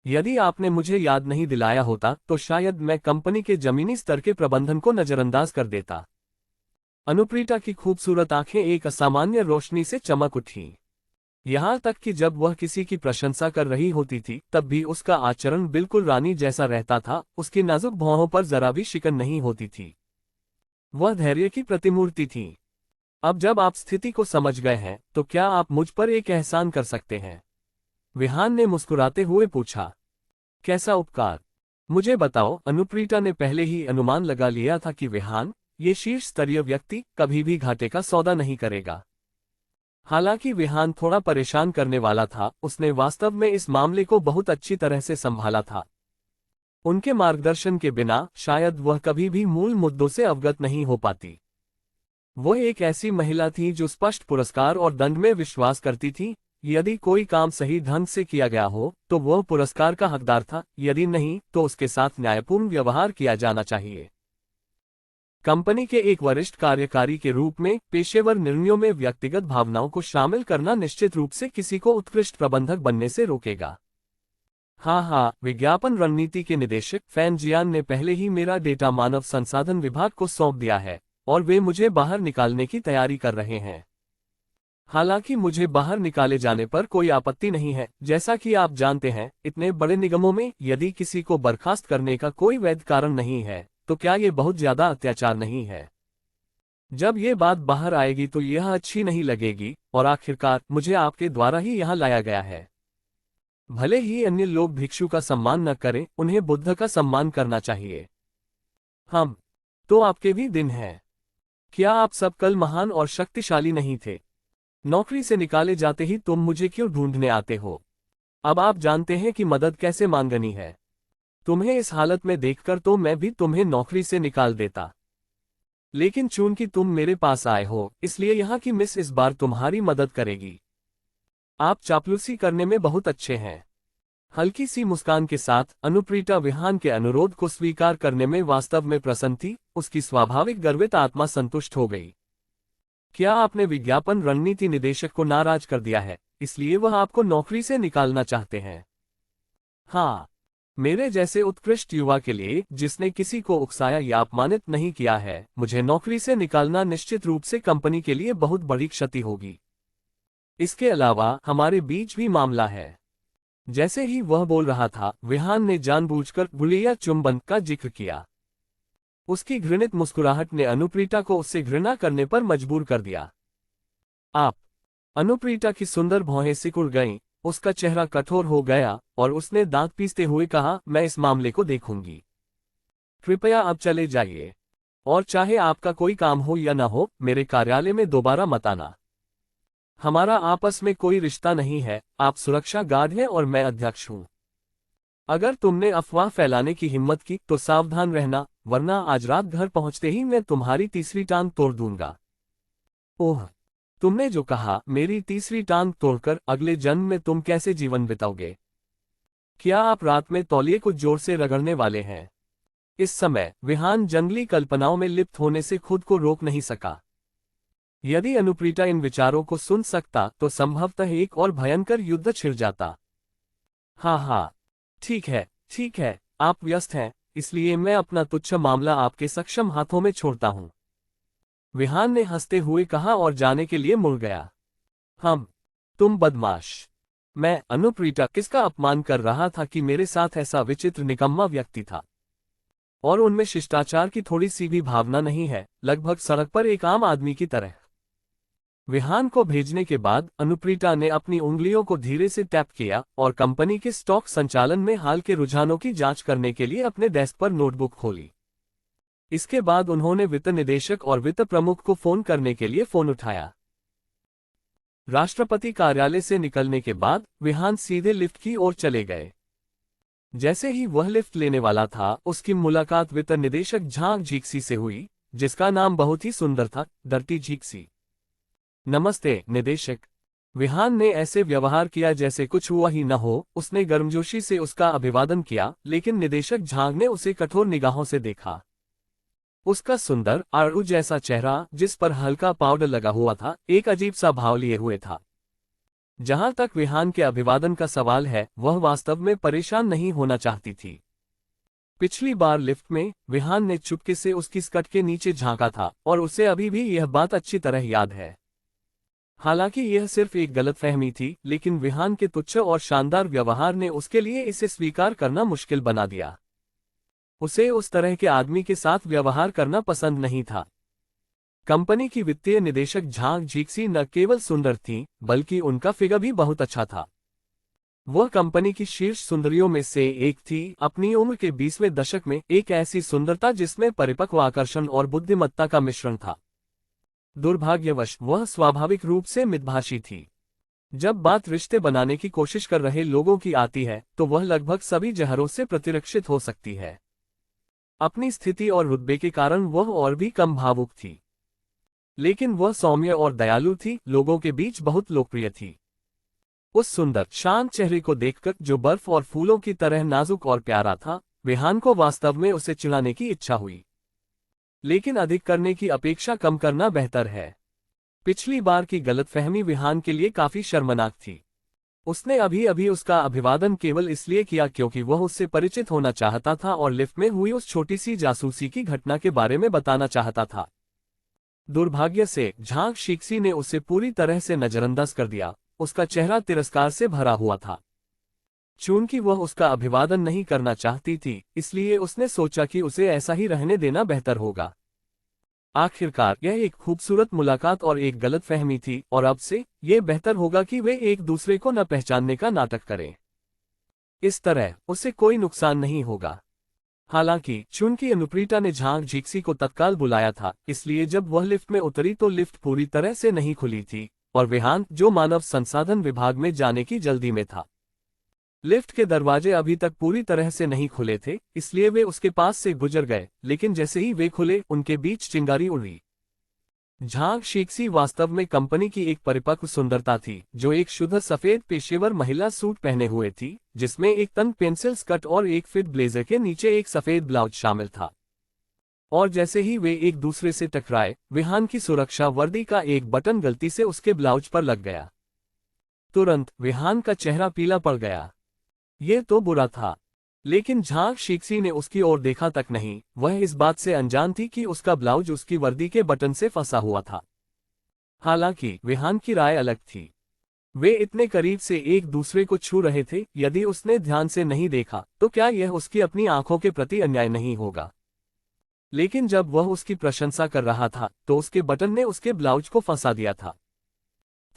[SPEAKER 1] यदि आपने मुझे याद नहीं दिलाया होता तो शायद मैं कंपनी के जमीनी स्तर के प्रबंधन को नजरअंदाज कर देता। अनुप्रीता की खूबसूरत आंखें एक असामान्य रोशनी से चमक उठीं। यहां तक कि जब वह किसी की प्रशंसा कर रही होती थी तब भी उसका आचरण बिल्कुल रानी जैसा रहता था, उसकी नाजुक भौहों पर जरा भी शिकन नहीं होती थी। वह धैर्य की प्रतिमूर्ति थी। अब जब आप स्थिति को समझ गए हैं तो क्या आप मुझ पर एक एहसान कर सकते हैं? विहान ने मुस्कुराते हुए पूछा। कैसा उपकार? मुझे बताओ। अनुप्रीता ने पहले ही अनुमान लगा लिया था कि विहान, ये शीर्ष स्तरीय व्यक्ति, कभी भी घाटे का सौदा नहीं करेगा। हालांकि विहान थोड़ा परेशान करने वाला था, उसने वास्तव में इस मामले को बहुत अच्छी तरह से संभाला था। उनके मार्गदर्शन के बिना शायद वह कभी भी मूल मुद्दों से अवगत नहीं हो पाती। वह एक ऐसी महिला थी जो स्पष्ट पुरस्कार और दंड में विश्वास करती थी। यदि कोई काम सही ढंग से किया गया हो तो वह पुरस्कार का हकदार था, यदि नहीं तो उसके साथ न्यायपूर्ण व्यवहार किया जाना चाहिए। कंपनी के एक वरिष्ठ कार्यकारी के रूप में पेशेवर निर्णयों में व्यक्तिगत भावनाओं को शामिल करना निश्चित रूप से किसी को उत्कृष्ट प्रबंधक बनने से रोकेगा। हाँ, विज्ञापन रणनीति के निदेशक फैन जियान ने पहले ही मेरा डेटा मानव संसाधन विभाग को सौंप दिया है और वे मुझे बाहर निकालने की तैयारी कर रहे हैं। हालांकि मुझे बाहर निकाले जाने पर कोई आपत्ति नहीं है। जैसा कि आप जानते हैं, इतने बड़े निगमों में यदि किसी को बर्खास्त करने का कोई वैध कारण नहीं है तो क्या ये बहुत ज्यादा अत्याचार नहीं है? जब ये बात बाहर आएगी तो यह अच्छी नहीं लगेगी। और आखिरकार मुझे आपके द्वारा ही यहाँ लाया गया है। भले ही अन्य लोग भिक्षु का सम्मान न करें, उन्हें बुद्ध का सम्मान करना चाहिए। हम तो आपके भी दिन हैं। क्या आप सब कल महान और शक्तिशाली नहीं थे? नौकरी से निकाले जाते ही तुम मुझे क्यों ढूंढने आते हो? अब आप जानते हैं कि मदद कैसे मांगनी है। तुम्हें इस हालत में देखकर तो मैं भी तुम्हें नौकरी से निकाल देता। लेकिन चूंकि तुम मेरे पास आए हो, इसलिए यहाँ की मिस इस बार तुम्हारी मदद करेगी। आप चापलूसी करने में बहुत अच्छे हैं। हल्की सी मुस्कान के साथ अनुप्रीता विहान के अनुरोध को स्वीकार करने में वास्तव में प्रसन्न थी। उसकी स्वाभाविक गर्वित आत्मा संतुष्ट हो गई। क्या आपने विज्ञापन रणनीति निदेशक को नाराज कर दिया है, इसलिए वह आपको नौकरी से निकालना चाहते हैं? हाँ, मेरे जैसे उत्कृष्ट युवा के लिए, जिसने किसी को उकसाया या अपमानित नहीं किया है, मुझे नौकरी से निकालना निश्चित रूप से कंपनी के लिए बहुत बड़ी क्षति होगी। इसके अलावा हमारे बीच भी मामला है। जैसे ही वह बोल रहा था, विहान ने जानबूझकर बुलिया चुंबन का जिक्र किया। उसकी घृणित मुस्कुराहट ने अनुप्रीता को उससे घृणा करने पर मजबूर कर दिया। आप? अनुप्रीता की सुंदर भौहें सिकुड़ गईं, उसका चेहरा कठोर हो गया और उसने दांत पीसते हुए कहा, मैं इस मामले को देखूंगी। कृपया अब चले जाइए। और चाहे आपका कोई काम हो या ना हो, मेरे कार्यालय में दोबारा मत आना। हमारा आपस में कोई रिश्ता नहीं है। आप सुरक्षा गार्ड हैं और मैं अध्यक्ष हूं। अगर तुमने अफवाह फैलाने की हिम्मत की तो सावधान रहना, वरना आज रात घर पहुंचते ही मैं तुम्हारी तीसरी टांग तोड़ दूंगा। ओह, तुमने जो कहा, मेरी तीसरी टांग तोड़कर अगले जन्म में तुम कैसे जीवन बिताओगे? क्या आप रात में तौलिए को जोर से रगड़ने वाले हैं? इस समय विहान जंगली कल्पनाओं में लिप्त होने से खुद को रोक नहीं सका। यदि अनुप्रीता इन विचारों को सुन सकता तो संभवतः एक और भयंकर युद्ध छिड़ जाता। हाँ, ठीक है, आप व्यस्त हैं, इसलिए मैं अपना तुच्छ मामला आपके सक्षम हाथों में छोड़ता हूं। विहान ने हंसते हुए कहा और जाने के लिए मुड़ गया। तुम बदमाश। मैं? अनुप्रीता किसका अपमान कर रहा था कि मेरे साथ ऐसा विचित्र निकम्मा व्यक्ति था? और उनमें शिष्टाचार की थोड़ी सी भी भावना नहीं है, लगभग सड़क पर एक आम आदमी की तरह। विहान को भेजने के बाद अनुप्रीता ने अपनी उंगलियों को धीरे से टैप किया और कंपनी के स्टॉक संचालन में हाल के रुझानों की जांच करने के लिए अपने डेस्क पर नोटबुक खोली। इसके बाद उन्होंने वित्त निदेशक और वित्त प्रमुख को फोन करने के लिए फोन उठाया। राष्ट्रपति कार्यालय से निकलने के बाद विहान सीधे लिफ्ट की ओर चले गए। जैसे ही वह लिफ्ट लेने वाला था, उसकी मुलाकात वित्त निदेशक झांग झीक्सी से हुई, जिसका नाम बहुत ही सुंदर था, डर्टी झीक्सी। नमस्ते निदेशक। विहान ने ऐसे व्यवहार किया जैसे कुछ हुआ ही न हो। उसने गर्मजोशी से उसका अभिवादन किया, लेकिन निदेशक झांग ने उसे कठोर निगाहों से देखा। उसका सुंदर आड़ू जैसा चेहरा, जिस पर हल्का पाउडर लगा हुआ था, एक अजीब सा भाव लिए हुए था। जहां तक विहान के अभिवादन का सवाल है, वह वास्तव में परेशान नहीं होना चाहती थी। पिछली बार लिफ्ट में विहान ने चुपके से उसकी स्कर्ट के नीचे झांका था और उसे अभी भी यह बात अच्छी तरह याद है। हालांकि यह सिर्फ एक गलतफहमी थी, लेकिन विहान के तुच्छ और शानदार व्यवहार ने उसके लिए इसे स्वीकार करना मुश्किल बना दिया। उसे उस तरह के आदमी के साथ व्यवहार करना पसंद नहीं था। कंपनी की वित्तीय निदेशक झांग झीक्सी न केवल सुंदर थीं, बल्कि उनका फिगर भी बहुत अच्छा था। वह कंपनी की शीर्ष सुंदरियों में से एक थी। अपनी उम्र के 20वें दशक में एक ऐसी सुंदरता जिसमें परिपक्व आकर्षण और बुद्धिमत्ता का मिश्रण था। दुर्भाग्यवश वह स्वाभाविक रूप से मितभाषी थी। जब बात रिश्ते बनाने की कोशिश कर रहे लोगों की आती है, तो वह लगभग सभी जहरों से प्रतिरक्षित हो सकती है। अपनी स्थिति और रुतबे के कारण वह और भी कम भावुक थी, लेकिन वह सौम्य और दयालु थी, लोगों के बीच बहुत लोकप्रिय थी। उस सुंदर शांत चेहरे को देखकर, जो बर्फ और फूलों की तरह नाजुक और प्यारा था, विहान को वास्तव में उसे चिढ़ाने की इच्छा हुई। लेकिन अधिक करने की अपेक्षा कम करना बेहतर है। पिछली बार की गलतफहमी विहान के लिए काफी शर्मनाक थी। उसने अभी अभी उसका अभिवादन केवल इसलिए किया क्योंकि वह उससे परिचित होना चाहता था और लिफ्ट में हुई उस छोटी सी जासूसी की घटना के बारे में बताना चाहता था। दुर्भाग्य से झांग झीक्सी ने उसे पूरी तरह से नजरअंदाज कर दिया। उसका चेहरा तिरस्कार से भरा हुआ था। चूंकि वह उसका अभिवादन नहीं करना चाहती थी, इसलिए उसने सोचा कि उसे ऐसा ही रहने देना बेहतर होगा। आखिरकार यह एक खूबसूरत मुलाकात और एक गलतफहमी थी, और अब से यह बेहतर होगा कि वे एक दूसरे को न पहचानने का नाटक करें। इस तरह उसे कोई नुकसान नहीं होगा। हालांकि चूंकि अनुप्रीता ने झांग झीक्सी को तत्काल बुलाया था, इसलिए जब वह लिफ्ट में उतरी तो लिफ्ट पूरी तरह से नहीं खुली थी, और विहान, जो मानव संसाधन विभाग में जाने की जल्दी में था, लिफ्ट के दरवाजे अभी तक पूरी तरह से नहीं खुले थे, इसलिए वे उसके पास से गुजर गए। लेकिन जैसे ही वे खुले, उनके बीच चिंगारी उड़ी। झांग झीक्सी वास्तव में कंपनी की एक परिपक्व सुंदरता थी, जो एक शुद्ध सफेद पेशेवर महिला सूट पहने हुए थी, जिसमें एक तन पेंसिल स्कर्ट और एक फिट ब्लेजर के नीचे एक सफेद ब्लाउज शामिल था। और जैसे ही वे एक दूसरे से टकराए, विहान की सुरक्षा वर्दी का एक बटन गलती से उसके ब्लाउज पर लग गया। तुरंत विहान का चेहरा पीला पड़ गया। यह तो बुरा था, लेकिन झांग झीक्सी ने उसकी ओर देखा तक नहीं। वह इस बात से अनजान थी कि उसका ब्लाउज उसकी वर्दी के बटन से फंसा हुआ था। हालांकि विहान की राय अलग थी। वे इतने करीब से एक दूसरे को छू रहे थे, यदि उसने ध्यान से नहीं देखा तो क्या यह उसकी अपनी आंखों के प्रति अन्याय नहीं होगा? लेकिन जब वह उसकी प्रशंसा कर रहा था, तो उसके बटन ने उसके ब्लाउज को फंसा दिया था।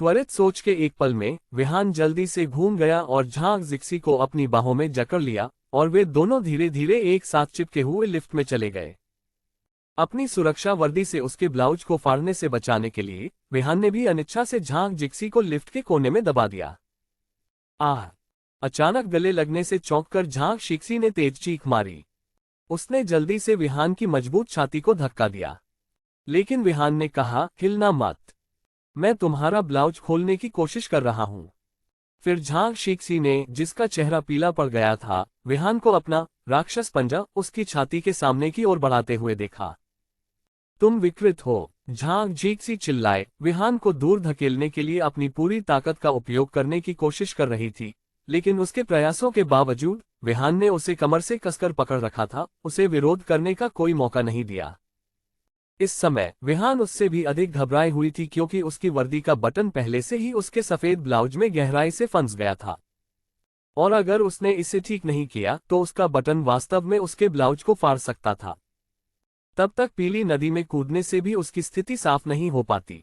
[SPEAKER 1] त्वरित सोच के एक पल में विहान जल्दी से घूम गया और झांग झीक्सी को अपनी बाहों में जकड़ लिया, और वे दोनों धीरे धीरे एक साथ चिपके हुए लिफ्ट में चले गए। अपनी सुरक्षा वर्दी से उसके ब्लाउज को फाड़ने से बचाने के लिए विहान ने भी अनिच्छा से झांग झीक्सी को लिफ्ट के कोने में दबा दिया। आह! अचानक गले लगने से चौंककर झांग झीक्सी ने तेज चीख मारी। उसने जल्दी से विहान की मजबूत छाती को धक्का दिया, लेकिन विहान ने कहा, हिलना मत, मैं तुम्हारा ब्लाउज खोलने की कोशिश कर रहा हूं। फिर झांग झीक्सी ने, जिसका चेहरा पीला पड़ गया था, विहान को अपना राक्षस पंजा उसकी छाती के सामने की ओर बढ़ाते हुए देखा। तुम विकृत हो, झांग झीक्सी चिल्लाए। विहान को दूर धकेलने के लिए अपनी पूरी ताकत का उपयोग करने की कोशिश कर रही थी, लेकिन उसके प्रयासों के बावजूद विहान ने उसे कमर से कसकर पकड़ रखा था, उसे विरोध करने का कोई मौका नहीं दिया। इस समय विहान उससे भी अधिक घबराई हुई थी, क्योंकि उसकी वर्दी का बटन पहले से ही उसके सफेद ब्लाउज में गहराई से फंस गया था, और अगर उसने इसे ठीक नहीं किया तो उसका बटन वास्तव में उसके ब्लाउज को फाड़ सकता था। तब तक पीली नदी में कूदने से भी उसकी स्थिति साफ नहीं हो पाती।